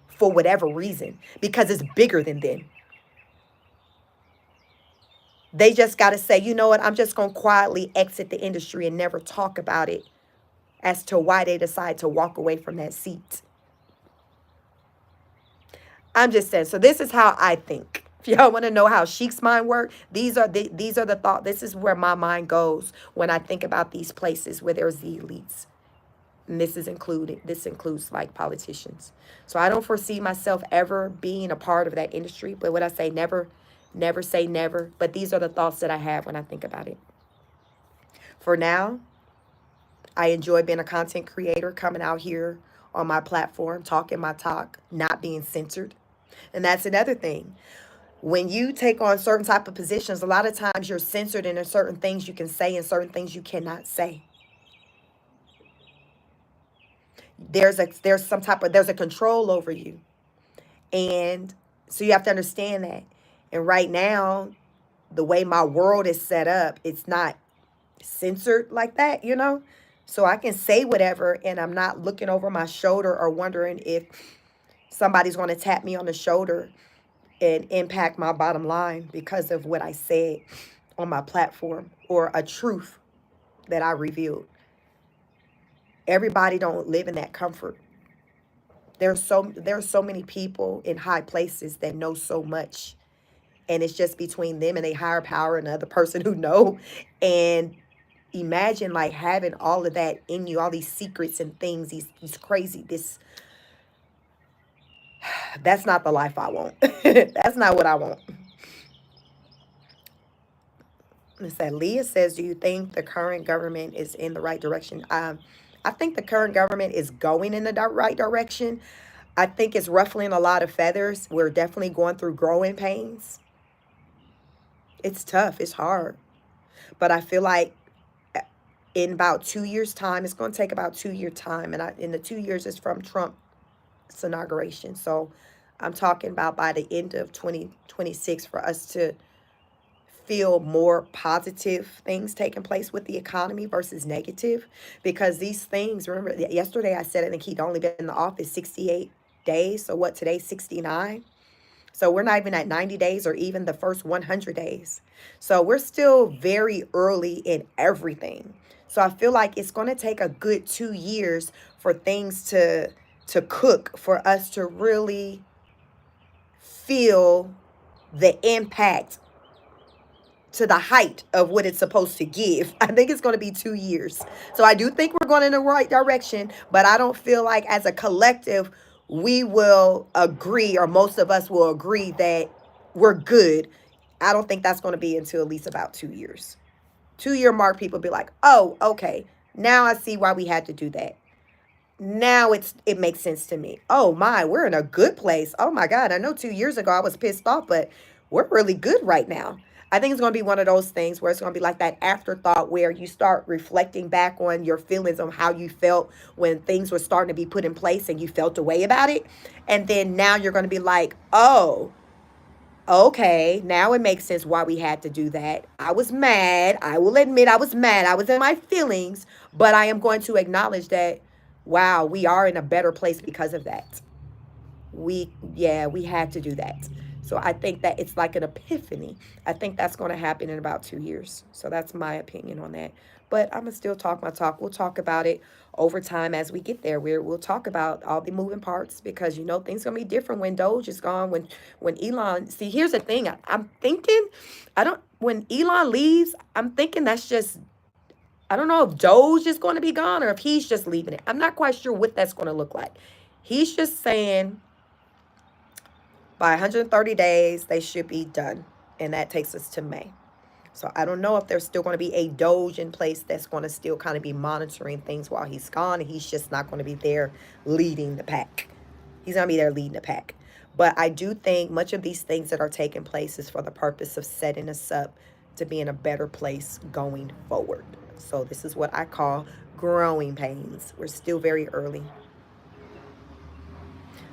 for whatever reason? Because it's bigger than them. They just got to say, you know what, I'm just going to quietly exit the industry and never talk about it as to why they decide to walk away from that seat. I'm just saying. So this is how I think. If y'all want to know how Sheik's mind work, these are the thought. This is where my mind goes when I think about these places where there's the elites. And this includes like politicians. So I don't foresee myself ever being a part of that industry. But what I say, never say never. But these are the thoughts that I have when I think about it. For now, I enjoy being a content creator, coming out here on my platform, talking my talk, not being censored. And that's another thing. When you take on certain type of positions, a lot of times you're censored and there's certain things you can say and certain things you cannot say. There's a control over you. And so you have to understand that. And right now, the way my world is set up, it's not censored like that, you know? So I can say whatever and I'm not looking over my shoulder or wondering if somebody's going to tap me on the shoulder and impact my bottom line because of what I said on my platform or a truth that I revealed. Everybody don't live in that comfort. There's so many people in high places that know so much, and it's just between them and a higher power and the other person who know. And imagine like having all of that in you, all these secrets and things, these crazy, that's not the life I want. That's not what I want. It said, Leah says, do you think the current government is in the right direction? I think the current government is going in the right direction. I think it's ruffling a lot of feathers. We're definitely going through growing pains. It's tough. It's hard. But I feel like in about 2 years' time, it's going to take about 2 year time. And in the 2 years is from Trump's inauguration. So I'm talking about by the end of 2026 for us to feel more positive things taking place with the economy versus negative. Because these things, remember, yesterday I said I think he'd only been in the office 68 days. So what, today's 69? So we're not even at 90 days or even the first 100 days. So we're still very early in everything. So I feel like it's going to take a good 2 years for things to cook, for us to really feel the impact to the height of what it's supposed to give. I think it's going to be 2 years. So I do think we're going in the right direction, but I don't feel like as a collective, we will agree, or most of us will agree that we're good. I don't think that's going to be until at least about 2 years. 2 year mark, people be like, oh, okay, now I see why we had to do that. Now it makes sense to me. Oh my, we're in a good place. Oh my God, I know 2 years ago I was pissed off, but we're really good right now. I think it's going to be one of those things where it's going to be like that afterthought where you start reflecting back on your feelings on how you felt when things were starting to be put in place and you felt a way about it. And then now you're going to be like, oh, okay, now it makes sense why we had to do that. I was mad. I will admit I was mad. I was in my feelings, but I am going to acknowledge that, wow, we are in a better place because of that. We had to do that. So I think that it's like an epiphany. I think that's going to happen in about 2 years. So that's my opinion on that. But I'm going to still talk my talk. We'll talk about it over time as we get there. We'll talk about all the moving parts because, you know, things going to be different when Doge is gone, when Elon. See, here's the thing. I'm thinking, when Elon leaves, I'm thinking that's just, I don't know if Doge is going to be gone or if he's just leaving it. I'm not quite sure what that's going to look like. He's just saying by 130 days, they should be done. And that takes us to May. So I don't know if there's still going to be a Doge in place that's going to still kind of be monitoring things while he's gone. And he's just not going to be there leading the pack. He's going to be there leading the pack. But I do think much of these things that are taking place is for the purpose of setting us up to be in a better place going forward. So this is what I call growing pains. We're still very early.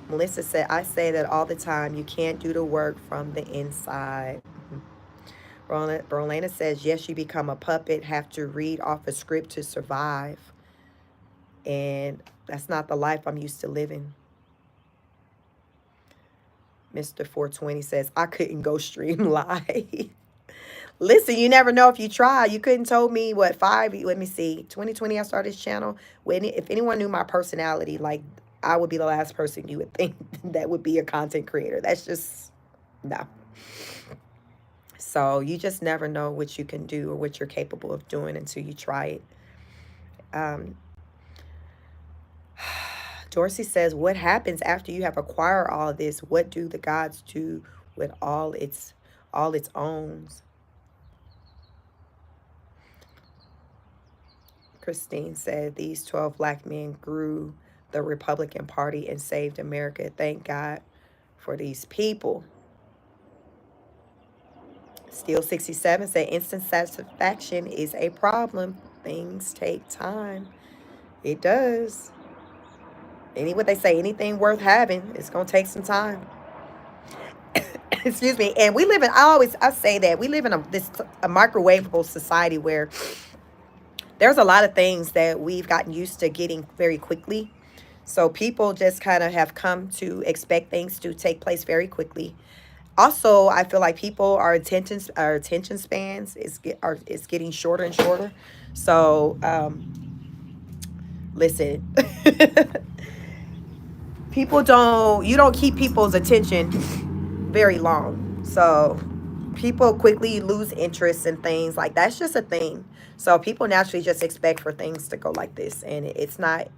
Melissa said, I say that all the time. You can't do the work from the inside. Berlana says, yes, you become a puppet, have to read off a script to survive. And that's not the life I'm used to living. Mr. 420 says, I couldn't go stream live. Listen, you never know if you try. You couldn't told me what, let me see, 2020 I started this channel. If anyone knew my personality, like, I would be the last person you would think that would be a content creator. That's just, no. So you just never know what you can do or what you're capable of doing until you try it. Dorsey says, what happens after you have acquired all of this? What do the gods do with all its owns? Christine said, these 12 black men grew the Republican Party and saved America. Thank God for these people. Steel 67 said, instant satisfaction is a problem. Things take time. It does. What they say, anything worth having, it's going to take some time. Excuse me. And we live in, I say that, we live in a microwavable society where there's a lot of things that we've gotten used to getting very quickly. So people just kind of have come to expect things to take place very quickly. Also, I feel like our attention spans is getting shorter and shorter. So, listen, you don't keep people's attention very long. So people quickly lose interest in things. Like, that's just a thing. So people naturally just expect for things to go like this, and it's not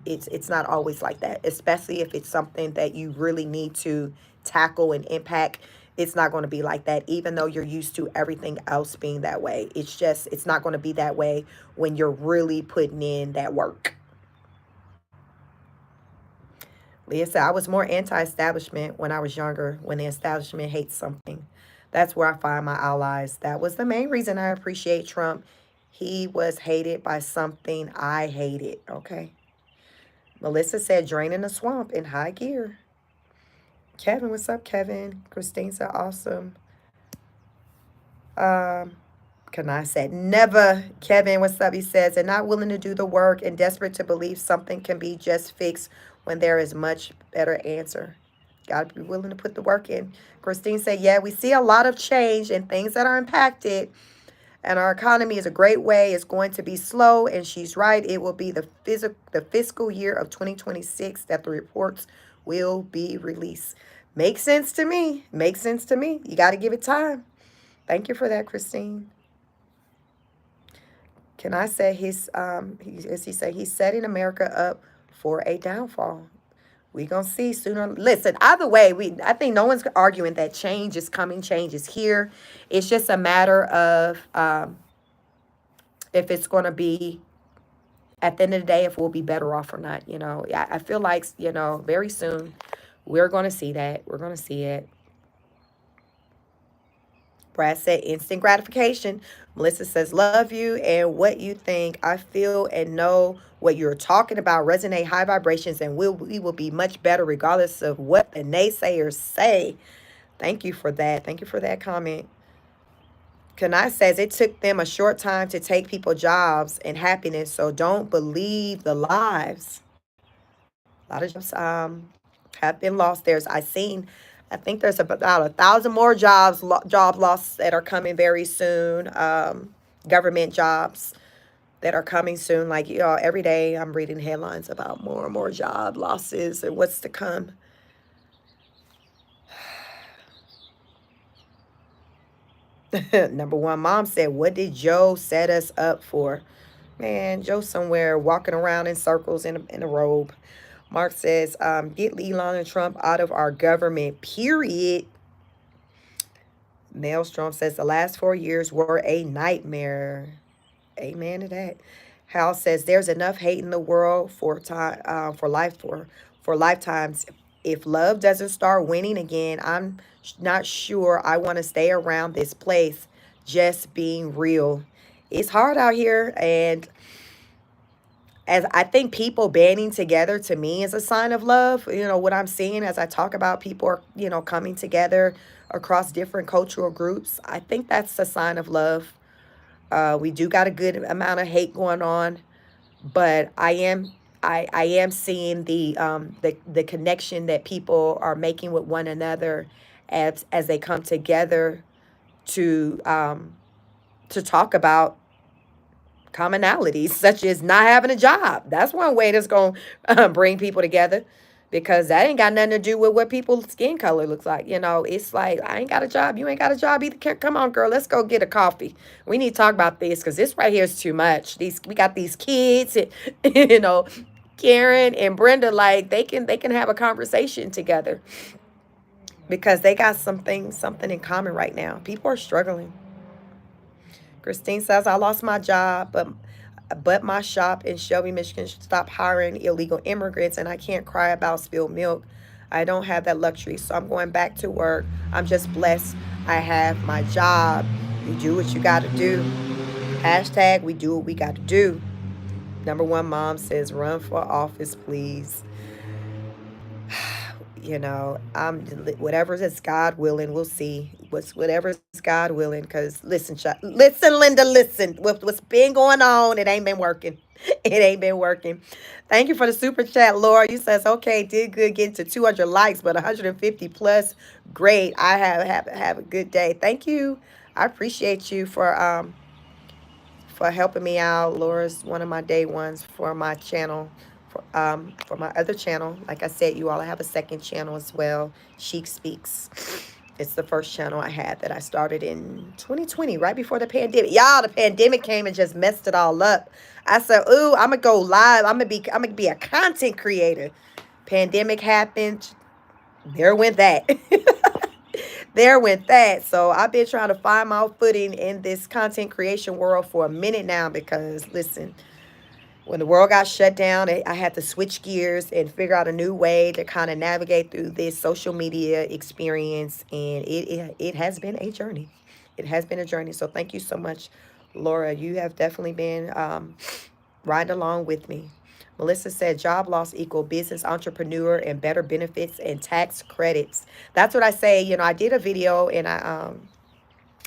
always like that, especially if it's something that you really need to tackle and impact. It's not going to be like that, even though you're used to everything else being that way. It's not going to be that way when you're really putting in that work. Leah said, I was more anti-establishment when I was younger. When the establishment hates something, that's where I find my allies. That was the main reason I appreciate Trump. He was hated by something I hated. Okay. Melissa said, draining the swamp in high gear. Kevin, what's up, Kevin? Christine said, awesome. Kanai said, never. Kevin, what's up? He says, and not willing to do the work and desperate to believe something can be just fixed when there is much better answer. Got to be willing to put the work in. Christine said, yeah, we see a lot of change and things that are impacted. And our economy is a great way. It's going to be slow. And she's right. It will be the fiscal year of 2026 that the reports will be released. Makes sense to me. Makes sense to me. You got to give it time. Thank you for that, Christine. Can I say he's setting America up for a downfall? We're going to see sooner. Listen, either way, I think no one's arguing that change is coming. Change is here. It's just a matter of if it's going to be, at the end of the day, if we'll be better off or not. I feel like, very soon we're going to see that. We're going to see it. Brad said, instant gratification. Melissa says, love you and what you think. I feel and know what you're talking about. Resonate high vibrations, and we will be much better regardless of what the naysayers say. Thank you for that. Thank you for that comment. Kanai says, it took them a short time to take people jobs and happiness, so don't believe the lies. A lot of jobs have been lost. I think there's about 1,000 more job loss that are coming very soon. Government jobs that are coming soon. Like, every day I'm reading headlines about more and more job losses and what's to come. Number one, mom said, what did Joe set us up for? Man, Joe somewhere walking around in circles in a robe. Mark says, get Elon and Trump out of our government, period. Maelstrom says the last 4 years were a nightmare. Amen to that. Hal says there's enough hate in the world for time, for lifetimes. If love doesn't start winning again, I'm not sure I want to stay around this place. Just being real, it's hard out here, and as I think people banding together to me is a sign of love. What I'm seeing as I talk about people are, coming together across different cultural groups. I think that's a sign of love. We do got a good amount of hate going on, but I am seeing the connection that people are making with one another as they come together to talk about commonalities such as not having a job. That's one way that's going to bring people together, because that ain't got nothing to do with what people's skin color looks like. It's like, I ain't got a job. You ain't got a job either. Come on, girl. Let's go get a coffee. We need to talk about this, because this right here is too much. We got these kids, and, Karen and Brenda, like they can have a conversation together because they got something in common right now. People are struggling. Christine says, I lost my job, but my shop in Shelby, Michigan stopped hiring illegal immigrants, and I can't cry about spilled milk. I don't have that luxury, so I'm going back to work. I'm just blessed I have my job. You do what you got to do. Hashtag we do what we got to do. Number one mom says, run for office, please. I'm whatever is God willing. We'll see. Whatever is God willing. Because listen, Linda, listen. What's been going on? It ain't been working. It ain't been working. Thank you for the super chat, Laura. You says, okay, did good getting to 200 likes, but 150 plus. Great. I have a good day. Thank you. I appreciate you for helping me out. Laura's one of my day ones for my channel. For my other channel, like I said, you all, I have a second channel as well, Chic Speaks. It's the first channel I had that I started in 2020, right before the pandemic. Y'all, the pandemic came and just messed it all up. I said, ooh, I'm gonna go live. I'm gonna be a content creator. Pandemic happened. There went that. There went that. So I've been trying to find my footing in this content creation world for a minute now, because listen, when the world got shut down, I had to switch gears and figure out a new way to kind of navigate through this social media experience. And it has been a journey. It has been a journey. So thank you so much, Laura. You have definitely been riding along with me. Melissa said, job loss equal business entrepreneur and better benefits and tax credits. That's what I say. I did a video, and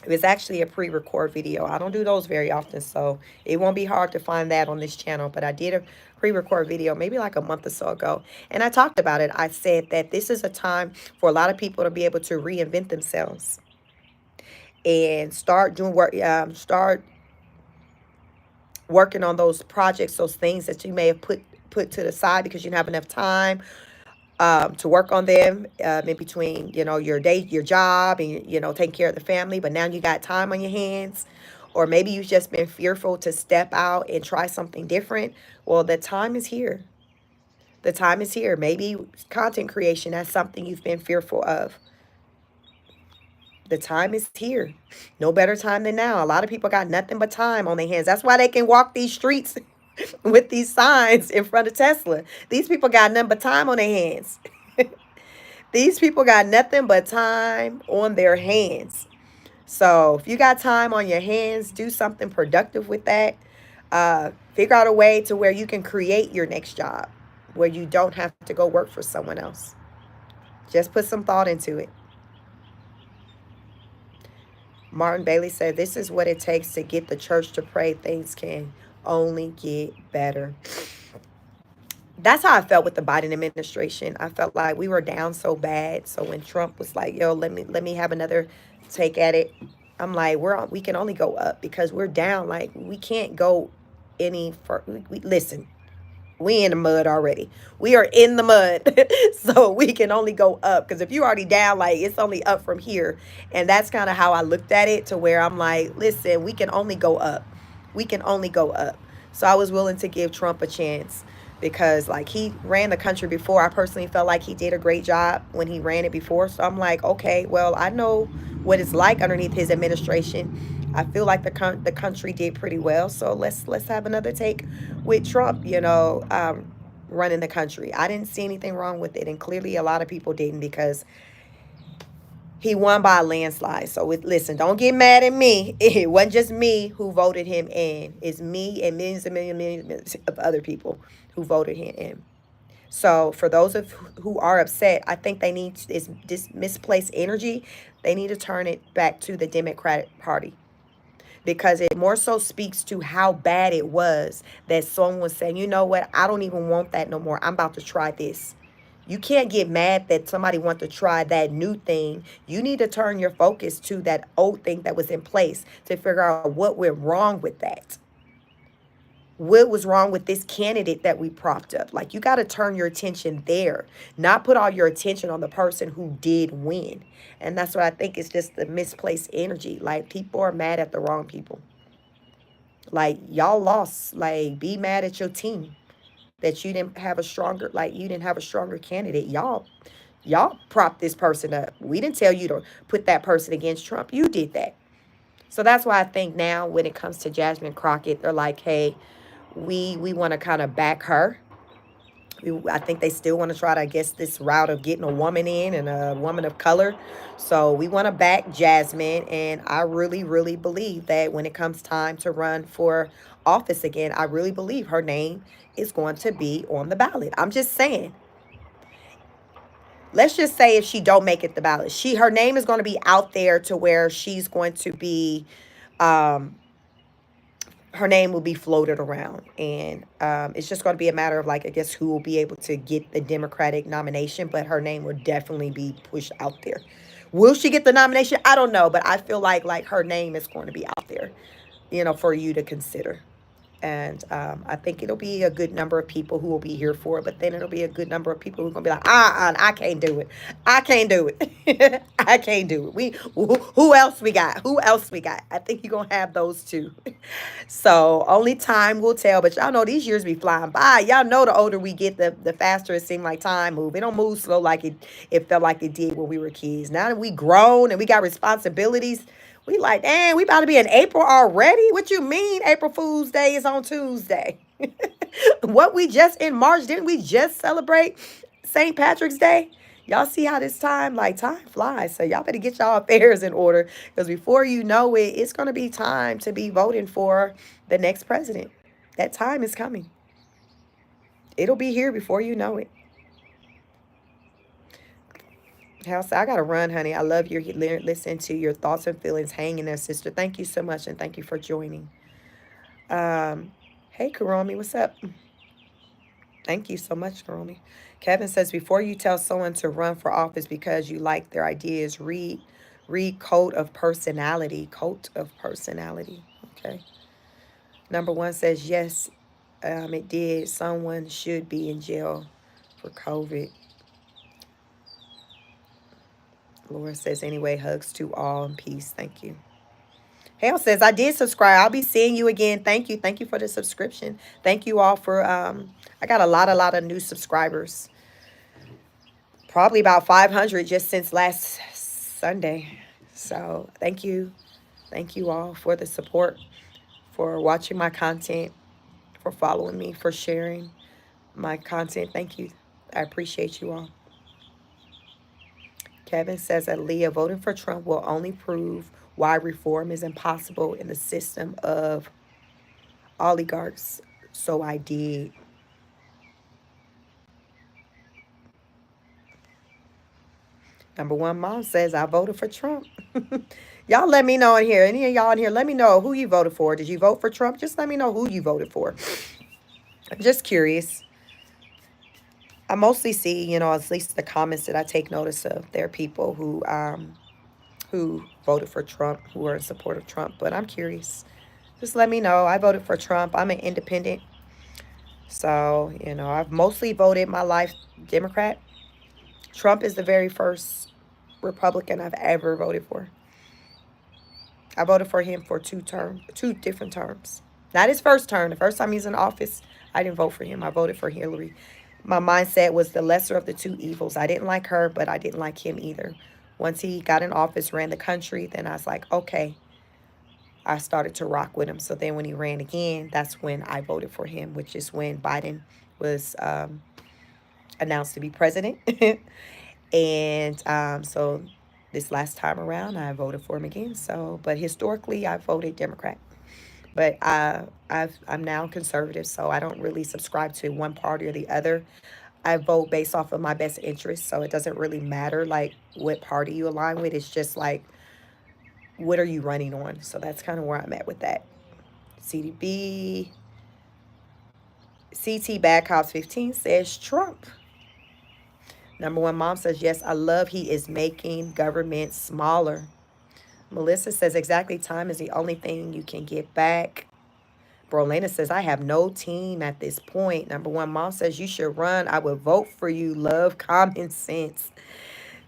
it was actually a pre-record video. I don't do those very often, so it won't be hard to find that on this channel. But I did a pre-record video maybe like a month or so ago, and I talked about it. I said that this is a time for a lot of people to be able to reinvent themselves and start doing work, start working on those projects, those things that you may have put to the side because you don't have enough time to work on them in between, your job and, taking care of the family. But now you got time on your hands, or maybe you've just been fearful to step out and try something different. Well, the time is here. The time is here. Maybe content creation, that's something you've been fearful of. The time is here. No better time than now. A lot of people got nothing but time on their hands. That's why they can walk these streets with these signs in front of Tesla. These people got nothing but time on their hands. These people got nothing but time on their hands. So if you got time on your hands, do something productive with that. Figure out a way to where you can create your next job, where you don't have to go work for someone else. Just put some thought into it. Martin Bailey said, this is what it takes to get the church to pray. Things can only get better. That's how I felt with the Biden administration. I felt like we were down so bad. So when Trump was like, yo, let me have another take at it, I'm like, we can only go up because we're down. Like, we can't go any further. Listen, we in the mud already. We are in the mud. So we can only go up, because if you're already down, like, it's only up from here. And that's kind of how I looked at it, to where I'm like, listen, we can only go up. We can only go up. So I was willing to give Trump a chance because like he ran the country before. I personally felt like he did a great job when he ran it before. So I'm like, okay, well, I know what it's like underneath his administration. I feel like the country did pretty well. So let's have another take with Trump, running the country. I didn't see anything wrong with it, and clearly a lot of people didn't, because he won by a landslide. So listen, don't get mad at me. It wasn't just me who voted him in. It's me and millions and millions of other people who voted him in. So for those of who are upset, I think they need this misplaced energy. They need to turn it back to the Democratic Party, because it more so speaks to how bad it was that someone was saying, you know what, I don't even want that no more. I'm about to try this. You can't get mad that somebody wants to try that new thing. You need to turn your focus to that old thing that was in place to figure out what went wrong with that. What was wrong with this candidate that we propped up? Like, you got to turn your attention there, not put all your attention on the person who did win. And that's what I think is just the misplaced energy. Like, people are mad at the wrong people. Like, y'all lost. Like, be mad at your team that you didn't have a stronger candidate. Y'all propped this person up. We didn't tell you to put that person against Trump. You did that. So that's why I think now when it comes to Jasmine Crockett, they're like, hey, we want to kind of back her. I think they still want to try to, I guess, this route of getting a woman in and a woman of color. So we want to back Jasmine. And I really, really believe that when it comes time to run for office again, I really believe her name is going to be on the ballot. I'm just saying. Let's just say if she don't make it the ballot, her name is going to be out there to where she's going to be, her name will be floated around, and it's just going to be a matter of, like, I guess, who will be able to get the Democratic nomination, but her name will definitely be pushed out there. Will she get the nomination? I don't know, but I feel like her name is going to be out there, for you to consider. And I think it'll be a good number of people who will be here for it. But then it'll be a good number of people who are going to be like, I can't do it. I can't do it. I can't do it. Who else we got? Who else we got? I think you're going to have those two. So only time will tell. But y'all know these years be flying by. Y'all know the older we get, the faster it seems like time move. It don't move slow like it felt like it did when we were kids. Now that we grown and we got responsibilities, we like, damn, we about to be in April already? What you mean April Fool's Day is on Tuesday? What, we just in March? Didn't we just celebrate St. Patrick's Day? Y'all see how this time flies. So y'all better get y'all affairs in order, because before you know it, it's going to be time to be voting for the next president. That time is coming. It'll be here before you know it. House, I gotta run, honey. I love your listen to your thoughts and feelings hanging there, sister. Thank you so much, and thank you for joining. Hey, Karomi, what's up? Thank you so much, Karomi. Kevin says, before you tell someone to run for office because you like their ideas, read Code of Personality. Code of Personality. Okay. Number one says, yes, it did. Someone should be in jail for COVID. Laura says, anyway, hugs to all and peace. Thank you. Hale says, I did subscribe. I'll be seeing you again. Thank you. Thank you for the subscription. Thank you all for, I got a lot of new subscribers. Probably about 500 just since last Sunday. So thank you. Thank you all for the support, for watching my content, for following me, for sharing my content. Thank you. I appreciate you all. Kevin says that Leah, voting for Trump will only prove why reform is impossible in the system of oligarchs. So I did. Number one mom says, I voted for Trump. Y'all let me know in here. Any of y'all in here, let me know who you voted for. Did you vote for Trump? Just let me know who you voted for. I'm just curious. I mostly see, at least the comments that I take notice of. There are people who voted for Trump, who are in support of Trump. But I'm curious. Just let me know. I voted for Trump. I'm an independent. So, I've mostly voted my life Democrat. Trump is the very first Republican I've ever voted for. I voted for him for two different terms. Not his first term. The first time he was in office, I didn't vote for him. I voted for Hillary. My mindset was the lesser of the two evils. I didn't like her, but I didn't like him either. Once he got in office, ran the country, then I was like, okay, I started to rock with him. So then when he ran again, that's when I voted for him, which is when Biden was announced to be president. And so this last time around, I voted for him again. So, but historically, I voted Democrat. But I'm now conservative, so I don't really subscribe to one party or the other. I vote based off of my best interest, so it doesn't really matter like what party you align with. It's just like what are you running on. So that's kind of where I'm at with that. CDB CT Bad Cops 15 says Trump. Number one mom says yes. I love he is making government smaller. Melissa says exactly time is the only thing you can get back. Brolena says, I have no team at this point. Number one, mom says, you should run. I would vote for you. Love common sense.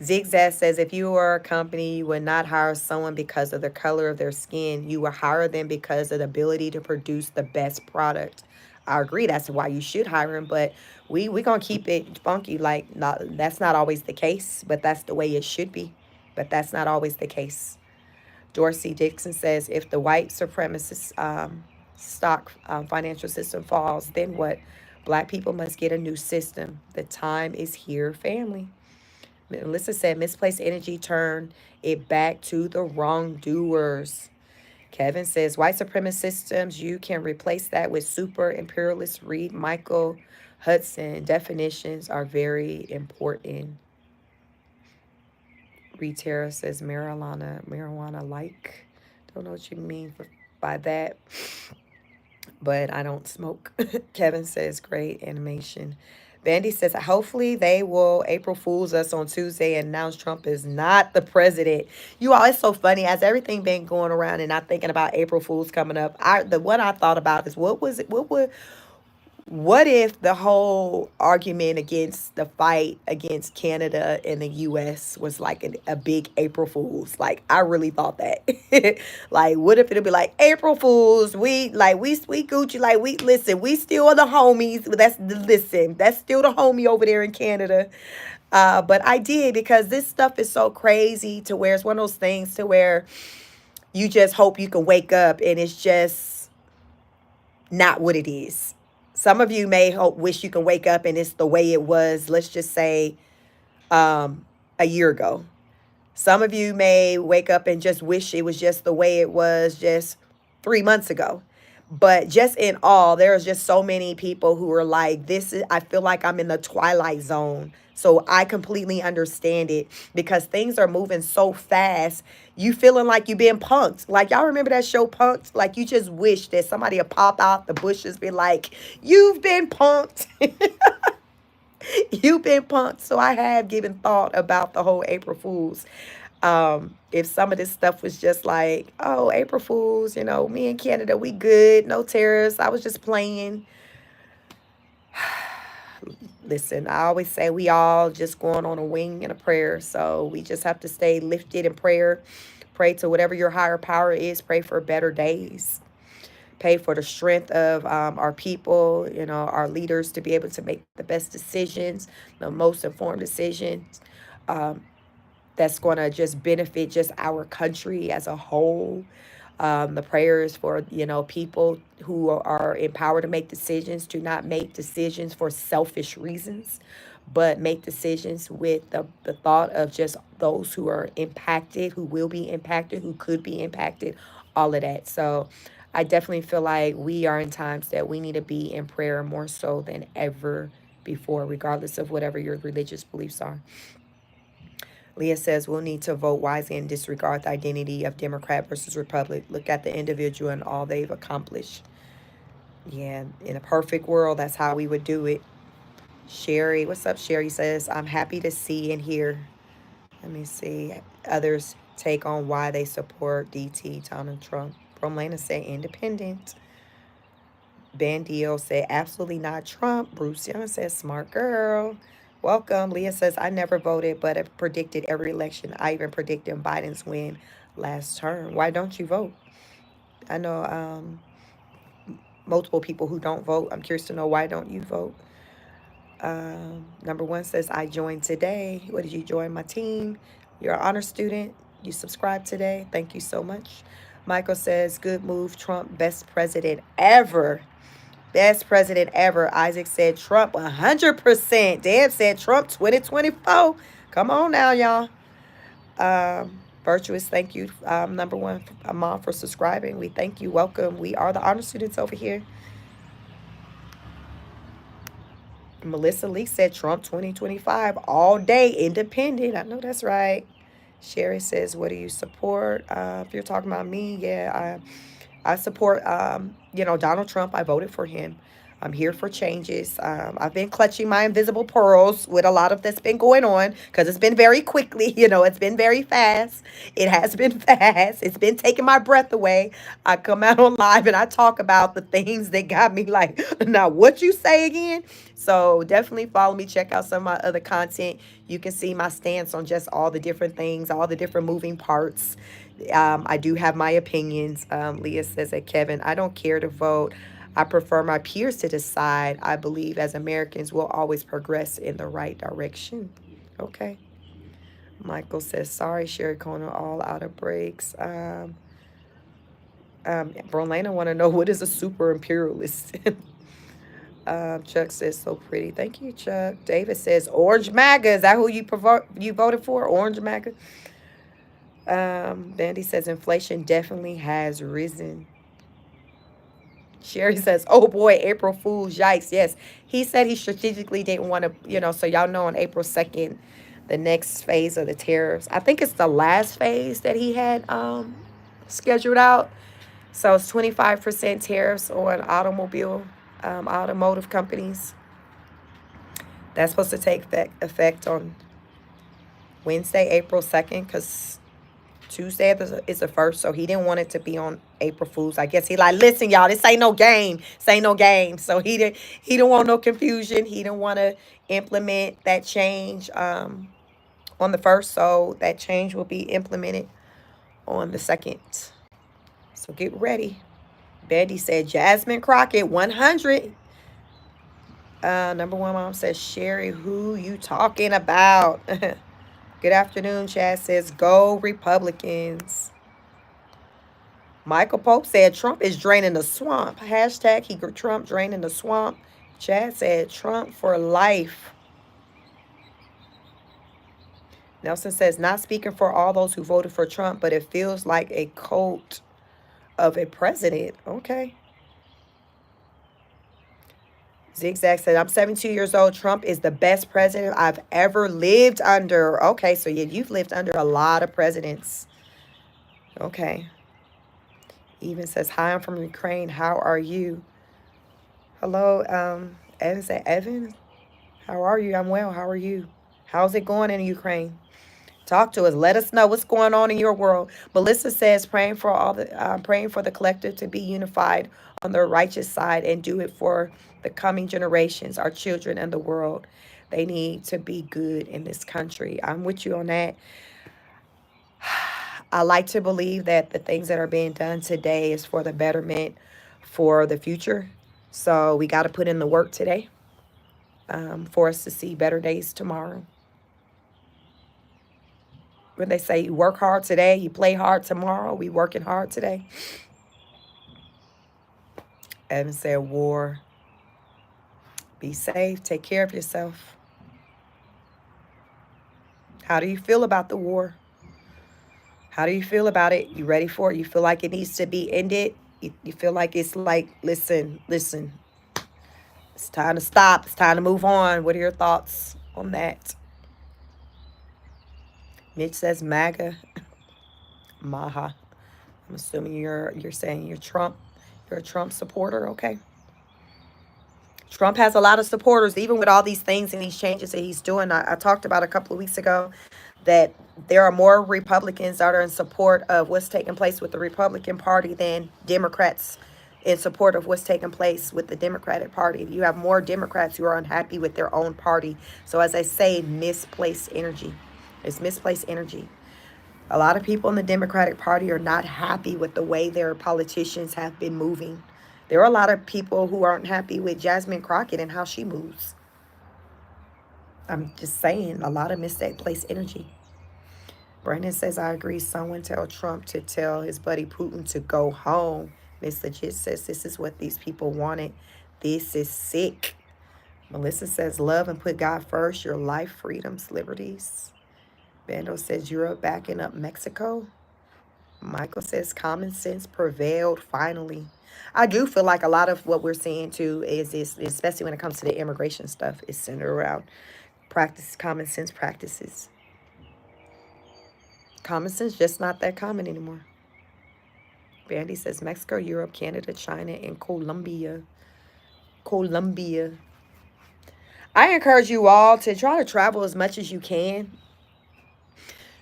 Zigzag says, if you are a company, you would not hire someone because of the color of their skin. You will hire them because of the ability to produce the best product. I agree. That's why you should hire them. But we going to keep it funky. Like, that's not always the case, but that's the way it should be. But that's not always the case. Dorsey Dixon says, if the white supremacist stock financial system falls, then what? Black people must get a new system. The time is here, family. Melissa said, misplaced energy turn it back to the wrongdoers. Kevin says, white supremacist systems, you can replace that with super imperialists. Read Michael Hudson. Definitions are very important. Retara says, marijuana like. Don't know what you mean by that, but I don't smoke. Kevin says, great animation. Bandy says, hopefully they will April Fools us on Tuesday and announce Trump is not the president. You all, it's so funny. As everything been going around and not thinking about April Fools coming up, the one I thought about is what if the whole argument against the fight against Canada and the US was like a big April Fools? Like, I really thought that. Like, what if it'll be like April Fools? We Gucci, like, we listen, we still are the homies. That's still the homie over there in Canada. But I did because this stuff is so crazy to where it's one of those things to where you just hope you can wake up and it's just not what it is. Some of you may hope, wish you can wake up and it's the way it was, let's just say, a year ago. Some of you may wake up and just wish it was just the way it was just 3 months ago. But just in all, there's just so many people who are like, this is, I feel like I'm in the twilight zone. So I completely understand it because things are moving so fast. You feeling like you being punked. Like, y'all remember that show Punked? Like, you just wish that somebody would pop out the bushes, be like, you've been punked. You've been punked. So I have given thought about the whole April Fools. If some of this stuff was just like, oh, April Fools, me and Canada, we good, no terrorists. I was just playing. Listen, I always say we all just going on a wing and a prayer. So we just have to stay lifted in prayer. Pray to whatever your higher power is. Pray for better days. Pray for the strength of our people, our leaders to be able to make the best decisions, the most informed decisions. That's going to just benefit just our country as a whole. The prayers for, people who are empowered to make decisions, to not make decisions for selfish reasons, but make decisions with the thought of just those who are impacted, who will be impacted, who could be impacted, all of that. So I definitely feel like we are in times that we need to be in prayer more so than ever before, regardless of whatever your religious beliefs are. Leah says we'll need to vote wisely and disregard the identity of Democrat versus Republic. Look at the individual and all they've accomplished. Yeah, in a perfect world, that's how we would do it. Sherry, what's up? Sherry says, I'm happy to see and hear. Let me see. Others take on why they support DT, Donald Trump. Romana said independent. Bandio said absolutely not Trump. Bruce Young says smart girl. Welcome. Leah says, I never voted, but I predicted every election. I even predicted Biden's win last term. Why don't you vote? I know multiple people who don't vote. I'm curious to know, why don't you vote? Number one says, I joined today. What did you join? My team. You're an honor student. You subscribed today. Thank you so much. Michael says, good move, Trump, best president ever. Best president ever. Isaac said Trump 100%. Deb said Trump 2024. Come on now, y'all. Virtuous, thank you. Number one, Mom, for subscribing. We thank you. Welcome. We are the honor students over here. Melissa Lee said Trump 2025 all day, independent. I know that's right. Sherry says, what do you support? If you're talking about me, yeah, I support, Donald Trump. I voted for him. I'm here for changes. I've been clutching my invisible pearls with a lot of that's been going on, because it's been very quickly, it's been very fast. It has been fast. It's been taking my breath away. I come out on live and I talk about the things that got me like, now what you say again? So definitely follow me. Check out some of my other content. You can see my stance on just all the different things, all the different moving parts. I do have my opinions. Leah says that, Kevin, I don't care to vote. I prefer my peers to decide. I believe as Americans, we'll always progress in the right direction. Okay. Michael says, sorry, Sherry Corner, all out of breaks. Berlana want to know, what is a super imperialist? Chuck says, so pretty. Thank you, Chuck. David says, Orange MAGA. Is that who you voted for? Orange MAGA? Bandy says, inflation definitely has risen. Sherry says, oh boy, April Fool's, yikes. Yes, he said he strategically didn't want to, so y'all know on April 2nd, the next phase of the tariffs. I think it's the last phase that he had scheduled out. So it's 25% tariffs on automotive companies. That's supposed to take effect on Wednesday, April 2nd, because Tuesday is the 1st, so he didn't want it to be on April Fool's. I guess he like, listen, y'all, this ain't no game. This ain't no game. So he didn't want no confusion. He didn't want to implement that change on the 1st, so that change will be implemented on the 2nd. So get ready. Betty said, Jasmine Crockett, 100. Number one mom says, Sherry, who you talking about? Good afternoon. Chad says, go Republicans. Michael Pope said, Trump is draining the swamp. Hashtag Trump draining the swamp. Chad said, Trump for life. Nelson says, not speaking for all those who voted for Trump, but it feels like a cult of a president. Okay. Zigzag said, I'm 72 years old. Trump is the best president I've ever lived under. Okay, so you've lived under a lot of presidents. Okay. Even says, hi, I'm from Ukraine. How are you? Hello, Evan said, Evan, how are you? I'm well. How are you? How's it going in Ukraine? Talk to us. Let us know what's going on in your world. Melissa says, praying for the collective to be unified on the righteous side and do it for the coming generations, our children, and the world. They need to be good in this country. I'm with you on that. I like to believe that the things that are being done today is for the betterment for the future. So we got to put in the work today for us to see better days tomorrow. When they say you work hard today, you play hard tomorrow, we working hard today. Evan said, war. Be safe. Take care of yourself. How do you feel about the war? How do you feel about it? You ready for it? You feel like it needs to be ended? You feel like it's like, listen. It's time to stop. It's time to move on. What are your thoughts on that? Mitch says MAGA. Maha. I'm assuming you're saying you're a Trump supporter. Okay. Trump has a lot of supporters, even with all these things and these changes that he's doing. I talked about a couple of weeks ago that there are more Republicans that are in support of what's taking place with the Republican Party than Democrats in support of what's taking place with the Democratic Party. You have more Democrats who are unhappy with their own party. So as I say, misplaced energy. It's misplaced energy. A lot of people in the Democratic Party are not happy with the way their politicians have been moving. There are a lot of people who aren't happy with Jasmine Crockett and how she moves. I'm just saying, a lot of misplaced energy. Brandon says, I agree. Someone tell Trump to tell his buddy Putin to go home. Miss Legit says, this is what these people wanted. This is sick. Melissa says, love and put God first. Your life, freedoms, liberties. Bando says, Europe backing up Mexico. Michael says, common sense prevailed finally. I do feel like a lot of what we're seeing too is especially when it comes to the immigration stuff, is centered around common sense practices. Common sense just not that common anymore. Bandy says Mexico, Europe, Canada, China, and Colombia. Colombia. I encourage you all to try to travel as much as you can,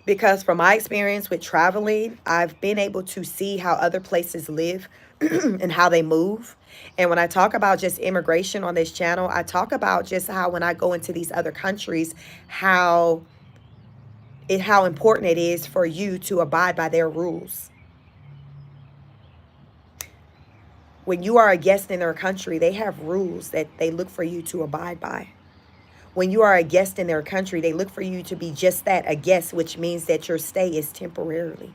because from my experience with traveling, I've been able to see how other places live and how they move. And when I talk about just immigration on this channel, I talk about just how when I go into these other countries, how important it is for you to abide by their rules. When you are a guest in their country, they have rules that they look for you to abide by. When you are a guest in their country, they look for you to be just that, a guest, which means that your stay is temporarily.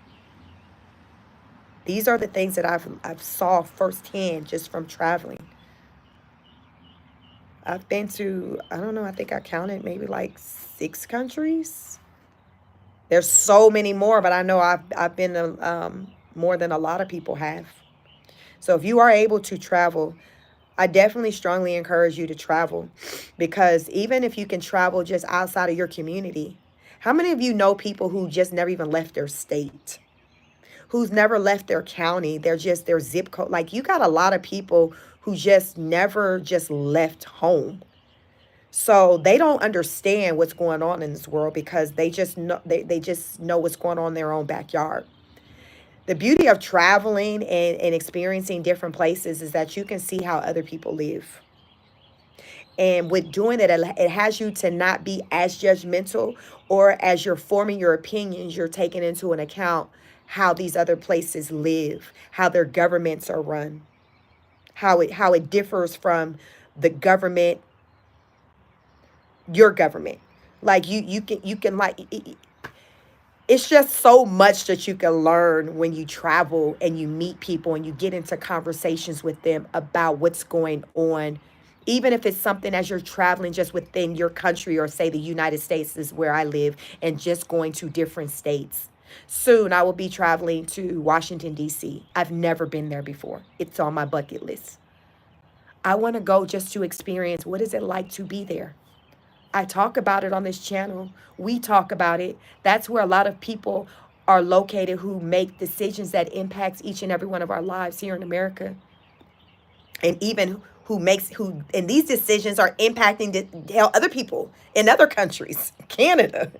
These are the things that I've saw firsthand just from traveling. I've been to, I don't know, I think I counted maybe like 6 countries. There's so many more, but I know I've been to more than a lot of people have. So if you are able to travel, I definitely strongly encourage you to travel, because even if you can travel just outside of your community, how many of you know people who just never even left their state, who's never left their county, they're just their zip code? Like, you got a lot of people who just never just left home. So they don't understand what's going on in this world, because they just know they just know what's going on in their own backyard. The beauty of traveling and experiencing different places is that you can see how other people live. And with doing it, it has you to not be as judgmental, or as you're forming your opinions, you're taking into an account how these other places live, how their governments are run, how it differs from the government, your government. Like you can like it's just so much that you can learn when you travel and you meet people and you get into conversations with them about what's going on. Even if it's something as you're traveling just within your country, or say the United States is where I live, and just going to different states. Soon I will be traveling to Washington, D.C. I've never been there before. It's on my bucket list. I want to go just to experience what is it like to be there. I talk about it on this channel. We talk about it. That's where a lot of people are located who make decisions that impacts each and every one of our lives here in America. And even and these decisions are impacting other people in other countries, Canada,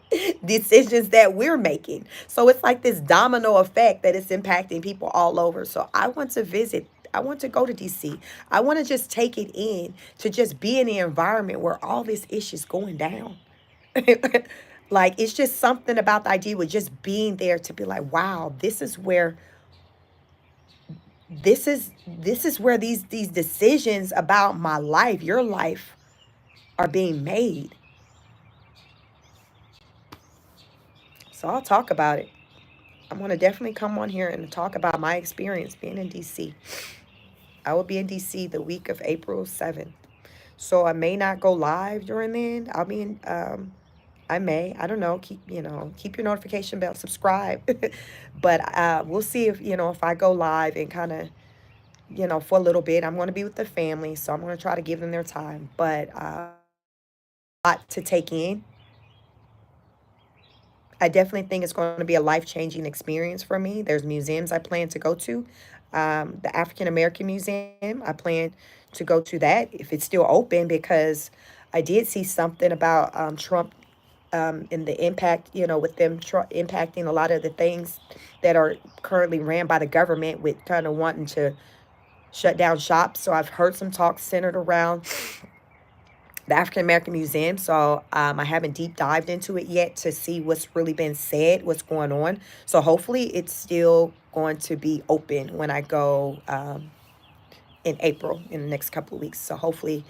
decisions that we're making. So it's like this domino effect that is impacting people all over. So I want to visit. I want to go to DC. I want to just take it in, to just be in the environment where all this ish is going down. Like, it's just something about the idea with just being there, to be like, wow, this is where these decisions about my life, your life, are being made. So I'll talk about it. I'm going to definitely come on here and talk about my experience being in DC. I will be in DC the week of April 7th. So I may not go live during then. I'll be in I may, I don't know, keep your notification bell, subscribe. But we'll see if I go live and kind of, for a little bit. I'm going to be with the family, so I'm going to try to give them their time. But a lot to take in. I definitely think it's going to be a life-changing experience for me. There's museums I plan to go to. The African American Museum, I plan to go to that if it's still open, because I did see something about Trump and the impact, with them impacting a lot of the things that are currently ran by the government, with kind of wanting to shut down shops. So I've heard some talks centered around the African American Museum. So I haven't deep dived into it yet to see what's really been said, what's going on. So hopefully it's still going to be open when I go in April in the next couple of weeks. So hopefully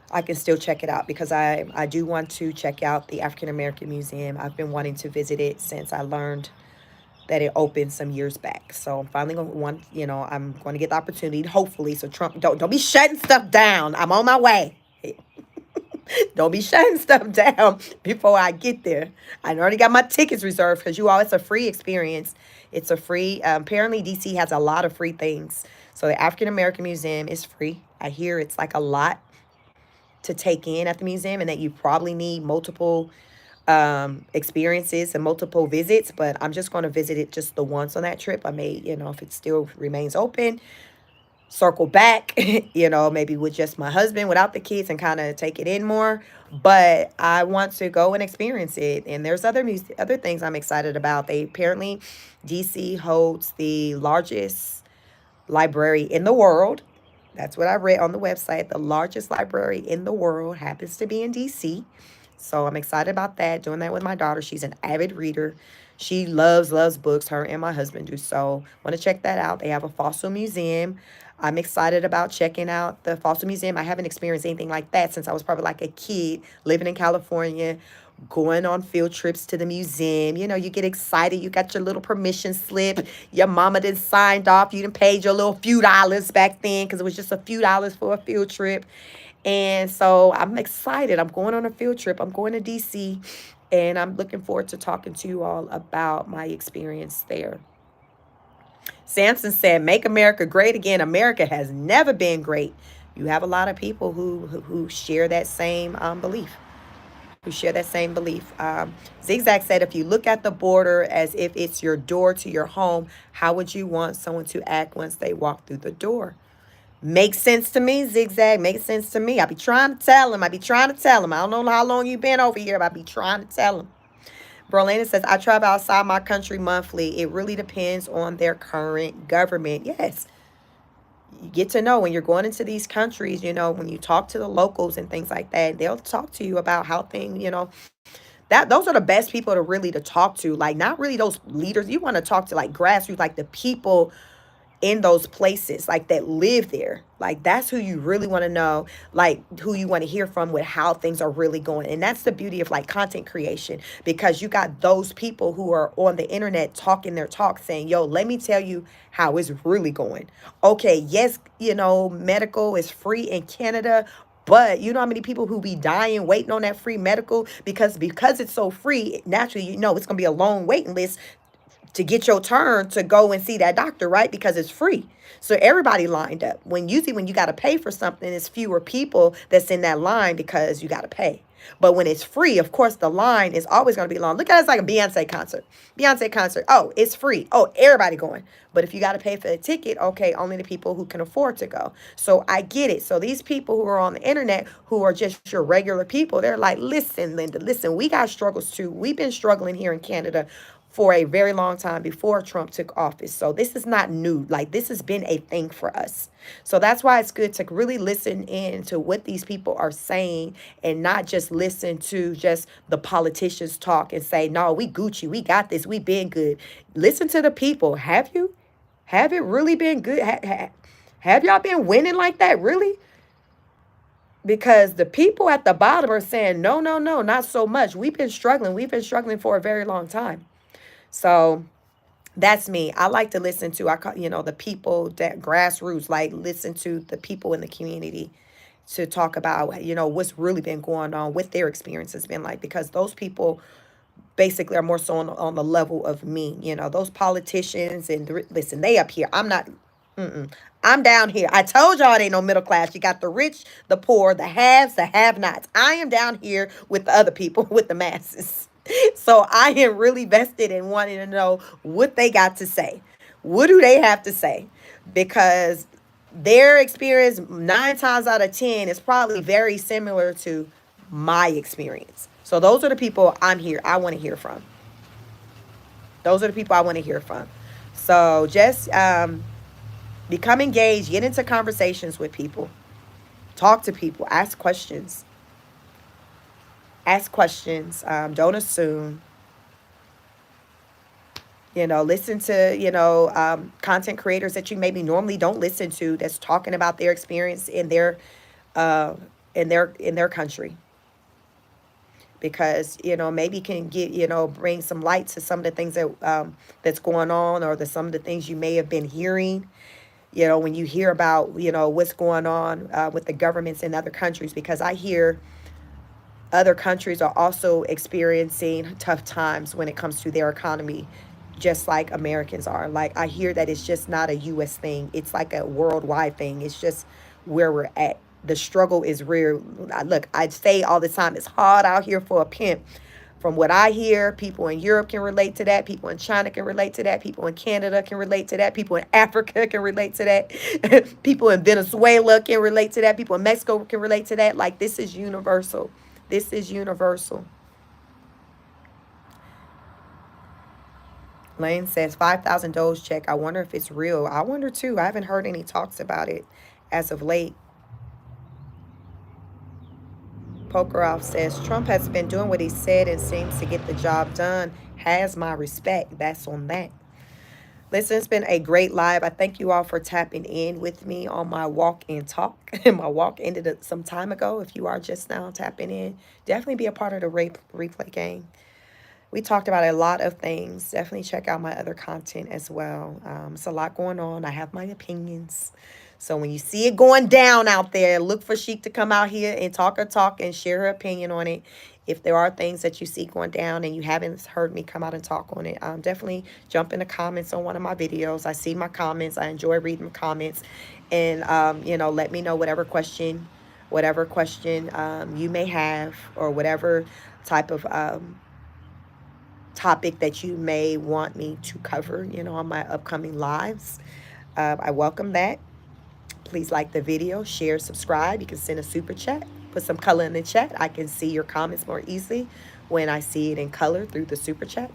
I can still check it out because I do want to check out the African American Museum. I've been wanting to visit it since I learned that it opened some years back. So I'm finally going to want, I'm going to get the opportunity, hopefully. So Trump, don't be shutting stuff down. I'm on my way. Don't be shutting stuff down before I get there. I already got my tickets reserved because it's a free experience. It's a free, apparently DC has a lot of free things. So the African American Museum is free. I hear it's like a lot to take in at the museum and that you probably need multiple experiences and multiple visits, but I'm just going to visit it just the once on that trip. I may, if it still remains open, circle back, maybe with just my husband without the kids and kind of take it in more. But I want to go and experience it. And there's other things I'm excited about. They apparently, DC holds the largest library in the world. That's what I read on the website. The largest library in the world happens to be in DC. So I'm excited about that, doing that with my daughter. She's an avid reader. She loves books, her and my husband do. So want to check that out. They have a fossil museum. I'm excited about checking out the fossil museum. I haven't experienced anything like that since I was probably like a kid living in California, going on field trips to the museum. You get excited. You got your little permission slip. Your mama done signed off. You done paid your little few dollars back then because it was just a few dollars for a field trip. And so I'm excited. I'm going on a field trip. I'm going to DC, and I'm looking forward to talking to you all about my experience there. Samson said, "Make America great again. America has never been great." You have a lot of people who share that same belief. Who share that same belief. Zigzag said, "If you look at the border as if it's your door to your home, how would you want someone to act once they walk through the door?" Makes sense to me, Zigzag. Makes sense to me. I be trying to tell him. I don't know how long you've been over here, but I be trying to tell him. Berlina says, "I travel outside my country monthly. It really depends on their current government." Yes. You get to know when you're going into these countries, when you talk to the locals and things like that, they'll talk to you about how things, that those are the best people to talk to. Like, not really those leaders. You want to talk to like grassroots, like the people in those places, like that live there. Like, that's who you really want to know, like who you want to hear from with how things are really going. And that's the beauty of like content creation, because you got those people who are on the internet talking their talk, saying, "Yo, let me tell you how it's really going." Okay, yes, medical is free in Canada, but you know how many people who be dying waiting on that free medical because it's so free, naturally, it's going to be a long waiting list to get your turn to go and see that doctor, right? Because it's free. So everybody lined up. Usually when you got to pay for something, it's fewer people that's in that line because you got to pay. But when it's free, of course, the line is always going to be long. Look at it as like a Beyonce concert. Beyonce concert. Oh, it's free. Oh, everybody going. But if you got to pay for the ticket, okay, only the people who can afford to go. So I get it. So these people who are on the internet, who are just your regular people, they're like, "Listen, Linda, listen, we got struggles too. We've been struggling here in Canada for a very long time before Trump took office. So this is not new. Like, this has been a thing for us." So that's why it's good to really listen in to what these people are saying and not just listen to just the politicians talk and say, "No, we Gucci, we got this, we been good." Listen to the people. Have you? Have it really been good? Have y'all been winning like that, really? Because the people at the bottom are saying, "No, no, no, not so much. We've been struggling. We've been struggling for a very long time." So that's me. I like to listen to, the people that grassroots, like listen to the people in the community to talk about, what's really been going on, what their experience has been like, because those people basically are more so on the level of me. Those politicians listen, they up here. I'm not, I'm down here. I told y'all it ain't no middle class. You got the rich, the poor, the haves, the have-nots. I am down here with the other people, with the masses. So I am really vested in wanting to know what they got to say. What do they have to say? Because their experience 9 times out of 10 is probably very similar to my experience. So those are the people I want to hear from. Those are the people I want to hear from. So just become engaged, get into conversations with people, talk to people, ask questions. Ask questions. Don't assume. Listen to, content creators that you maybe normally don't listen to that's talking about their experience uh, in their country. Because, maybe can get, bring some light to some of the things that's going on, or some of the things you may have been hearing, when you hear about, what's going on with the governments in other countries. Because I hear other countries are also experiencing tough times when it comes to their economy, just like Americans are. Like, I hear that it's just not a US thing, it's like a worldwide thing. It's just where we're at. The struggle is real. Look, I say all the time, it's hard out here for a pimp. From what I hear, people in Europe can relate to that. People in China can relate to that. People in Canada can relate to that. People in Africa can relate to that. People in Venezuela can relate to that. People in Mexico can relate to that. Like, this is universal. This is universal. Lane says 5,000 Doge check. I wonder if it's real. I wonder too. I haven't heard any talks about it as of late. Pokeroff says Trump has been doing what he said and seems to get the job done. Has my respect. That's on that. Listen, it's been a great live. I thank you all for tapping in with me on my walk and talk. My walk ended some time ago. If you are just now tapping in, definitely be a part of the replay game. We talked about a lot of things. Definitely check out my other content as well. It's a lot going on. I have my opinions. So when you see it going down out there, look for Chic to come out here and talk and share her opinion on it. If there are things that you see going down and you haven't heard me come out and talk on it, definitely jump in the comments on one of my videos. I see my comments. I enjoy reading the comments. And, let me know whatever question you may have, or whatever type of topic that you may want me to cover, on my upcoming lives. I welcome that. Please like the video, share, subscribe. You can send a super chat, put some color in the chat. I can see your comments more easily when I see it in color through the super chat.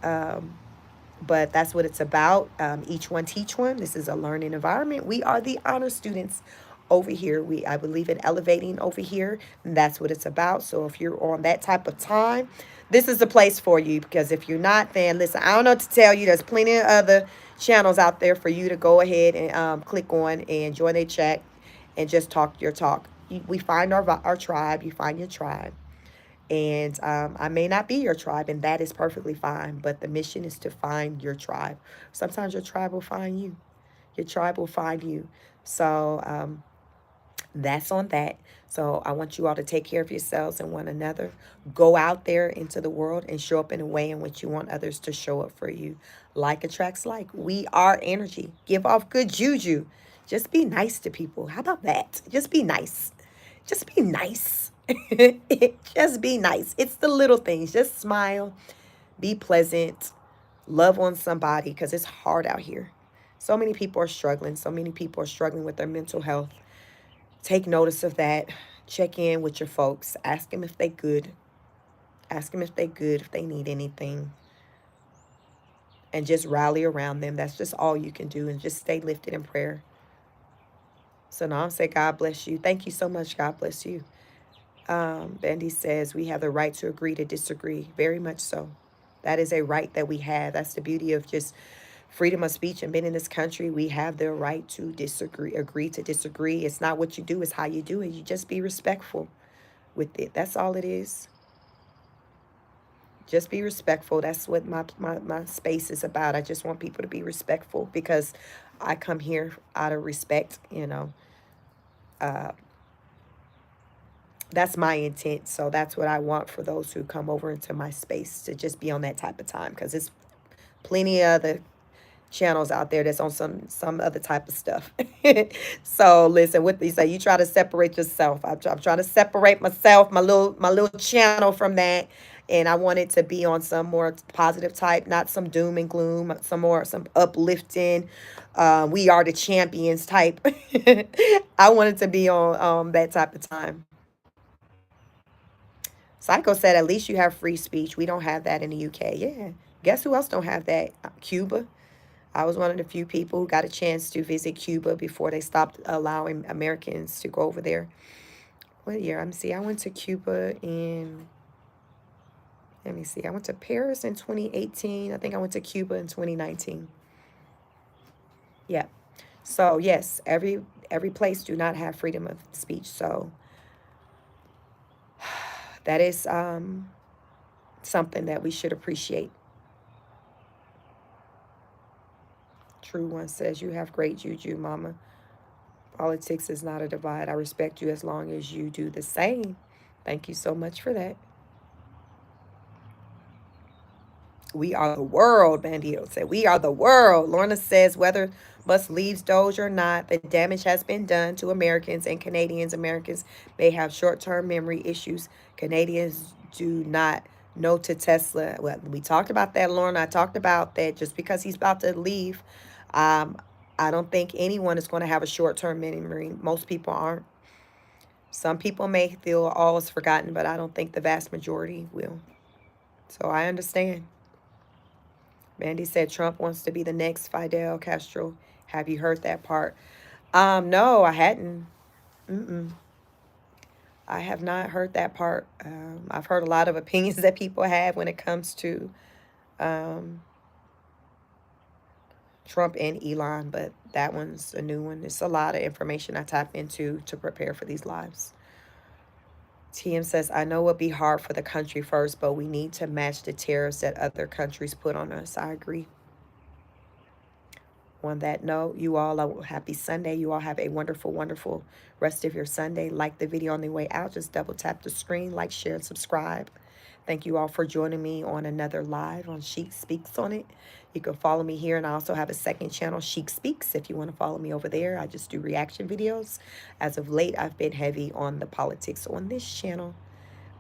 But that's what it's about. Each one teach one. This is a learning environment. We are the honor students over here. I believe in elevating over here, and that's what it's about. So if you're on that type of time, this is the place for you. Because if you're not, then listen, I don't know what to tell you. There's plenty of other channels out there for you to go ahead and click on and join a chat and just talk your talk. We find our tribe. You find your tribe. And I may not be your tribe, and that is perfectly fine. But the mission is to find your tribe. Sometimes your tribe will find you. Your tribe will find you. So that's on that. So I want you all to take care of yourselves and one another. Go out there into the world and show up in a way in which you want others to show up for you. Like attracts like. We are energy. Give off good juju. Just be nice to people. How about that? Just be nice. Just be nice. Just be nice. It's the little things. Just smile. Be pleasant. Love on somebody, because it's hard out here. So many people are struggling. So many people are struggling with their mental health. Take notice of that. Check in with your folks. Ask them if they good. Ask them if they good, if they need anything. And just rally around them. That's just all you can do. And just stay lifted in prayer. So now I'm saying, God bless you. Thank you so much. God bless you. Bendy says we have the right to agree to disagree. Very much so. That is a right that we have. That's the beauty of just freedom of speech and being in this country. We have the right to disagree, agree to disagree. It's not what you do, it's how you do it. You just be respectful with it. That's all it is. Just be respectful. That's what my space is about. I just want people to be respectful, because I come here out of respect, that's my intent. So that's what I want for those who come over into my space, to just be on that type of time, because it's plenty of other channels out there that's on some other type of stuff. So listen, what they say, you try to separate yourself. I'm trying to separate myself, my little channel from that. And I want it to be on some more positive type, not some doom and gloom, some uplifting, we are the champions type. I want it to be on that type of time. Psycho said, at least you have free speech. We don't have that in the UK. Yeah. Guess who else don't have that? Cuba. I was one of the few people who got a chance to visit Cuba before they stopped allowing Americans to go over there. What year? Let me see. I went to Cuba in Let me see. I went to Paris in 2018. I think I went to Cuba in 2019. Yeah. So yes, every place do not have freedom of speech. So that is something that we should appreciate. True One says, you have great juju, mama. Politics is not a divide. I respect you as long as you do the same. Thank you so much for that. We are the world, Bandito said. We are the world. Lorna says, whether Musk leaves Doge or not, the damage has been done to Americans and Canadians. Americans may have short-term memory issues. Canadians do not know to Tesla. Well, we talked about that, Lorna. I talked about that just because he's about to leave. Um, I don't think anyone is going to have a short-term memory. Most people aren't. Some people may feel all is forgotten, but I don't think the vast majority will. So I understand. Mandy said Trump wants to be the next Fidel Castro. Have you heard that part? No, I hadn't. Mm-mm. I have not heard that part. I've heard a lot of opinions that people have when it comes to um, Trump and Elon, but that one's a new one. It's a lot of information I tap into to prepare for these lives. TM says, I know it'll be hard for the country first, but we need to match the tariffs that other countries put on us. I agree. On that note, you all, happy Sunday. You all have a wonderful, wonderful rest of your Sunday. Like the video on the way out. Just double tap the screen, like, share, and subscribe. Thank you all for joining me on another live on Chic Speaks on it. You can follow me here, and I also have a second channel, Chic Speaks, if you want to follow me over there. I just do reaction videos. As of late, I've been heavy on the politics on this channel.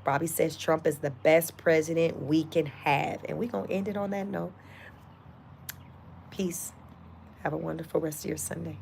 Bobby says Trump is the best president we can have. And we're going to end it on that note. Peace. Have a wonderful rest of your Sunday.